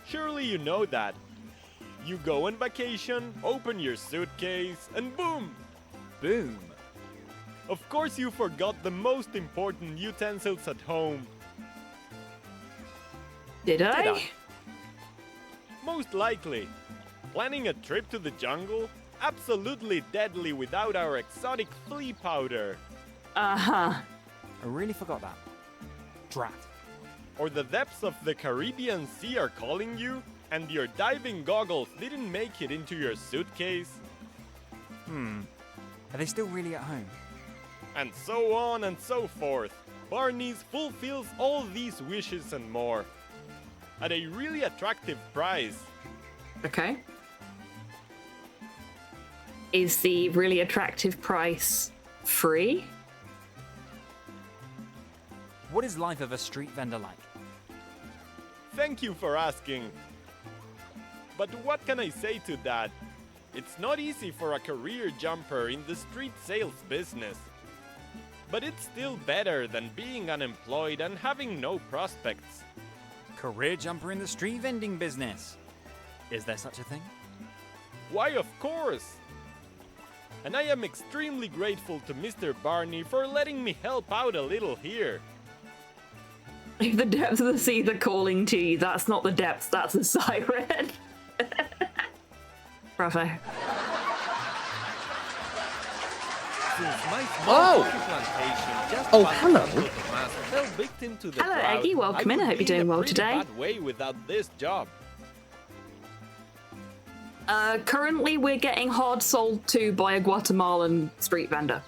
Surely you know that. You go on vacation, open your suitcase, and boom! Boom. Of course you forgot the most important utensils at home. Did I? Most likely. Planning a trip to the jungle? Absolutely deadly without our exotic flea powder. Uh-huh. I really forgot that. Drat. Or the depths of the Caribbean Sea are calling you, and your diving goggles didn't make it into your suitcase. Are they still really at home? And so on and so forth. Barney's fulfills all these wishes and more. At a really attractive price. Okay. Is the really attractive price free? What is life of a street vendor like? Thank you for asking. But what can I say to that? It's not easy for a career jumper in the street sales business. But it's still better than being unemployed and having no prospects. Career jumper in the street vending business. Is there such a thing? Why, of course! And I am extremely grateful to Mr. Barney for letting me help out a little here. If the depths of the sea are calling to you, that's not the depths, that's a siren. Bravo. Oh, hello. Hello, Eggy. Welcome in. I hope you're doing well today. Bad way without this job. Currently we're getting hard sold to by a Guatemalan street vendor.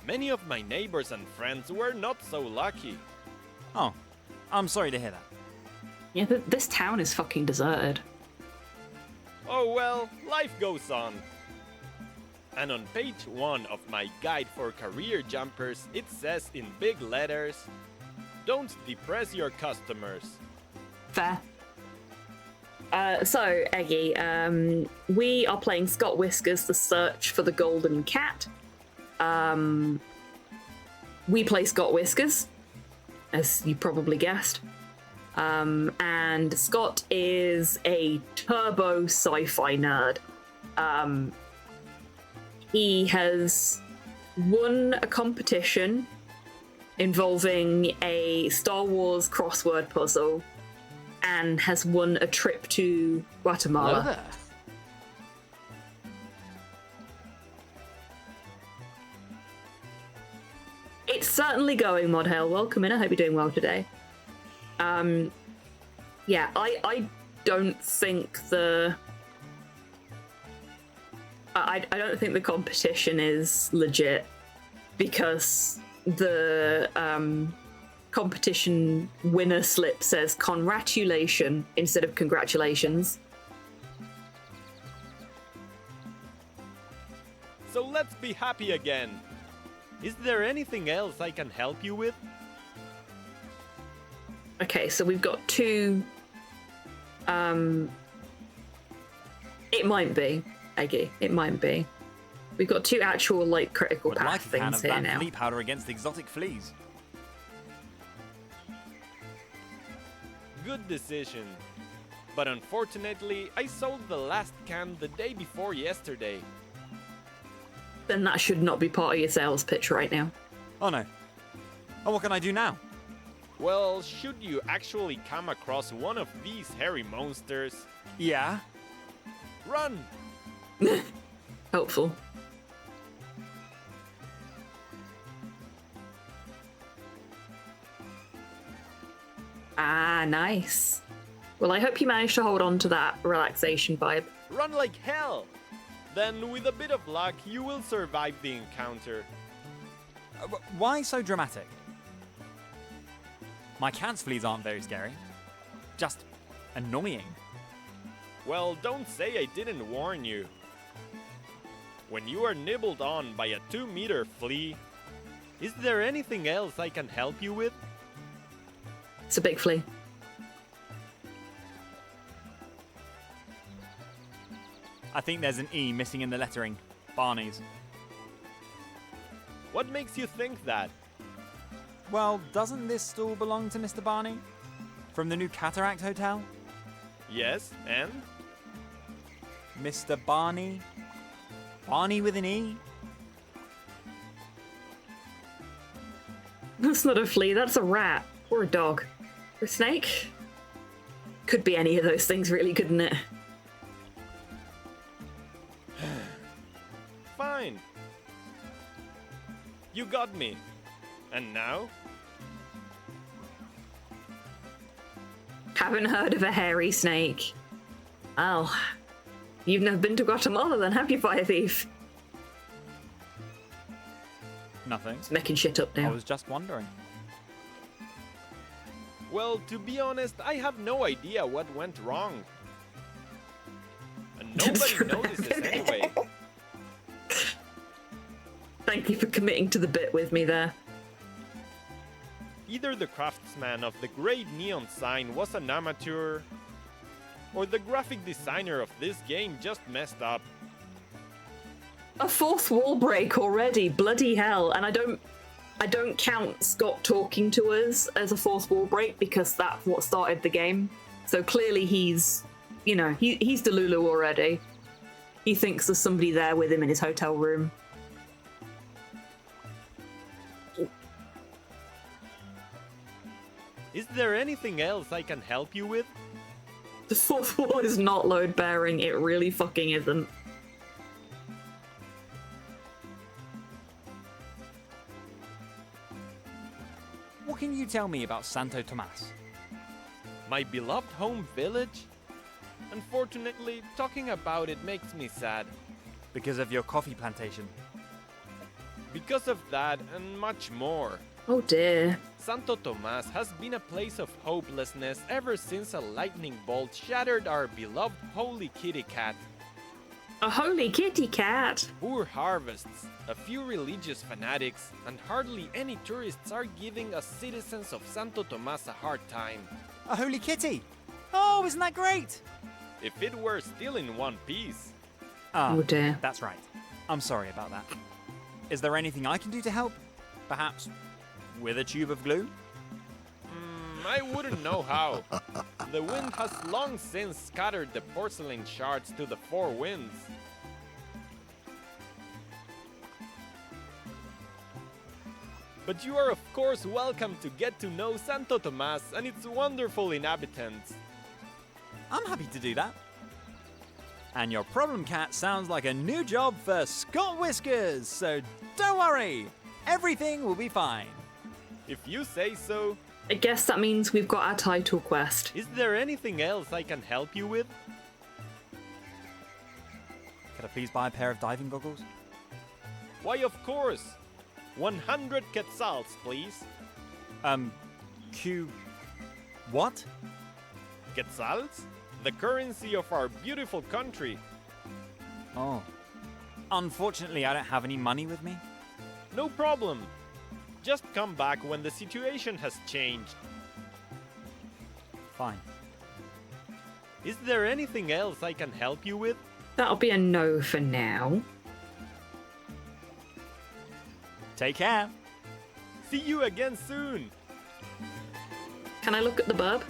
Many of my neighbors and friends were not so lucky. Oh, I'm sorry to hear that. Yeah, this town is fucking deserted. Oh well, life goes on. And on page 1 of my guide for career jumpers, it says in big letters, "Don't depress your customers." Fair. So, Eggy, we are playing Scott Whiskers, The Search for the Golden Cat. We play Scott Whiskers, as you probably guessed. And Scott is a turbo sci-fi nerd. He has won a competition involving a Star Wars crossword puzzle and has won a trip to Guatemala. Hello there. It's certainly going, Modhale. Welcome in. I hope you're doing well today. Yeah, I don't think I don't think the competition is legit because the competition winner slip says congratulation instead of congratulations. So let's be happy again. Is there anything else I can help you with? Okay, so we've got two. It might be, Eggy. It might be. We've got two actual like critical Would path like a can things of here that now. flea powder against exotic fleas. Good decision. But unfortunately, I sold the last can the day before yesterday. Then that should not be part of your sales pitch right now. Oh no. Oh, what can I do now? Well, should you actually come across one of these hairy monsters... Yeah? Run! Helpful. Ah, nice. Well, I hope you managed to hold on to that relaxation vibe. Run like hell! Then, with a bit of luck, you will survive the encounter. Why so dramatic? My cat's fleas aren't very scary. Just annoying. Well, don't say I didn't warn you. When you are nibbled on by a 2-meter flea, is there anything else I can help you with? It's a big flea. I think there's an E missing in the lettering. Barney's. What makes you think that? Well, doesn't this stall belong to Mr. Barney? From the new Cataract Hotel? Yes, and? Mr. Barney? Barney with an E? That's not a flea, that's a rat. Or a dog. Or a snake? Could be any of those things, really, couldn't it? Fine. You got me. And now? Haven't heard of a hairy snake. Well, you've never been to Guatemala then, have you, Fire Thief? Nothing. It's making shit up now. I was just wondering. Well, to be honest, I have no idea what went wrong. And nobody notices anyway. Thank you for committing to the bit with me there. Either the craftsman of the great neon sign was an amateur, or the graphic designer of this game just messed up. A fourth wall break already, bloody hell! And I don't count Scott talking to us as a fourth wall break because that's what started the game. So clearly he's, you know, he's Delulu already. He thinks there's somebody there with him in his hotel room. Is there anything else I can help you with? The fourth wall is not load bearing, it really fucking isn't. What can you tell me about Santo Tomas? My beloved home village? Unfortunately, talking about it makes me sad. Because of your coffee plantation? Because of that and much more. Oh dear. Santo Tomas has been a place of hopelessness ever since a lightning bolt shattered our beloved holy kitty cat. A holy kitty cat. Poor harvests, a few religious fanatics, and hardly any tourists are giving us citizens of Santo Tomas a hard time. A holy kitty! Oh, isn't that great? If it were still in one piece. Ah, Oh dear. that's right. I'm sorry about that. Is there anything I can do to help? Perhaps with a tube of glue? I wouldn't know how. The wind has long since scattered the porcelain shards to the four winds. But you are of course welcome to get to know Santo Tomas and its wonderful inhabitants. I'm happy to do that. And your problem cat sounds like a new job for Scott Whiskers, so don't worry, everything will be fine. If you say so. I guess that means we've got our title quest. Is there anything else I can help you with? Could I please buy a pair of diving goggles? Why, of course. 100 quetzals, please. What? Quetzals? The currency of our beautiful country. Oh. Unfortunately, I don't have any money with me. No problem. Just come back when the situation has changed. Fine. Is there anything else I can help you with? That'll be a no for now. Take care. See you again soon. Can I look at the burb?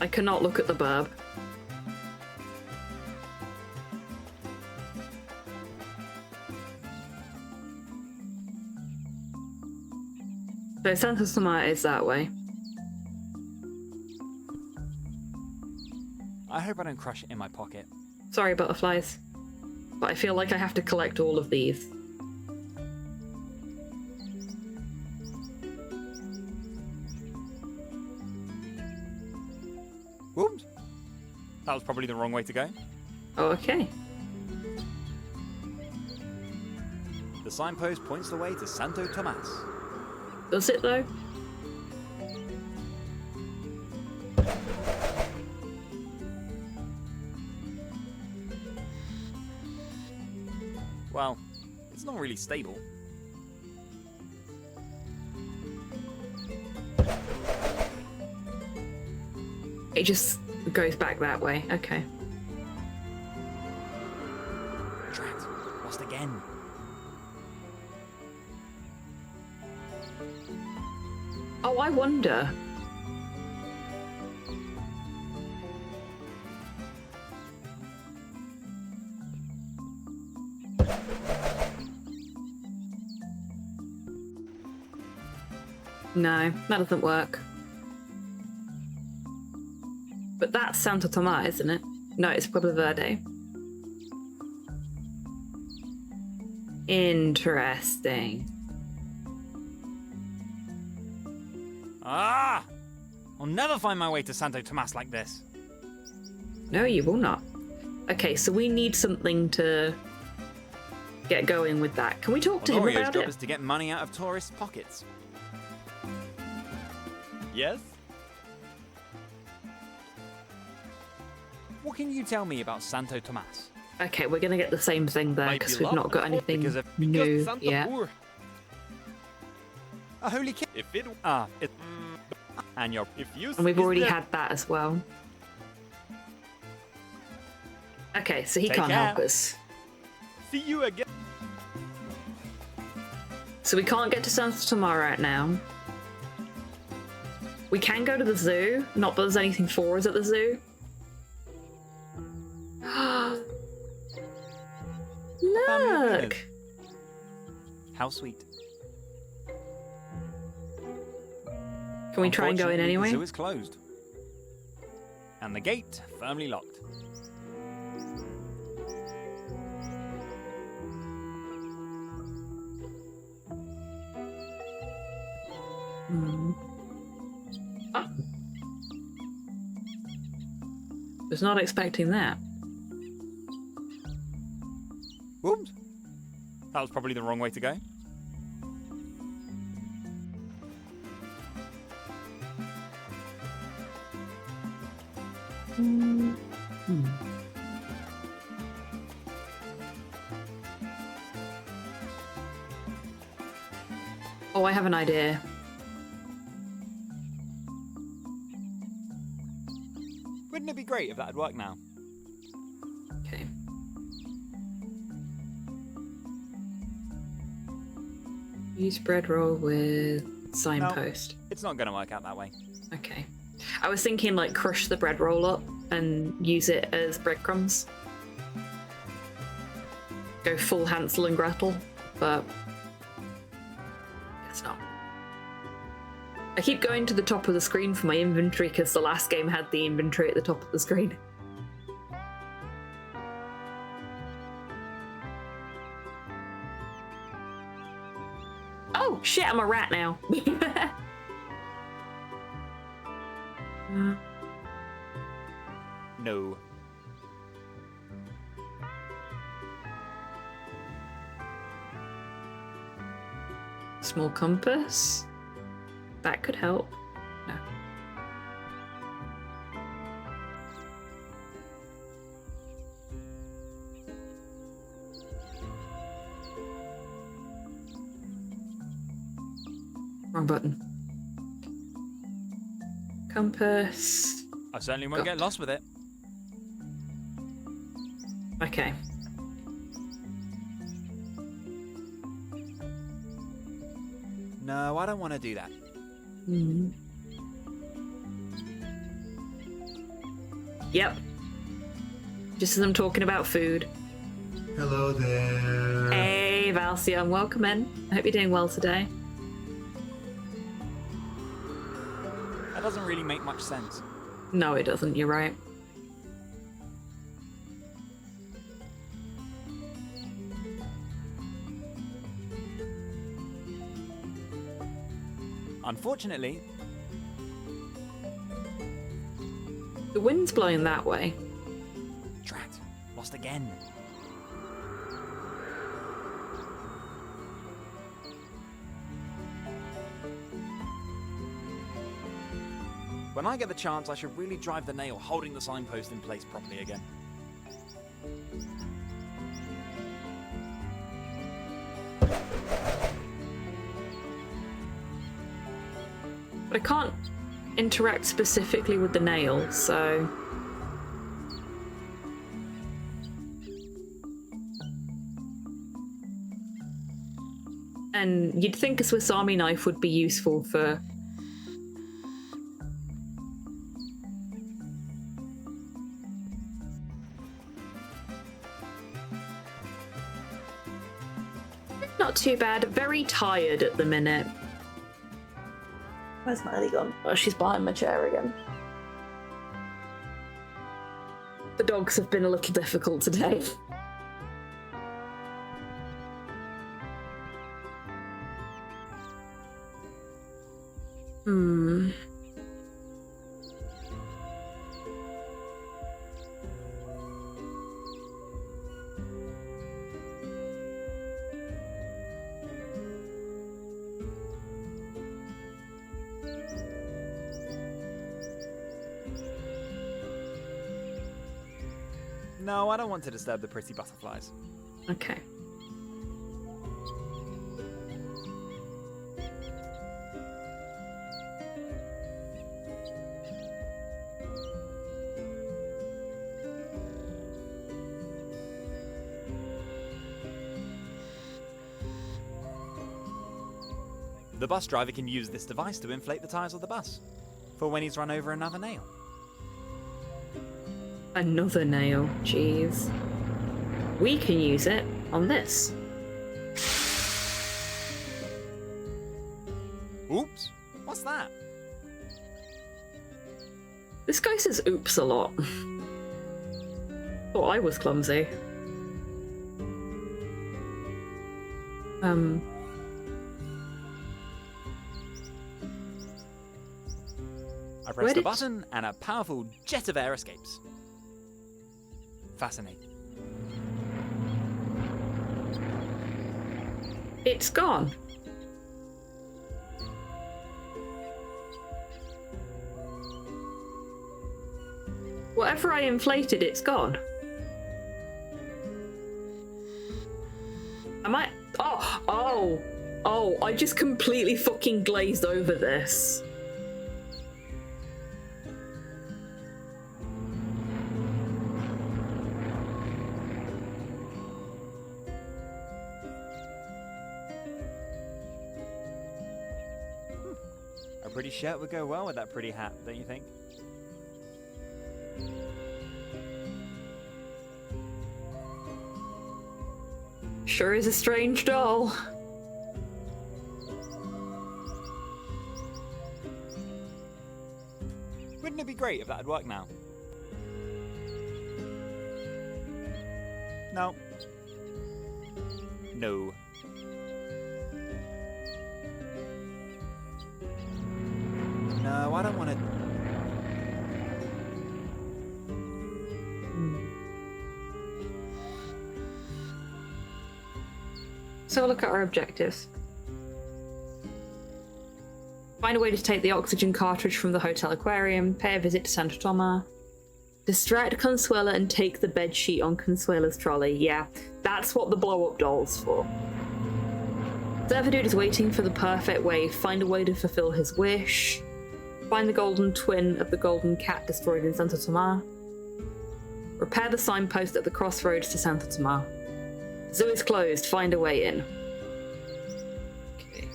I cannot look at the burb. So Santo Tomas is that way. I hope I don't crush it in my pocket. Sorry, butterflies. But I feel like I have to collect all of these. Whoops. That was probably the wrong way to go. Okay. The signpost points the way to Santo Tomas. Does it though? Well, it's not really stable. It just goes back that way. Okay. Drat, lost again. Oh, I wonder. No, that doesn't work. But that's Santo Tomas, isn't it? No, it's Pueblo Verde. Interesting. Ah! I'll never find my way to Santo Tomas like this. No, you will not. Okay, so we need something to get going with that. Can we talk to him Honorio's about job it? is to get money out of tourists' pockets. Yes? What can you tell me about Santo Tomas? Okay, we're gonna get the same thing there because we've not got anything new yet. A holy kid. If it and you're And we've already had that as well. Okay, so he Take can't care. help us. See you again. So we can't get to Santo Tomas right now. We can go to the zoo. Not that there's anything for us at the zoo. Look! How sweet. Can we try and go in Unfortunately, anyway? The zoo is closed. And the gate firmly locked. Oh. Was not expecting that. Whoops. That was probably the wrong way to go. Oh, I have an idea. Wouldn't it be great if that'd work now? Okay. Use bread roll with signpost. No, it's not going to work out that way. Okay. I was thinking like crush the bread roll up and use it as breadcrumbs. Go full Hansel and Gretel, but guess not. I keep going to the top of the screen for my inventory because the last game had the inventory at the top of the screen. Oh shit, I'm a rat now. No. Small compass? That could help. No. Wrong button. Compass. I certainly won't get lost with it. Okay. No, I don't want to do that. Yep. Just as I'm talking about food. Hello there. Hey, Valcion, welcome in. I hope you're doing well today. That doesn't really make much sense. No, it doesn't. You're right. Unfortunately, the wind's blowing that way. Drat, lost again. When I get the chance, I should really drive the nail holding the signpost in place properly again. But I can't interact specifically with the nail, so... And you'd think a Swiss Army knife would be useful for... Not too bad. Very tired at the minute. Where's Miley gone? Oh, she's behind my chair again. The dogs have been a little difficult today. No, I don't want to disturb the pretty butterflies. Okay. The bus driver can use this device to inflate the tires of the bus for when he's run over another nail. Another nail, jeez. We can use it on this. Oops, what's that? This guy says oops a lot. Thought I was clumsy. I press the button and a powerful jet of air escapes. Fascinating. It's gone. Whatever I inflated, it's gone. Am I? Oh! Oh, I just completely fucking glazed over this. A pretty shirt would go well with that pretty hat, don't you think? Sure is a strange doll. Wouldn't it be great if that'd work now? No. No. No, I don't want to... So look at our objectives. Find a way to take the oxygen cartridge from the hotel aquarium, pay a visit to Santa Toma, distract Consuela and take the bedsheet on Consuela's trolley. Yeah, that's what the blow-up doll's for. Server Dude is waiting for the perfect wave. Find a way to fulfill his wish. Find the golden twin of the golden cat destroyed in Santa Toma. Repair the signpost at the crossroads to Santa Toma. Zoo is closed. Find a way in. Okay.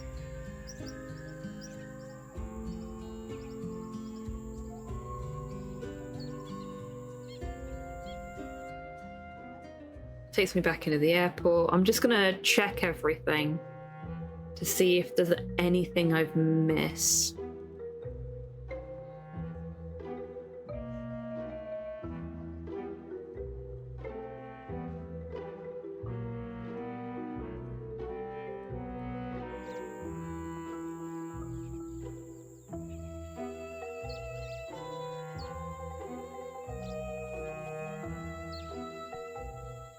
Takes me back into the airport. I'm just gonna check everything to see if there's anything I've missed.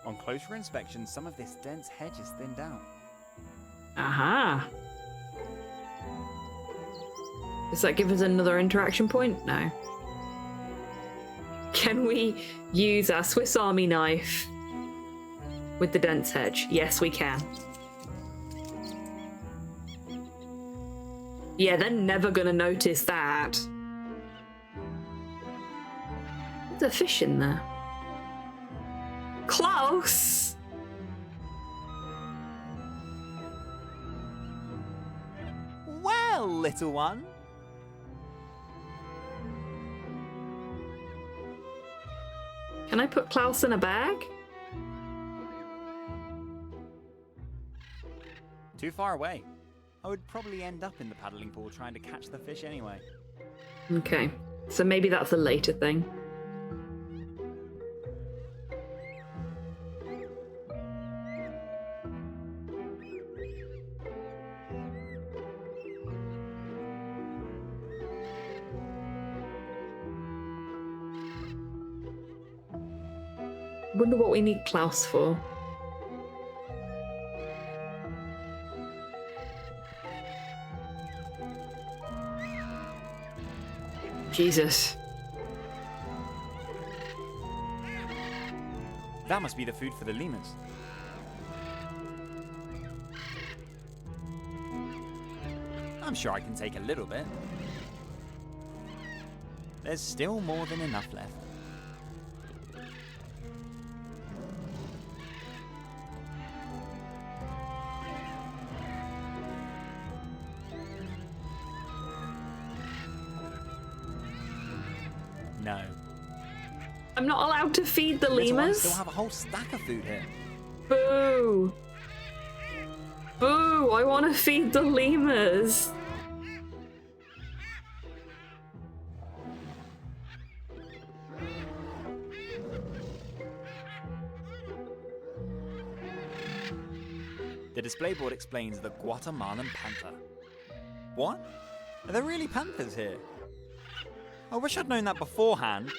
On closer inspection, some of this dense hedge is thinned out. Aha. Does that give us another interaction point? No. Can we use our Swiss Army knife with the dense hedge? Yes, we can. Yeah, they're never gonna notice that. There's a fish in there. Klaus! Well, little one. Can I put Klaus in a bag? Too far away. I would probably end up in the paddling pool trying to catch the fish anyway. Okay, so maybe that's a later thing. Wonder what we need Klaus for. Jesus. That must be the food for the lemurs. I'm sure I can take a little bit. There's still more than enough left. No. I'm not allowed to feed the Little ones lemurs? still have a whole stack of food here. Boo! Boo! I want to feed the lemurs! The display board explains the Guatemalan panther. What? Are there really panthers here? I wish I'd known that beforehand.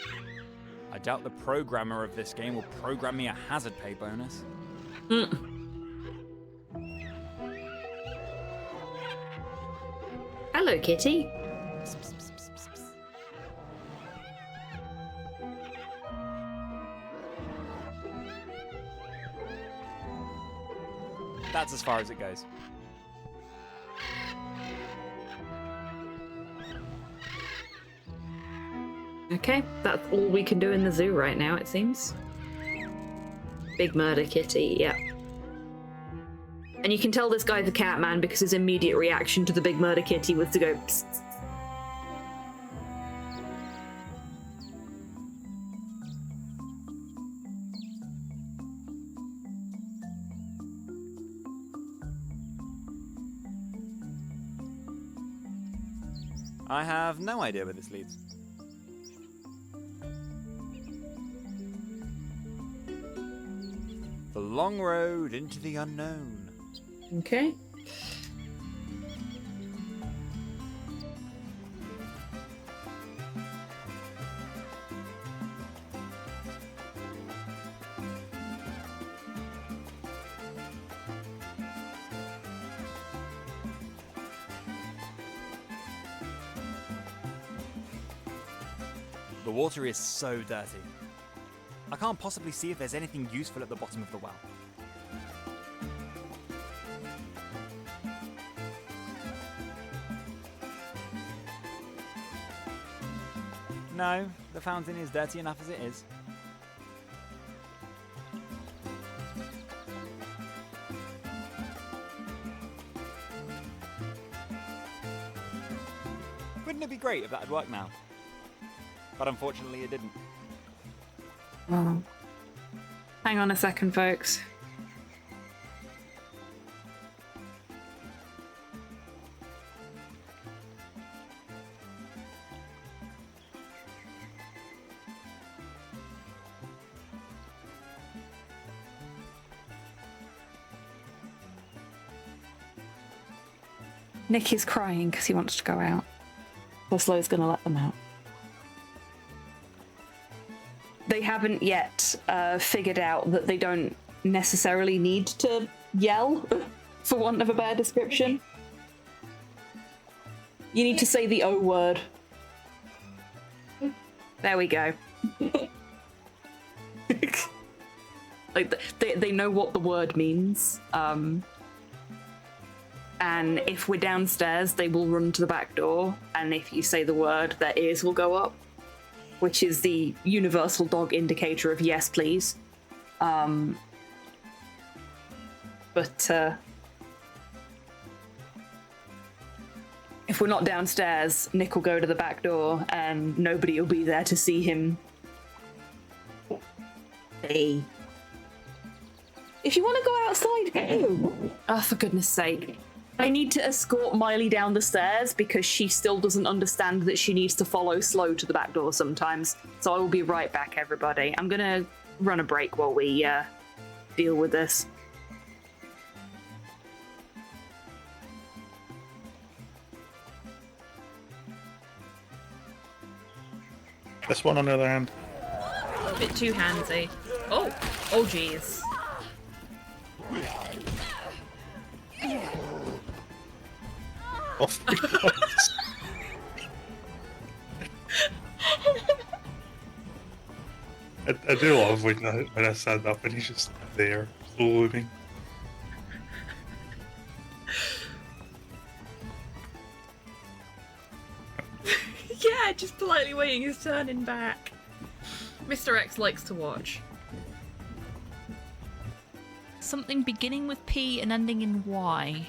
I doubt the programmer of this game will program me a hazard pay bonus. Hello, kitty. That's as far as it goes. Okay, that's all we can do in the zoo right now, it seems. Big murder kitty, yeah. And you can tell this guy's a cat man because his immediate reaction to the big murder kitty was to go psst. I have no idea where this leads. The long road into the unknown. Okay. The water is so dirty. I can't possibly see if there's anything useful at the bottom of the well. No, the fountain is dirty enough as it is. Wouldn't it be great if that had worked now? But unfortunately it didn't. Oh. Hang on a second, folks. Nick is crying because he wants to go out. Slow's gonna let them out. They haven't yet figured out that they don't necessarily need to yell, for want of a better description. You need to say the O word. There we go. Like they know what the word means. And if we're downstairs, they will run to the back door. And if you say the word, their ears will go up, which is the universal dog indicator of yes, please. If we're not downstairs, Nick will go to the back door and nobody will be there to see him. Hey. If you want to go outside, go. Oh, for goodness sake. I need to escort Miley down the stairs because she still doesn't understand that she needs to follow Slow to the back door sometimes. So I will be right back, everybody. I'm gonna run a break while we deal with this. This one on the other hand. A bit too handsy. Oh, oh jeez. Oh my God. I do love when I stand up and he's just there, looming. Yeah, just politely waiting his turn in back. Mr. X likes to watch. Something beginning with P and ending in Y.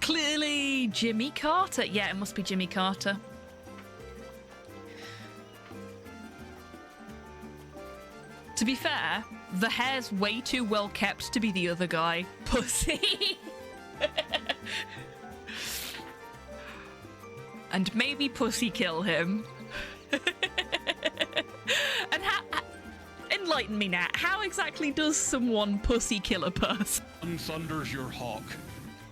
Clearly Jimmy Carter. Yeah, it must be Jimmy Carter. To be fair, the hair's way too well kept to be the other guy. Pussy. And maybe Pussy kill him. And enlighten me, Nat. How exactly does someone pussy kill a person? Thunder's your hawk.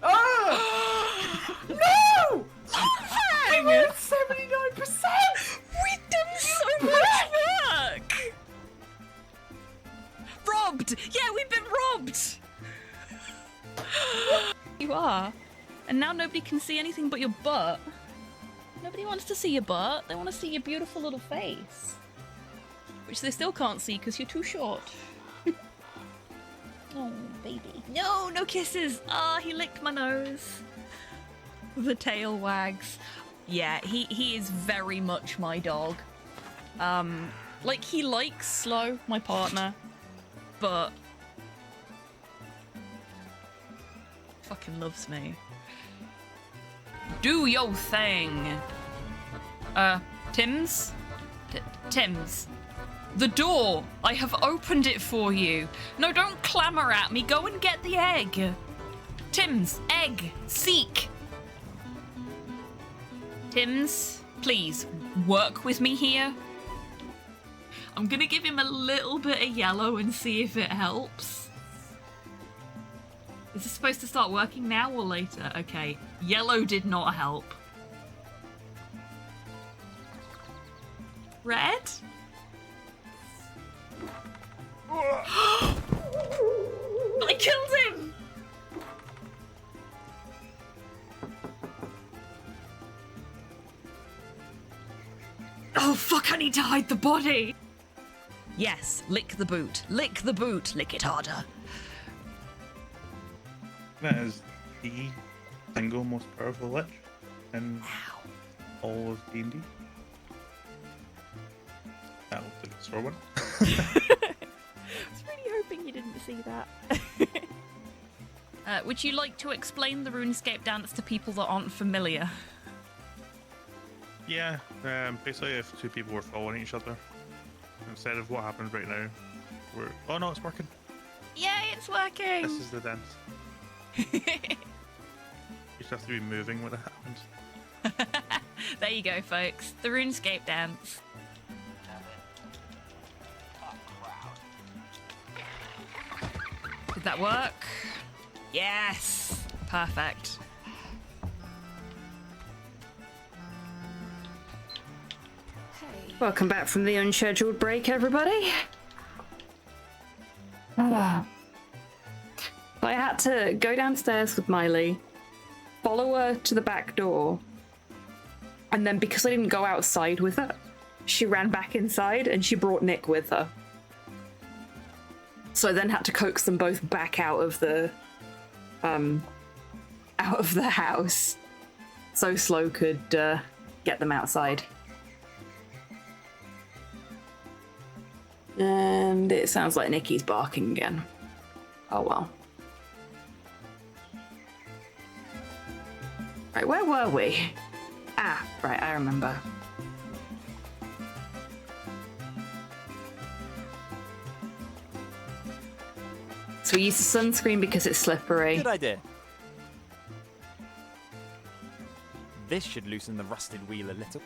Oh! No! Hang on! 79%! We've done so much work! Robbed! Yeah, we've been robbed! You are. And now nobody can see anything but your butt. Nobody wants to see your butt. They want to see your beautiful little face. Which they still can't see because you're too short. Oh, baby. No, no kisses. Ah, he licked my nose. The tail wags. Yeah, he is very much my dog. Like, he likes Slow, my partner, but fucking loves me. Do your thing. Tim's? Tim's. The door! I have opened it for you. No, don't clamor at me. Go and get the egg. Tim's, egg, seek. Tim's, please, work with me here. I'm gonna give him a little bit of yellow and see if it helps. Is this supposed to start working now or later? Okay, yellow did not help. Red? I killed him! Oh fuck, I need to hide the body! Yes, lick the boot. Lick the boot. Lick it harder. That is the single most powerful lich in all of D&D. That looked like a sore one. I was really hoping you didn't see that. Would you like to explain the RuneScape dance to people that aren't familiar? Yeah, basically if two people were following each other, instead of what happens right now, oh no, it's working. Yay, it's working! This is the dance. You just have to be moving when it happens. There you go, folks. The RuneScape dance. Did that work? Yes! Perfect. Welcome back from the unscheduled break, everybody. I had to go downstairs with Miley, follow her to the back door, and then because I didn't go outside with her, she ran back inside and she brought Nick with her. So I then had to coax them both back out of the house so Slow could get them outside. And it sounds like Nikki's barking again. Oh well. Right, where were we? Ah, right, I remember. So we use the sunscreen because it's slippery. Good idea. This should loosen the rusted wheel a little.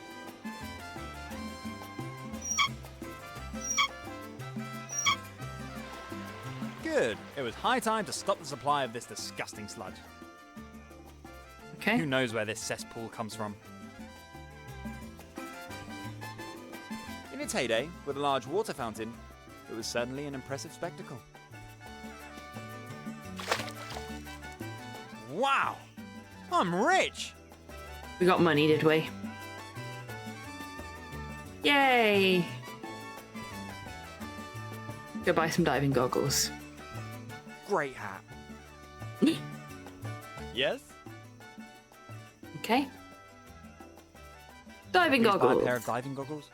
Good. It was high time to stop the supply of this disgusting sludge. Okay. Who knows where this cesspool comes from? In its heyday, with a large water fountain, it was certainly an impressive spectacle. Wow! I'm rich! We got money, did we? Yay! Go buy some diving goggles. Great hat. Yes? Okay. Diving Please buy goggles. a pair of diving goggles?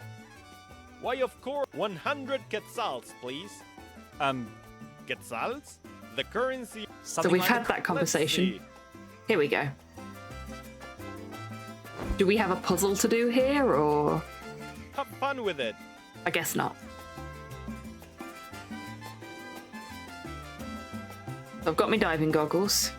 Why, of course. 100 quetzals, please. Quetzals? The currency. So we've had that conversation. Here we go. Do we have a puzzle to do here, or...? Have fun with it. I guess not. I've got my diving goggles.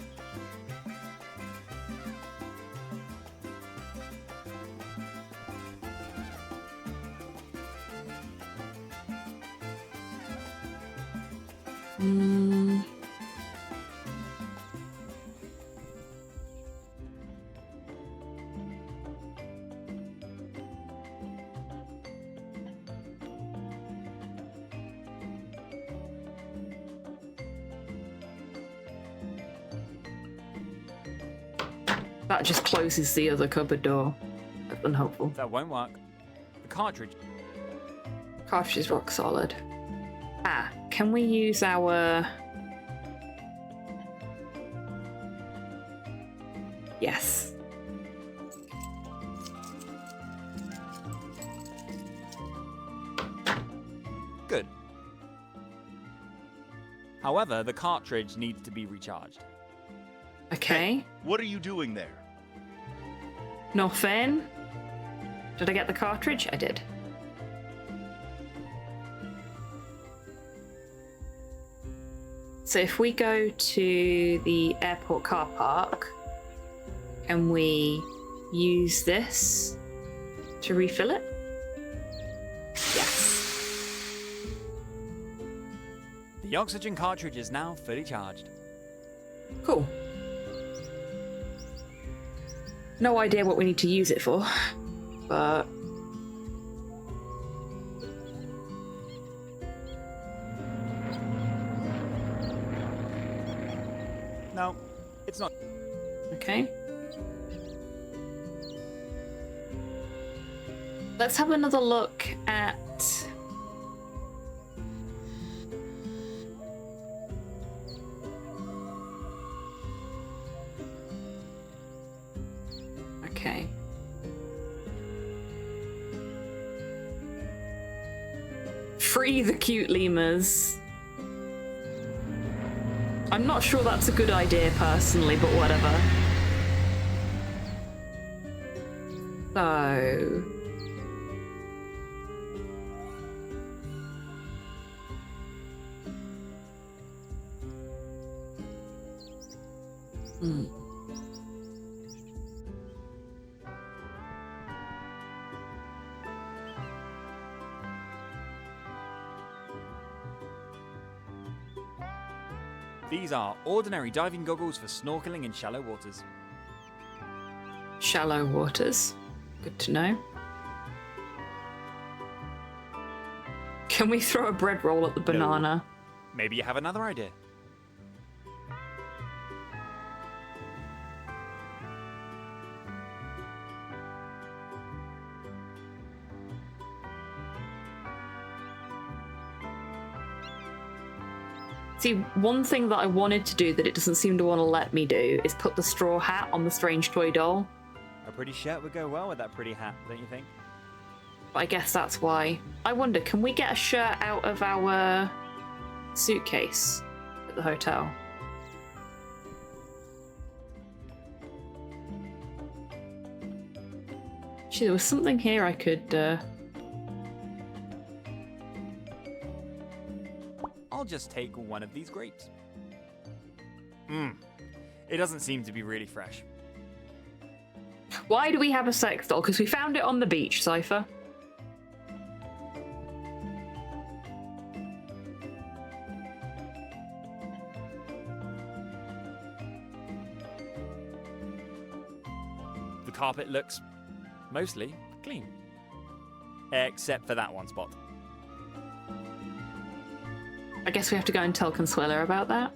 That just closes the other cupboard door. That's unhelpful. That won't work. The cartridge. Cartridge is rock solid. Ah, can we use our Yes. Good. However, the cartridge needs to be recharged. Okay. What are you doing there? Nothing. Did I get the cartridge? I did. So if we go to the airport car park, can we use this to refill it? Yes. The oxygen cartridge is now fully charged. Cool. No idea what we need to use it for, but... No, it's not. Okay. Let's have another look at... Okay. Free the cute lemurs. I'm not sure that's a good idea personally, but whatever. So... Hmm. These are ordinary diving goggles for snorkeling in shallow waters. Shallow waters. Good to know. Can we throw a bread roll at the banana? Maybe you have another idea. See, one thing that I wanted to do that it doesn't seem to want to let me do is put the straw hat on the strange toy doll. A pretty shirt would go well with that pretty hat, don't you think? But I guess that's why. I wonder, can we get a shirt out of our suitcase at the hotel? Actually, there was something here I could... I'll just take one of these grapes. It doesn't seem to be really fresh. Why do we have a sex doll? Because we found it on the beach, Cypher. The carpet looks mostly clean. Except for that one spot. I guess we have to go and tell Consuela about that.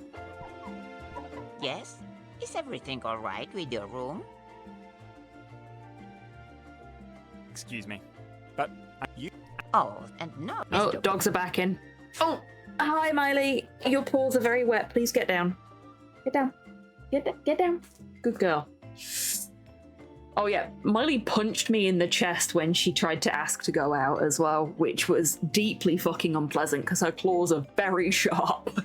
Yes? Is everything all right with your room? Excuse me, but you... Oh, and no... Oh, dogs are back in. Oh, hi, Miley. Your paws are very wet. Please get down. Get down. Get down. Good girl. Oh yeah, Miley punched me in the chest when she tried to ask to go out as well, which was deeply fucking unpleasant because her claws are very sharp.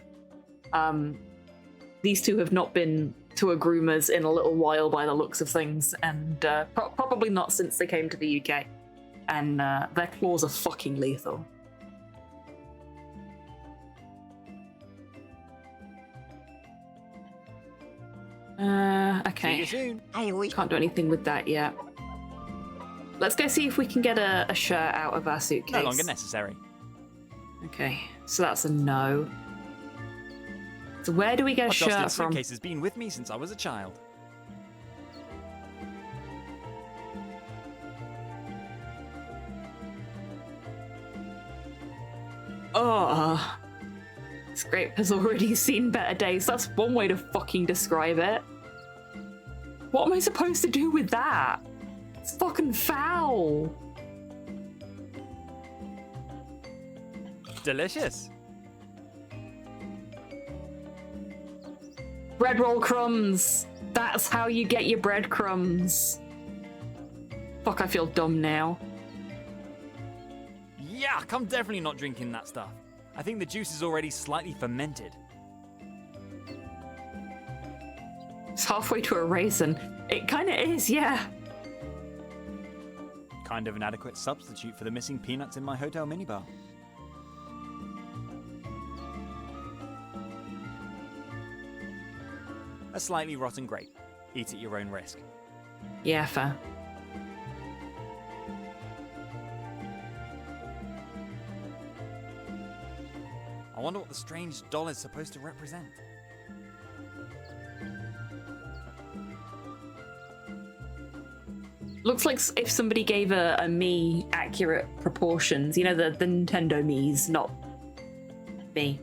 These two have not been to a groomer's in a little while by the looks of things, and probably not since they came to the UK. And their claws are fucking lethal. Okay. See you soon. I wish. Can't do anything with that yet. Let's go see if we can get a shirt out of our suitcase. No longer necessary. Okay, so that's a no. So where do we get a shirt Dustin's from? suitcase has been with me since I was a child. Oh, this grape has already seen better days. That's one way to fucking describe it. What am I supposed to do with that? It's fucking foul. Delicious. Bread roll crumbs. That's how you get your breadcrumbs. Fuck, I feel dumb now. Yuck, I'm definitely not drinking that stuff. I think the juice is already slightly fermented. It's halfway to a raisin. It kinda is, yeah. Kind of an adequate substitute for the missing peanuts in my hotel minibar. A slightly rotten grape. Eat at your own risk. Yeah, fair. I wonder what the strange doll is supposed to represent. Looks like if somebody gave a Mii accurate proportions. You know, the Nintendo Mii's, not me.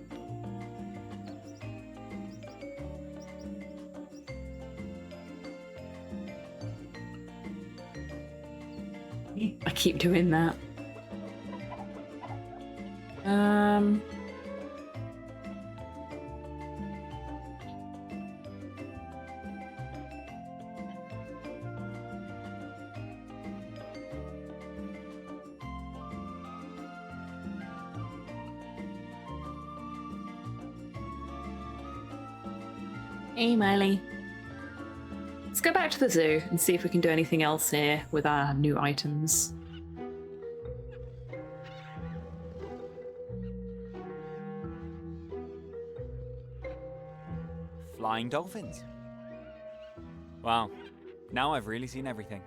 I keep doing that. Hey, Miley. Let's go back to the zoo and see if we can do anything else here with our new items. Flying dolphins. Wow, now I've really seen everything.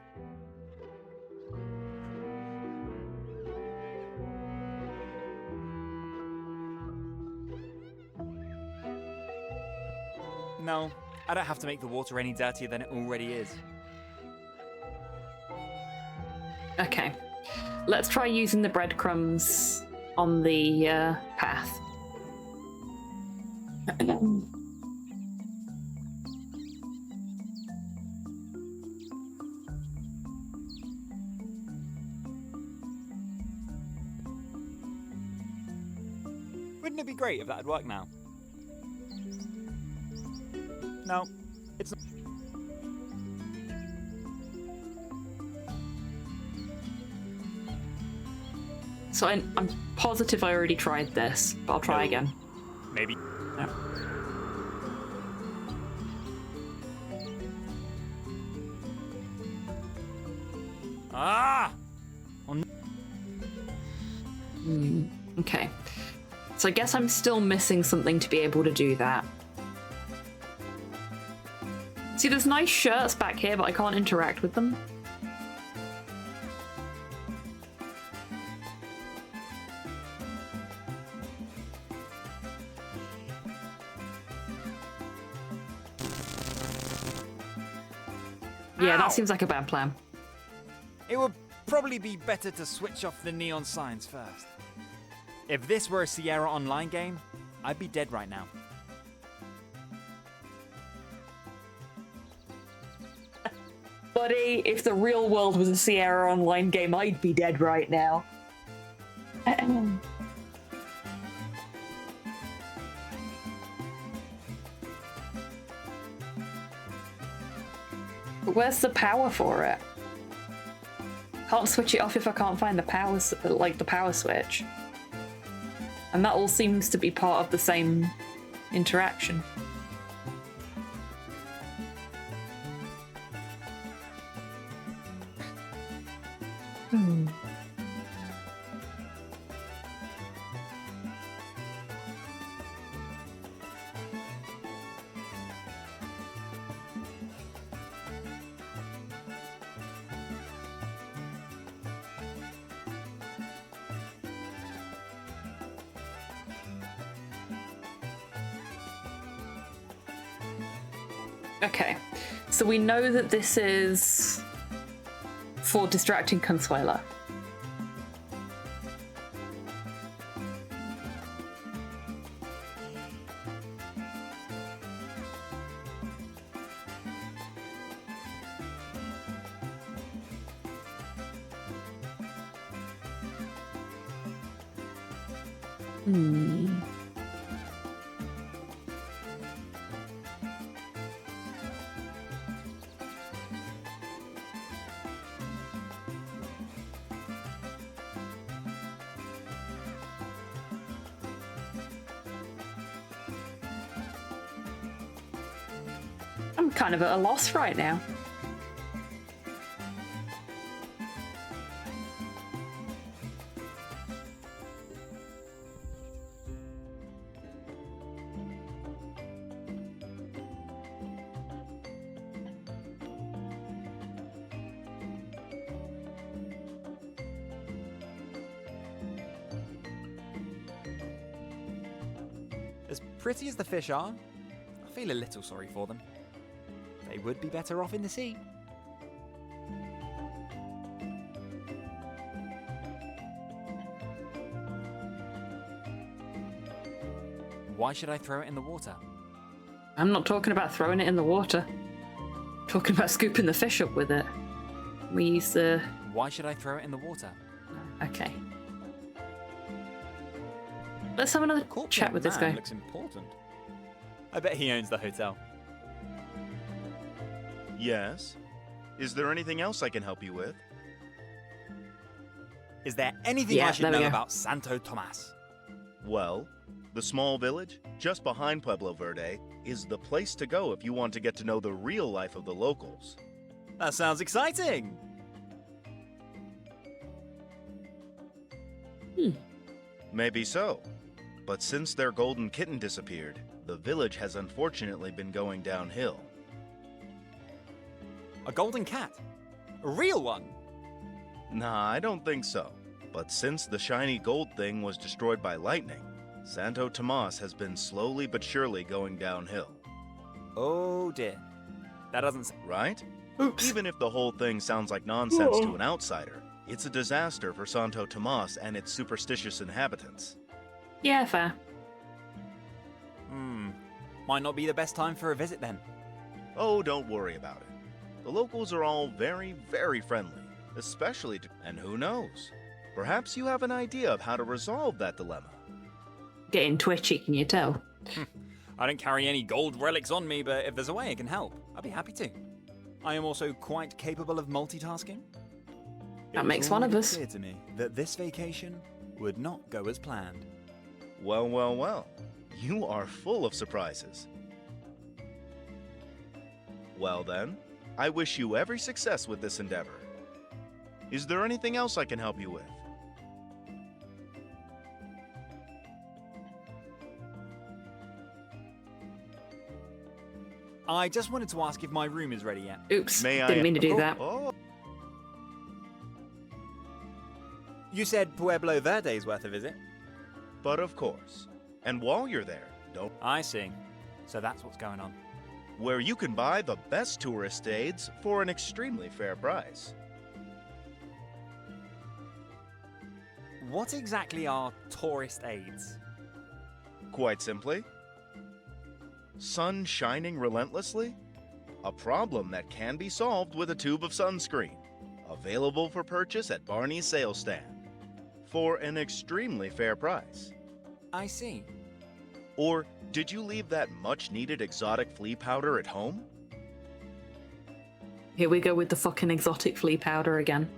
No, I don't have to make the water any dirtier than it already is. Okay, let's try using the breadcrumbs on the path. Wouldn't it be great if that'd work now? No, it's not. So I'm positive I already tried this, but I'll try again. Maybe. No. Ah! Okay. So I guess I'm still missing something to be able to do that. See, there's nice shirts back here, but I can't interact with them. Yeah, that seems like a bad plan. It would probably be better to switch off the neon signs first. If this were a Sierra Online game, I'd be dead right now. Buddy, if the real world was a Sierra Online game, I'd be dead right now. But where's the power for it? Can't switch it off if I can't find the power, like the power switch. And that all seems to be part of the same interaction. Okay, so we know that this is for distracting Consuela. I'm kind of at a loss right now. As pretty as the fish are, I feel a little sorry for them. They would be better off in the sea. Why should I throw it in the water? I'm not talking about throwing it in the water. I'm talking about scooping the fish up with it. We use the... Why should I throw it in the water? Okay. Let's have another chat with this guy. Looks important. I bet he owns the hotel. Yes? Is there anything else I can help you with? Is there anything I should know about Santo Tomas? Well, the small village, just behind Pueblo Verde, is the place to go if you want to get to know the real life of the locals. That sounds exciting! Maybe so. But since their golden kitten disappeared, the village has unfortunately been going downhill. A golden cat? A real one? Nah, I don't think so. But since the shiny gold thing was destroyed by lightning, Santo Tomas has been slowly but surely going downhill. Oh dear. That doesn't... Right? Oops. Even if the whole thing sounds like nonsense to an outsider, it's a disaster for Santo Tomas and its superstitious inhabitants. Yeah, fair. Might not be the best time for a visit then. Oh, don't worry about it. The locals are all very, very friendly, especially to... And who knows? Perhaps you have an idea of how to resolve that dilemma. Getting twitchy, can you tell? I don't carry any gold relics on me, but if there's a way I can help, I'd be happy to. I am also quite capable of multitasking. That makes one of us. It was clear to me that this vacation would not go as planned. Well, well, well. You are full of surprises. Well then, I wish you every success with this endeavor. Is there anything else I can help you with? I just wanted to ask if my room is ready yet. Oops, didn't mean to do that. Oh. You said Pueblo Verde is worth a visit? But of course. And while you're there, don't... I see. So that's what's going on. Where you can buy the best tourist aids for an extremely fair price. What exactly are tourist aids? Quite simply, sun shining relentlessly? A problem that can be solved with a tube of sunscreen. Available for purchase at Barney's sales stand. For an extremely fair price. I see. Or did you leave that much-needed exotic flea powder at home? Here we go with the fucking exotic flea powder again.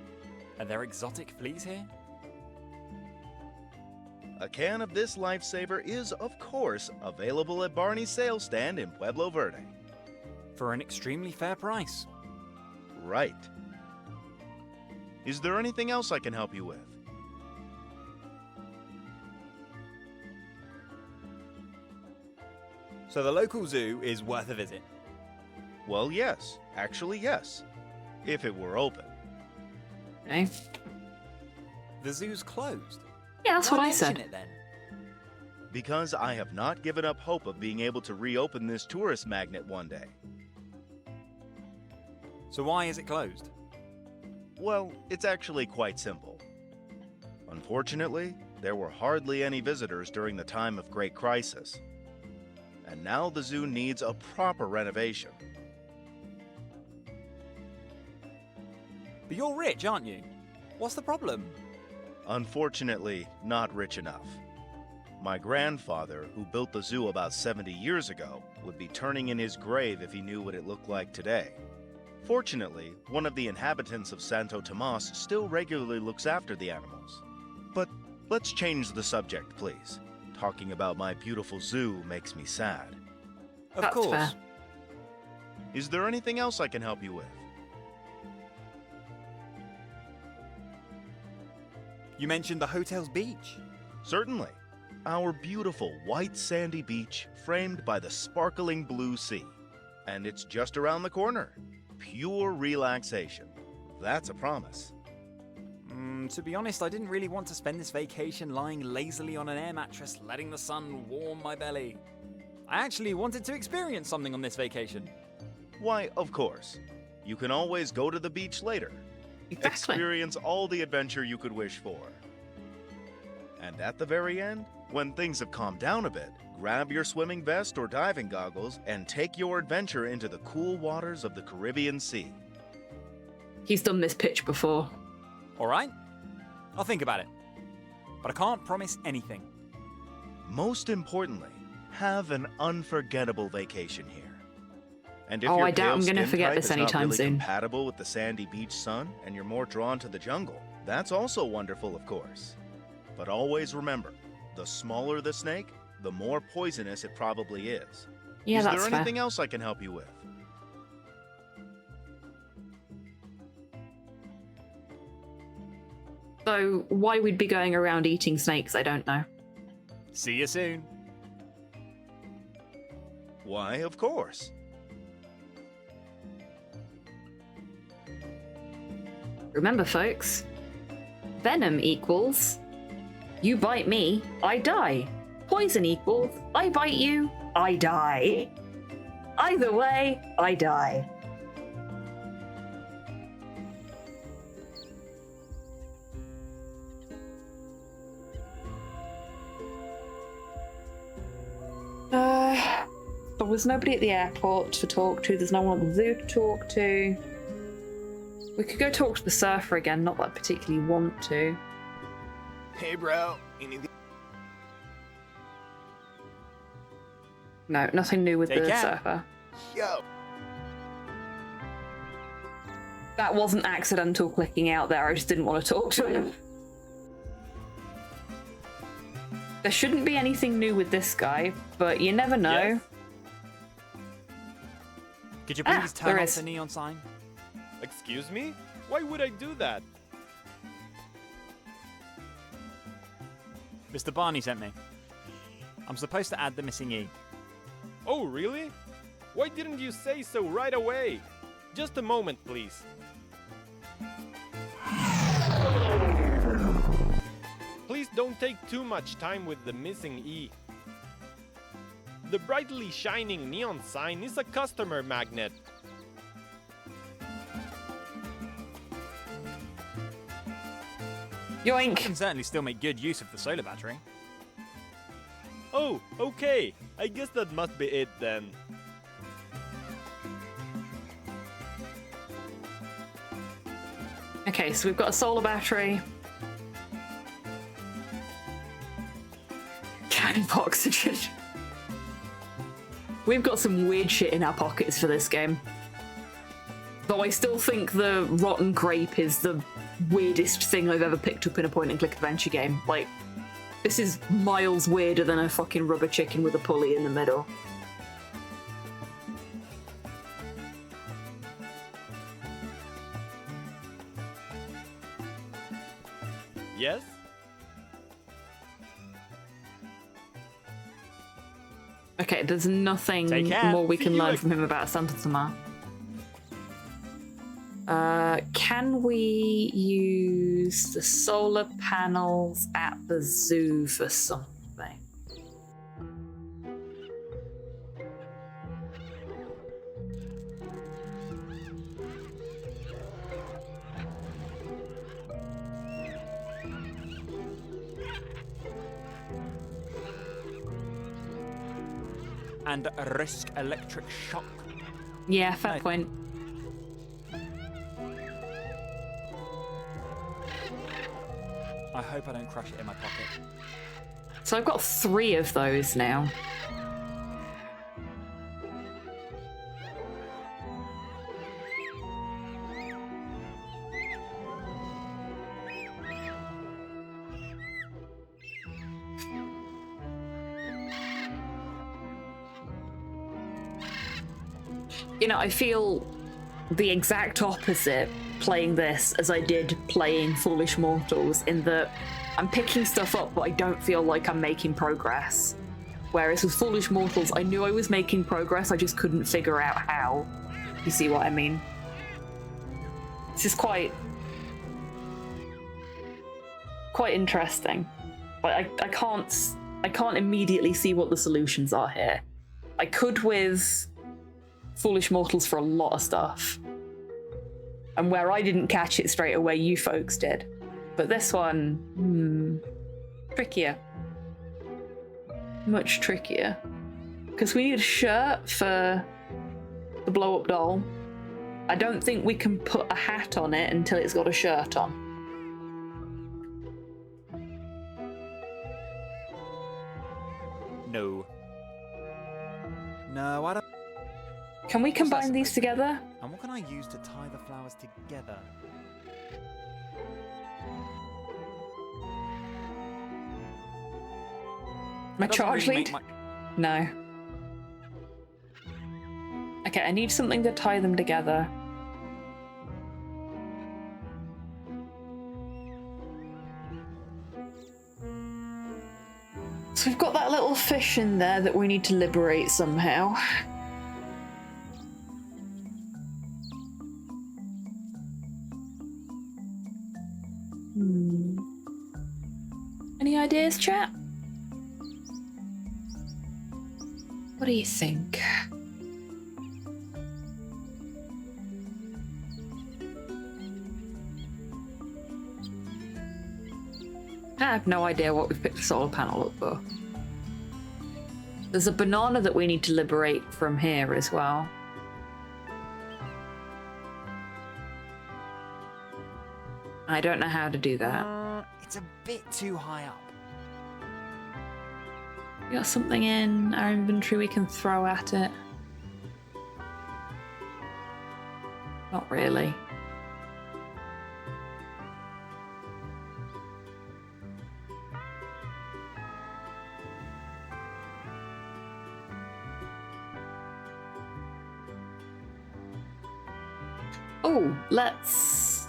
Are there exotic fleas here? A can of this lifesaver is, of course, available at Barney's sales stand in Pueblo Verde. For an extremely fair price. Right. Is there anything else I can help you with? So the local zoo is worth a visit? Well, yes. Actually, yes. If it were open. Okay. The zoo's closed? Yeah, that's Why what I mention said. It, then? Because I have not given up hope of being able to reopen this tourist magnet one day. So why is it closed? Well, it's actually quite simple. Unfortunately, there were hardly any visitors during the time of Great Crisis. And now the zoo needs a proper renovation. But you're rich, aren't you? What's the problem? Unfortunately, not rich enough. My grandfather, who built the zoo about 70 years ago, would be turning in his grave if he knew what it looked like today. Fortunately, one of the inhabitants of Santo Tomas still regularly looks after the animals. But let's change the subject, please. Talking about my beautiful zoo makes me sad. Of course. Fair. Is there anything else I can help you with? You mentioned the hotel's beach. Certainly. Our beautiful white sandy beach framed by the sparkling blue sea. And it's just around the corner. Pure relaxation. That's a promise. To be honest, I didn't really want to spend this vacation lying lazily on an air mattress, letting the sun warm my belly. I actually wanted to experience something on this vacation. Why, of course. You can always go to the beach later. Experience all the adventure you could wish for. And at the very end, when things have calmed down a bit, grab your swimming vest or diving goggles and take your adventure into the cool waters of the Caribbean Sea. He's done this pitch before. All right, I'll think about it. But I can't promise anything. Most importantly, have an unforgettable vacation here. And if Oh, your I doubt I'm pale gonna skin forget type this is not anytime really soon. compatible with the sandy beach sun and you're more drawn to the jungle, that's also wonderful, of course. But always remember, the smaller the snake, the more poisonous it probably is. Yeah, is that's there fair. anything else I can help you with? So why we'd be going around eating snakes, I don't know. See you soon. Why, of course. Remember, folks, venom equals you bite me, I die. Poison equals I bite you, I die. Either way, I die. There was nobody at the airport to talk to. There's no one at the zoo to talk to. We could go talk to the surfer again, not that I particularly want to. Hey, bro. Anything? No, nothing new with Take the care. surfer. Yo. That wasn't accidental clicking out there, I just didn't want to talk to him. There shouldn't be anything new with this guy, but you never know. Yes? Could you please there turn off is. the neon sign? Excuse me? Why would I do that? Mr. Barney sent me. I'm supposed to add the missing E. Oh, really? Why didn't you say so right away? Just a moment, please. Please don't take too much time with the missing E. The brightly shining neon sign is a customer magnet. Yoink! I can certainly still make good use of the solar battery. Oh, okay. I guess that must be it then. Okay, so we've got a solar battery. Can of oxygen. We've got some weird shit in our pockets for this game. Though I still think the rotten grape is the weirdest thing I've ever picked up in a point-and-click adventure game. Like, this is miles weirder than a fucking rubber chicken with a pulley in the middle. Yes? Okay, there's nothing Take care. more we See can you learn ag- from him about Santa Tamar. Can we use the solar panels at the zoo for something? And risk electric shock. Yeah, fair No. point. I hope I don't crush it in my pocket. So I've got 3 of those now. You know, I feel the exact opposite playing this as I did playing Foolish Mortals, in that I'm picking stuff up, but I don't feel like I'm making progress. Whereas with Foolish Mortals, I knew I was making progress, I just couldn't figure out how. You see what I mean? This is quite interesting. But I can't immediately see what the solutions are here. I could with Foolish Mortals for a lot of stuff. And where I didn't catch it straight away, you folks did. But this one, trickier. Much trickier. Because we need a shirt for the blow-up doll. I don't think we can put a hat on it until it's got a shirt on. No. No, I don't... Can we combine these together? And what can I use to tie the flowers together? My charge really lead? No. Okay, I need something to tie them together. So we've got that little fish in there that we need to liberate somehow. Any ideas, chat? What do you think? I have no idea what we've picked the solar panel up for. There's a banana that we need to liberate from here as well. I don't know how to do that. It's a bit too high up. We got something in our inventory we can throw at it. Not really. Oh, let's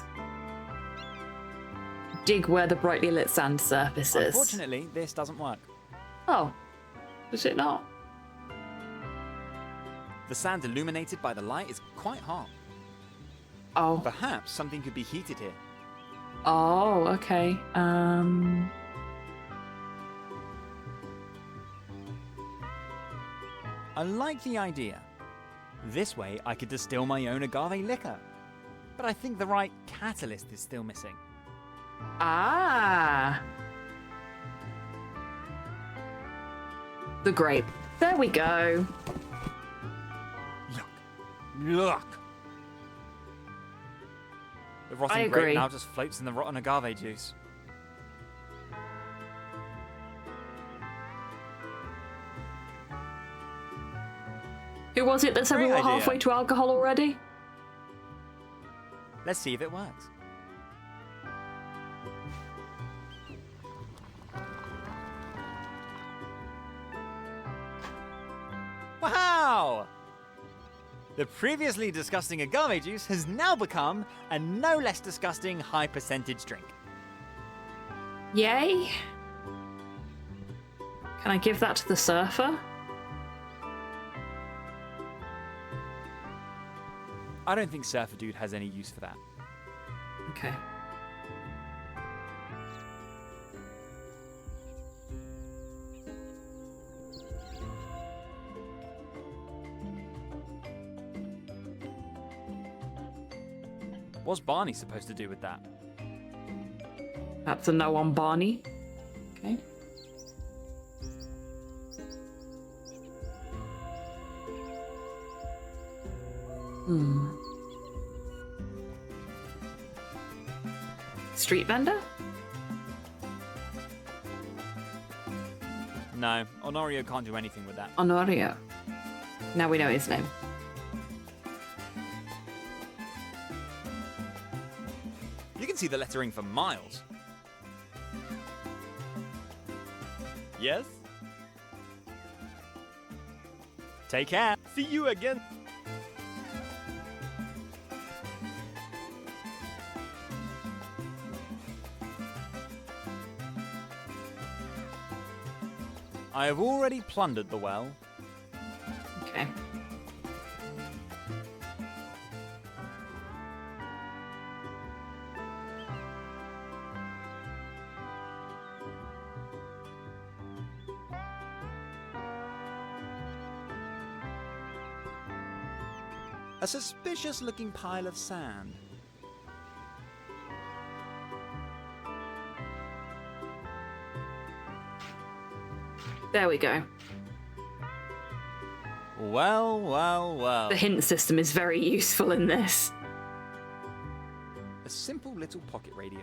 dig where the brightly lit sand surface is. Unfortunately, this doesn't work. Oh, does it not? The sand illuminated by the light is quite hot. Oh. Perhaps something could be heated here. Oh, okay. I like the idea. This way I could distill my own agave liquor. But I think the right catalyst is still missing. Ah. The grape. There we go. Look. The I rotten agree. grape now just floats in the rotten agave juice. Who was it that said we Great were idea. halfway to alcohol already? Let's see if it works. Wow! The previously disgusting agave juice has now become a no less disgusting high percentage drink. Yay. Can I give that to the surfer? I don't think Surfer Dude has any use for that. Okay. What's Barney supposed to do with that? That's a no on Barney. Okay. Street vendor? No, Honorio can't do anything with that. Honorio. Now we know his name. You can see the lettering for miles. Yes? Take care. See you again. I have already plundered the well. Okay. A suspicious-looking pile of sand. There we go. Well, well, well. The hint system is very useful in this. A simple little pocket radio.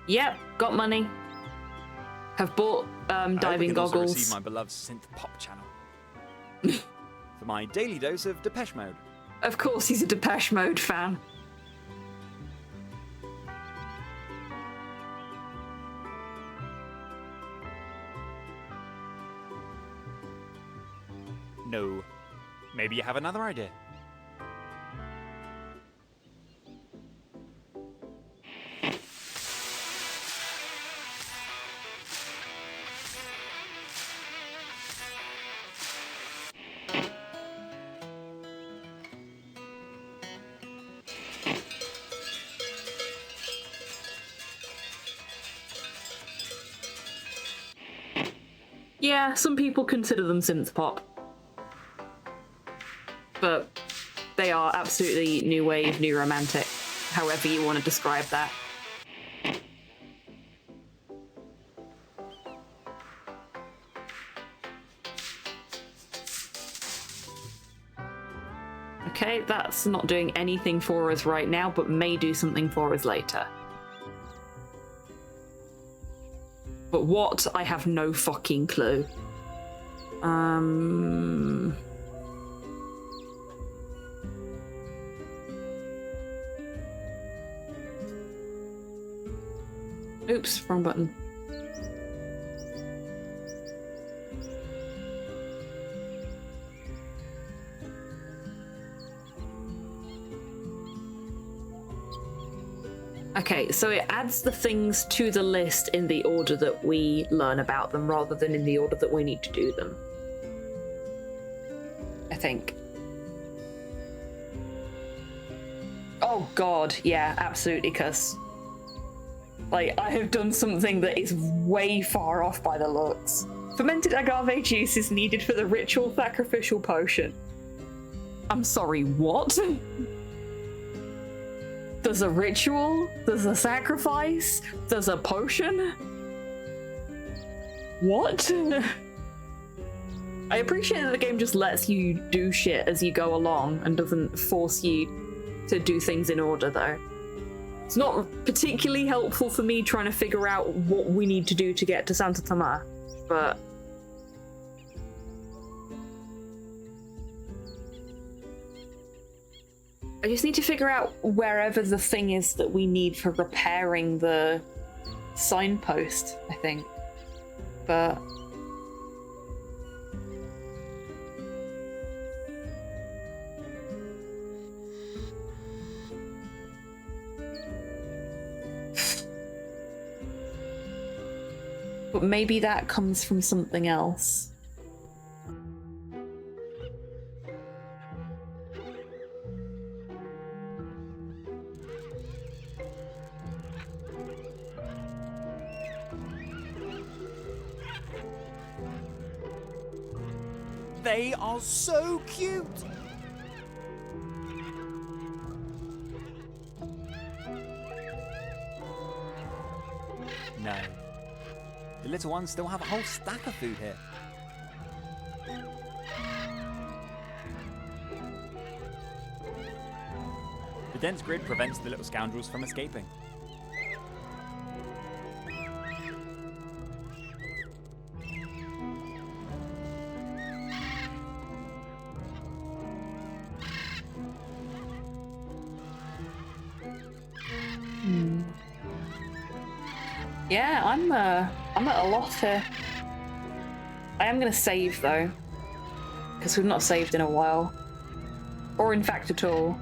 Yep, got money. Have bought diving I also goggles. receive my beloved synth pop channel. For my daily dose of Depeche Mode. Of course, he's a Depeche Mode fan. No. Maybe you have another idea. Yeah, some people consider them synth pop. But they are absolutely new wave, new romantic, however you want to describe that. Okay, that's not doing anything for us right now, but may do something for us later. But what? I have no fucking clue. Oops, wrong button. Okay, so it adds the things to the list in the order that we learn about them rather than in the order that we need to do them. I think. Oh god, yeah, absolutely, cuz like, I have done something that is way far off by the looks. Fermented agave juice is needed for the ritual sacrificial potion. I'm sorry, what? There's a ritual? There's a sacrifice? There's a potion? What? I appreciate that the game just lets you do shit as you go along and doesn't force you to do things in order, though. It's not particularly helpful for me trying to figure out what we need to do to get to Santa Toma, but... I just need to figure out wherever the thing is that we need for repairing the signpost, I think. But... But maybe that comes from something else. They are so cute! No. The little ones still have a whole stack of food here. The dense grid prevents the little scoundrels from escaping. Yeah, I'm at a loss here. I am gonna save though, because we've not saved in a while, or in fact at all.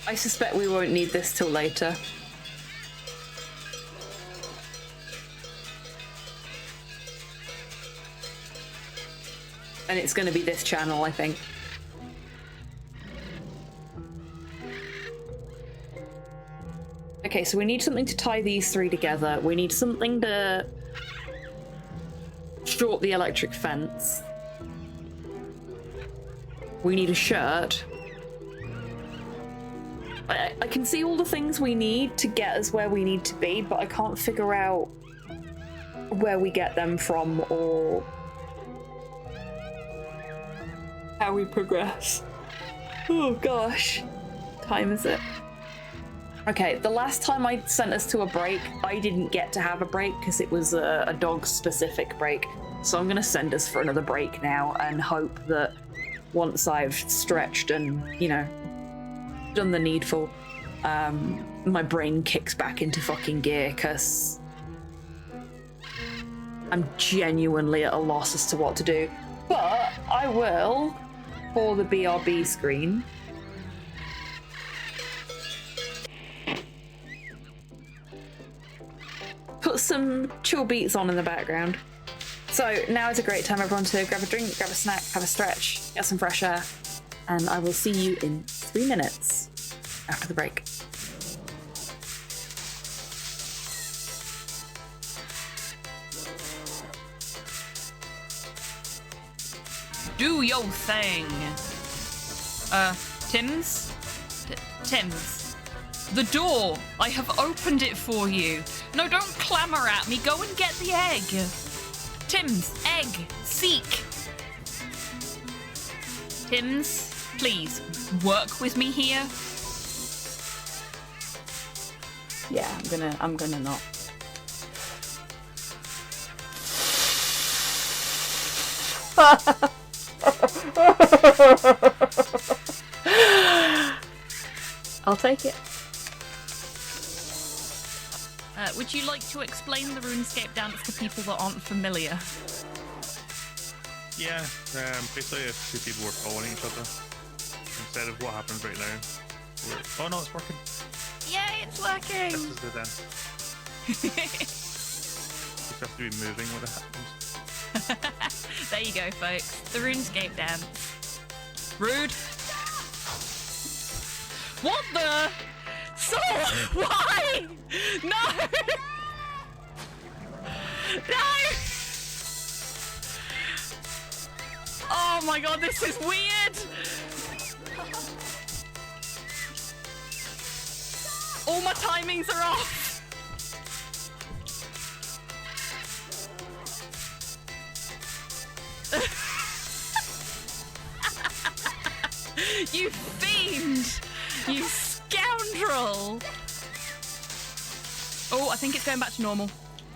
I suspect we won't need this till later. And it's going to be this channel, I think. Okay, so we need something to tie these three together. We need something to short the electric fence. We need a shirt. I can see all the things we need to get us where we need to be, but I can't figure out where we get them from or how we progress. Oh gosh. Time is it? Okay, the last time I sent us to a break, I didn't get to have a break because it was a dog-specific break. So I'm gonna send us for another break now and hope that once I've stretched and, you know, done the needful, my brain kicks back into fucking gear because I'm genuinely at a loss as to what to do. But I will, for the BRB screen, put some chill beats on in the background. So now is a great time, everyone, to grab a drink, grab a snack, have a stretch, get some fresh air, and I will see you in 3 minutes after the break. Do your thing. Tims? Tims. The door! I have opened it for you. No, don't clamor at me. Go and get the egg. Tims, egg, seek. Tims, please, work with me here. Yeah, I'm gonna not. I'll take it. Would you like to explain the RuneScape dance to people that aren't familiar? Yeah, basically if two people were following each other, instead of what happens right now, oh no, it's working. Yay, it's working! This is the dance. You just have to be moving when it happens. There you go, folks. The RuneScape dance. Rude. What the? So, why? No! No! Oh my god, this is weird! All my timings are off! You fiend! You scoundrel! Oh, I think it's going back to normal.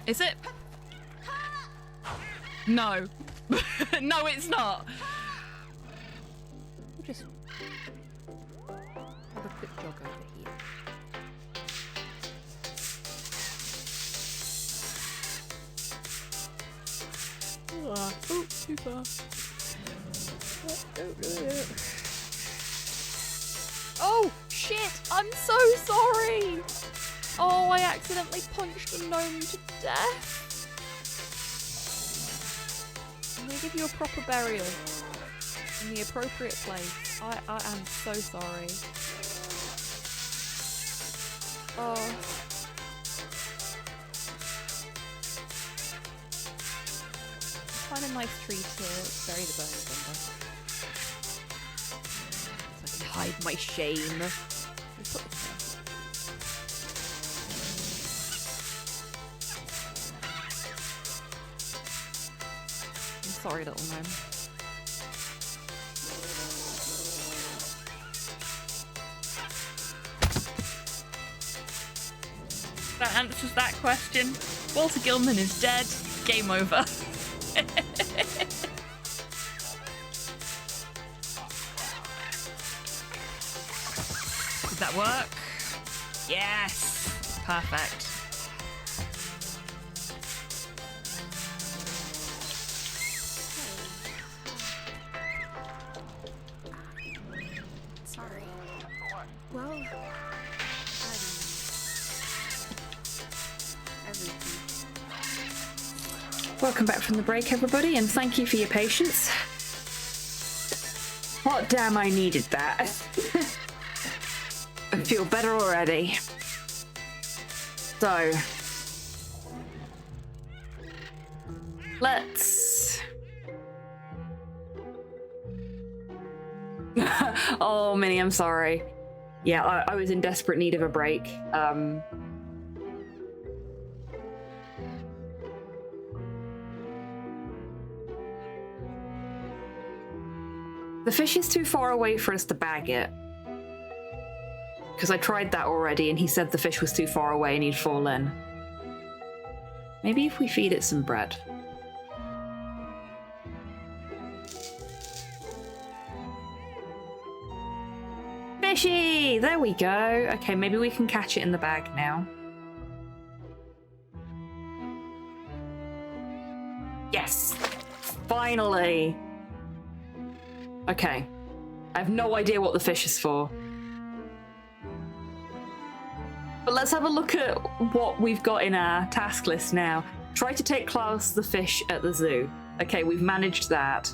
Is it? No. No, it's not. We'll just have a quick jog over here. Oh, too far. Oh, shit! I'm so sorry! Oh, I accidentally punched a gnome to death. I'm gonna give you a proper burial in the appropriate place. I am so sorry. Oh. Find a nice tree to bury the bones under. So I can hide my shame. We'll put this there. I'm sorry, little gnome. That answers that question. Walter Gilman is dead. Game over. Did that work? Yes! Perfect. Sorry. Well, Welcome back from the break, everybody, and thank you for your patience. Hot damn, I needed that. I feel better already. So, let's... Oh, Minnie, I'm sorry. Yeah, I was in desperate need of a break. The fish is too far away for us to bag it. Because I tried that already and he said the fish was too far away and he'd fall in. Maybe if we feed it some bread. Fishy! There we go. Okay, maybe we can catch it in the bag now. Yes! Finally! Okay. I have no idea what the fish is for. But let's have a look at what we've got in our task list now. Try to take Klaus the fish at the zoo. Okay, we've managed that.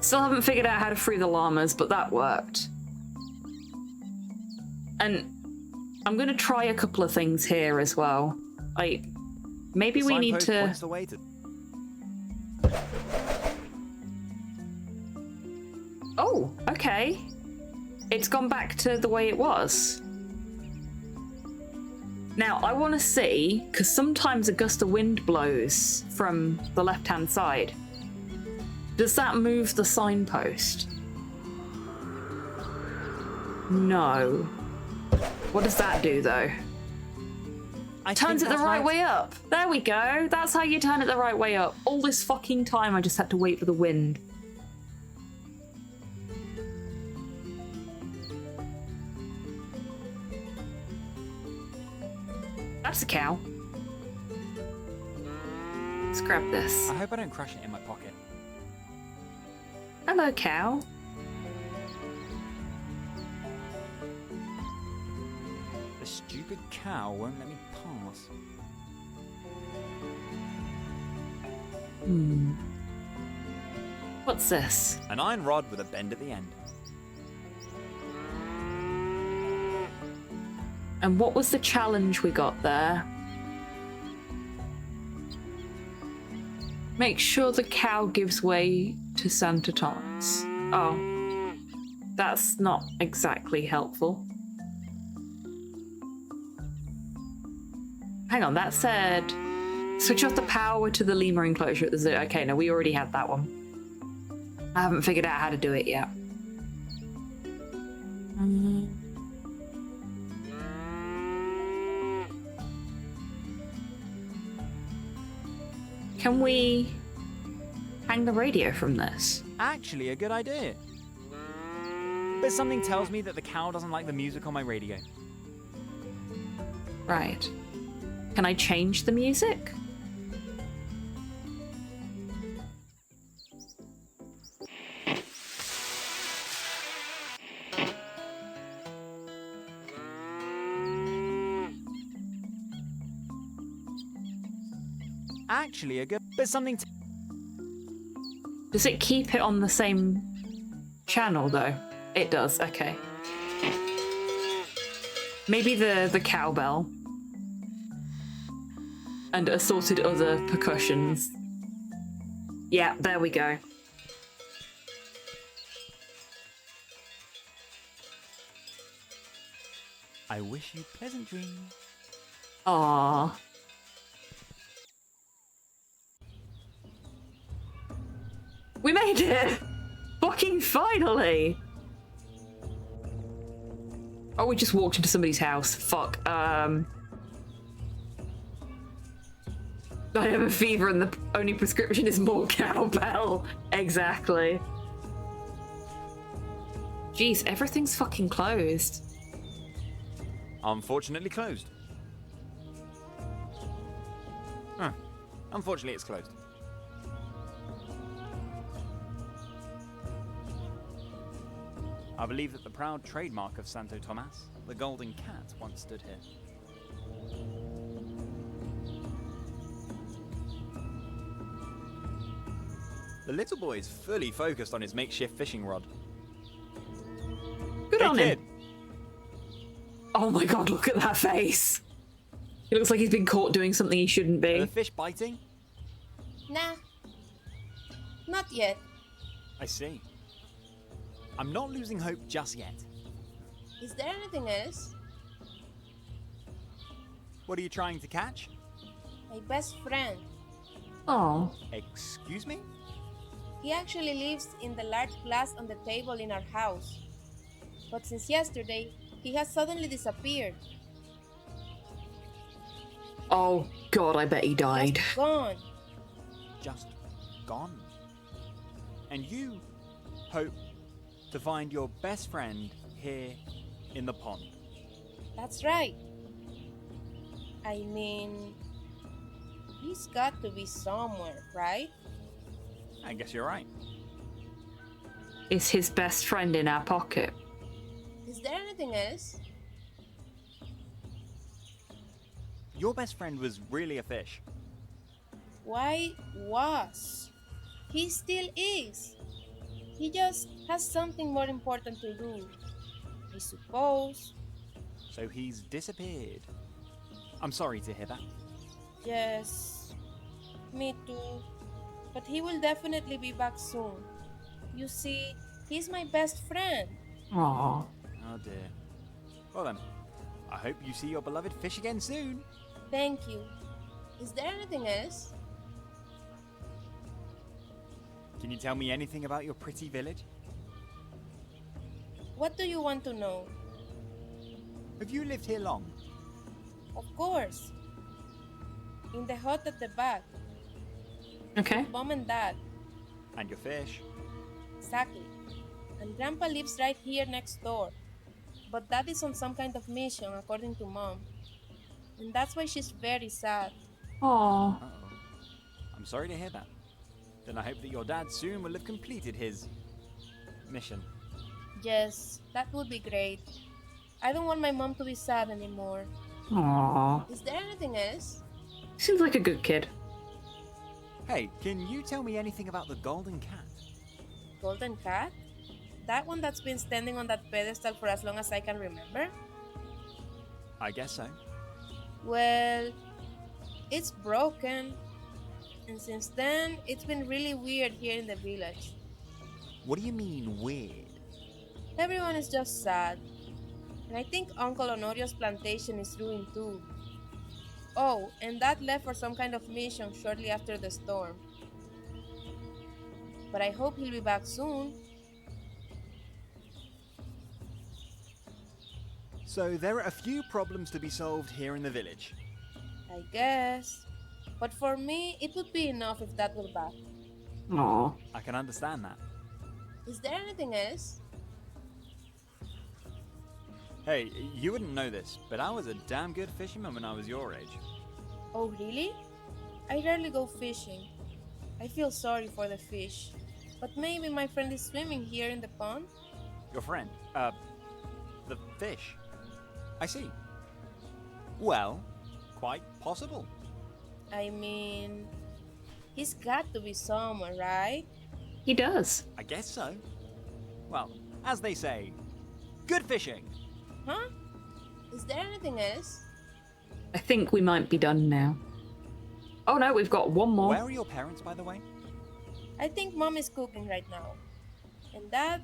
Still haven't figured out how to free the llamas, but that worked. And I'm going to try a couple of things here as well. Like, maybe we need to... Oh, okay. It's gone back to the way it was. Now, I want to see, because sometimes a gust of wind blows from the left-hand side. Does that move the signpost? No. What does that do, though? Turns it the right way up. There we go. That's how you turn it the right way up. All this fucking time I just had to wait for the wind. That's a cow. Let's grab this. I hope I don't crush it in my pocket. Hello, cow. The stupid cow won't let me pass. What's this? An iron rod with a bend at the end. And what was the challenge we got there? Make sure the cow gives way to Santa Thomas. Oh, that's not exactly helpful. Hang on, that said switch off the power to the lemur enclosure at the zoo. Okay, no, we already had that one. I haven't figured out how to do it yet. Can we hang the radio from this? Actually, a good idea. But something tells me that the cow doesn't like the music on my radio. Right. Can I change the music? Actually, a good... But something... Does it keep it on the same channel, though? It does, okay. Maybe the cowbell. And assorted other percussions. Yeah, there we go. I wish you pleasant dreams. Aww. We made it! Fucking finally! Oh, we just walked into somebody's house. Fuck. I have a fever and the only prescription is more cowbell. Exactly. Jeez, everything's fucking closed. Unfortunately closed. Huh. Unfortunately, it's closed. I believe that the proud trademark of Santo Tomas, the golden cat, once stood here. The little boy's fully focused on his makeshift fishing rod. Good on kid. him. Oh my god, look at that face. He looks like he's been caught doing something he shouldn't Are be. the fish biting? Nah. Not yet. I see. I'm not losing hope just yet. Is there anything else? What are you trying to catch? My best friend. Oh. Excuse me? He actually lives in the large glass on the table in our house. But since yesterday, he has suddenly disappeared. Oh god, I bet he died. Gone. Just gone. And you hope to find your best friend here in the pond. That's right. I mean, he's got to be somewhere, right? I guess you're right. Is his best friend in our pocket? Is there anything else? Your best friend was really a fish. Why was? He still is. He just has something more important to do, I suppose. So he's disappeared. I'm sorry to hear that. Yes, me too. But he will definitely be back soon. You see, he's my best friend. Aww. Oh dear. Well then, I hope you see your beloved fish again soon. Thank you. Is there anything else? Can you tell me anything about your pretty village? What do you want to know? Have you lived here long? Of course. In the hut at the back. Okay. With Mom and Dad. And your fish? Exactly. And Grandpa lives right here next door. But Dad is on some kind of mission, according to Mom. And that's why she's very sad. Aww. Uh-oh. I'm sorry to hear that. Then I hope that your dad soon will have completed his mission. Yes, that would be great. I don't want my mom to be sad anymore. Aww. Is there anything else? Seems like a good kid. Hey, can you tell me anything about the golden cat? Golden cat? That one that's been standing on that pedestal for as long as I can remember? I guess so. Well, it's broken. And since then, it's been really weird here in the village. What do you mean, weird? Everyone is just sad. And I think Uncle Honorio's plantation is ruined too. Oh, and Dad left for some kind of mission shortly after the storm. But I hope he'll be back soon. So there are a few problems to be solved here in the village. I guess. But for me, it would be enough if Dad were back. Aww. I can understand that. Is there anything else? Hey, you wouldn't know this, but I was a damn good fisherman when I was your age. Oh, really? I rarely go fishing. I feel sorry for the fish. But maybe my friend is swimming here in the pond? Your friend? The fish? I see. Well, quite possible. I mean, he's got to be somewhere, right? He does. I guess so. Well, as they say, good fishing. Huh? Is there anything else? I think we might be done now. Oh no, we've got one more. Where are your parents, by the way? I think Mom is cooking right now. And Dad?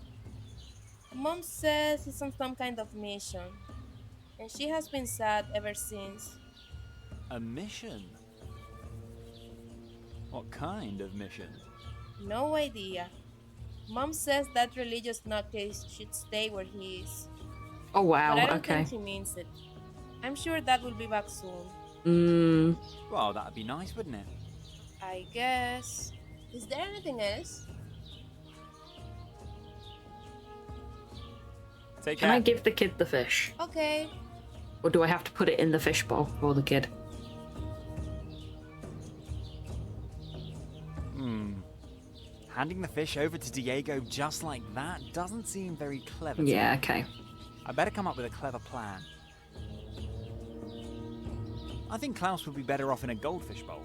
Mom says he's on some kind of mission. And she has been sad ever since. A mission? What kind of mission? No idea. Mom says that religious nutcase should stay where he is. Oh wow, but I don't okay. think he means it. I'm sure Dad will be back soon. Well, that'd be nice, wouldn't it? I guess. Is there anything else? Take Can care. I give the kid the fish? Okay. Or do I have to put it in the fish bowl for the kid? Handing the fish over to Diego just like that doesn't seem very clever to Yeah, me. okay. I better come up with a clever plan. I think Klaus would be better off in a goldfish bowl.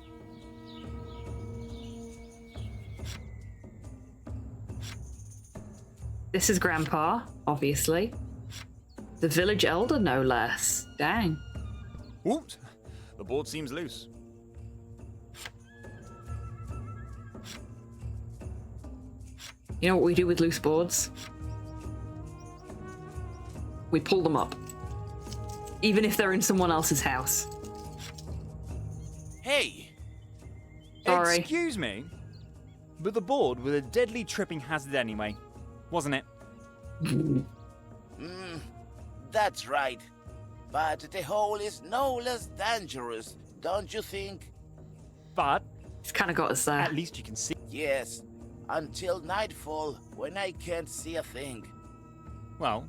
This is Grandpa, obviously. The village elder, no less. Dang. Oops, the board seems loose. You know what we do with loose boards? We pull them up. Even if they're in someone else's house. Hey! Sorry. Excuse me, but the board was a deadly tripping hazard anyway, wasn't it? That's right. But the hole is no less dangerous, don't you think? But it's kind of got us there. At least you can see. Yes, until nightfall, when I can't see a thing. Well,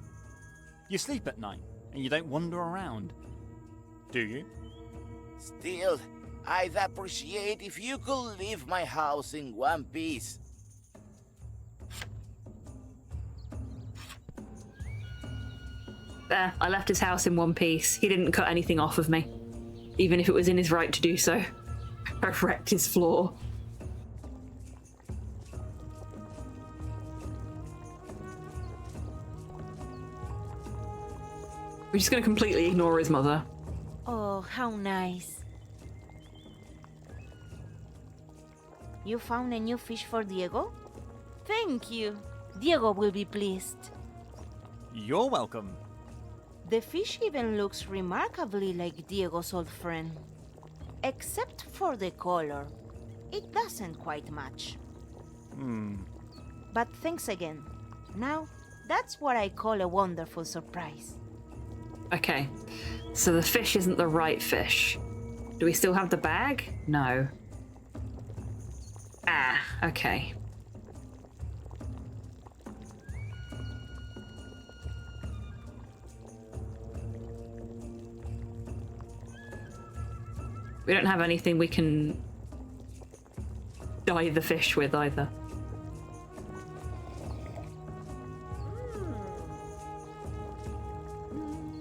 you sleep at night, and you don't wander around, do you? Still, I'd appreciate if you could leave my house in one piece. There, I left his house in one piece. He didn't cut anything off of me. Even if it was in his right to do so. I wrecked his floor. We're just gonna completely ignore his mother. Oh, how nice. You found a new fish for Diego? Thank you. Diego will be pleased. You're welcome. The fish even looks remarkably like Diego's old friend. Except for the color. It doesn't quite match. But thanks again. Now, that's what I call a wonderful surprise. Okay, so the fish isn't the right fish. Do we still have the bag? No. Ah, okay. We don't have anything we can dye the fish with either.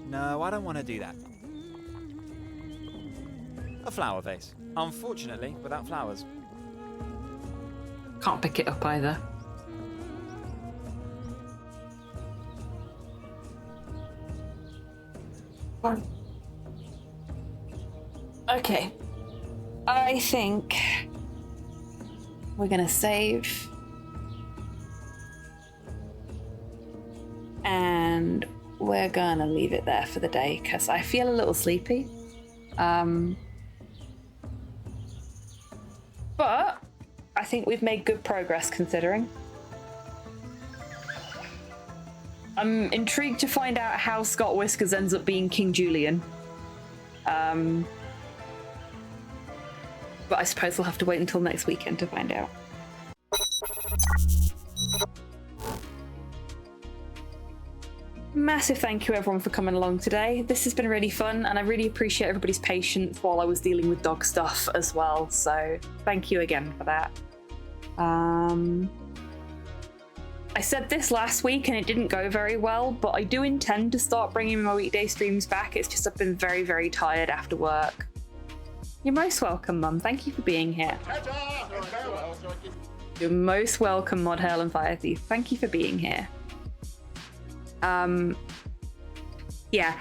No, I don't want to do that. A flower vase. Unfortunately, without flowers. Can't pick it up either. Okay. I think we're gonna save. And we're gonna leave it there for the day because I feel a little sleepy. But I think we've made good progress considering. I'm intrigued to find out how Scott Whiskers ends up being King Julian. But I suppose we'll have to wait until next weekend to find out. Massive thank you everyone for coming along today. This has been really fun and I really appreciate everybody's patience while I was dealing with dog stuff as well, so thank you again for that. I said this last week and it didn't go very well, but I do intend to start bringing my weekday streams back. It's just I've been very, very tired after work. You're most welcome, Mum. Thank you for being here. You're most welcome, Mod Hale and Fire Thief. Thank you for being here. Yeah,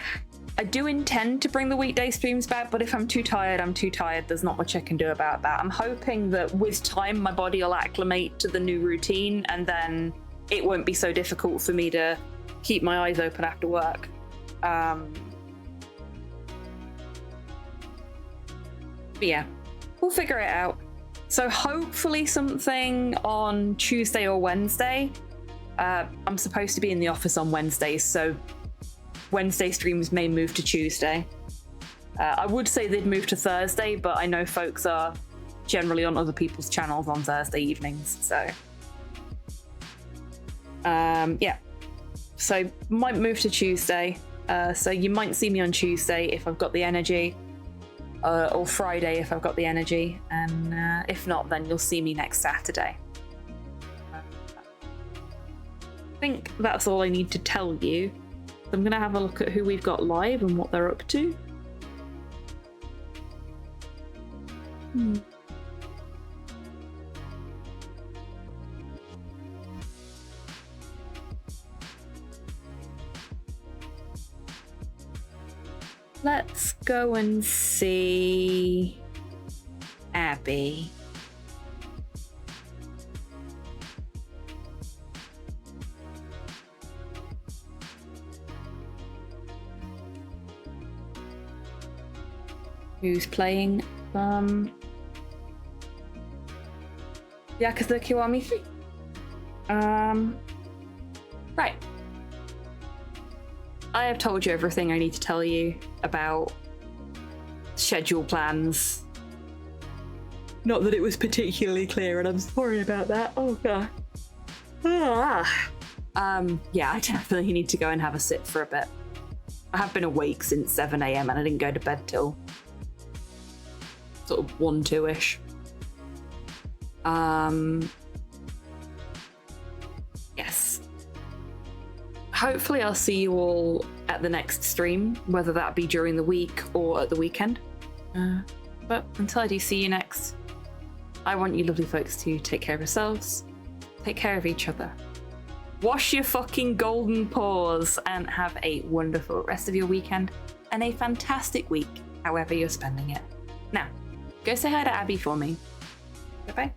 I do intend to bring the weekday streams back, but if I'm too tired, I'm too tired. There's not much I can do about that. I'm hoping that with time, my body will acclimate to the new routine and then it won't be so difficult for me to keep my eyes open after work. But yeah, we'll figure it out. So hopefully something on Tuesday or Wednesday. I'm supposed to be in the office on Wednesdays, so Wednesday streams may move to Tuesday. I would say they'd move to Thursday, but I know folks are generally on other people's channels on Thursday evenings, so... yeah. So, might move to Tuesday. So you might see me on Tuesday if I've got the energy, or Friday if I've got the energy, and if not, then you'll see me next Saturday. I think that's all I need to tell you. I'm going to have a look at who we've got live and what they're up to. let's go and see Abby. Who's playing Yakuza Kiwami 3. Right. I have told you everything I need to tell you about schedule plans. Not that it was particularly clear, and I'm sorry about that. Oh god. Yeah, I definitely need to go and have a sit for a bit. I have been awake since 7 AM and I didn't go to bed till sort of 1, 2-ish. Yes. Hopefully I'll see you all at the next stream, whether that be during the week or at the weekend. But until I do see you next, I want you lovely folks to take care of yourselves, take care of each other. Wash your fucking golden paws and have a wonderful rest of your weekend and a fantastic week, however you're spending it. Now, go say hi to Abby for me. Bye-bye.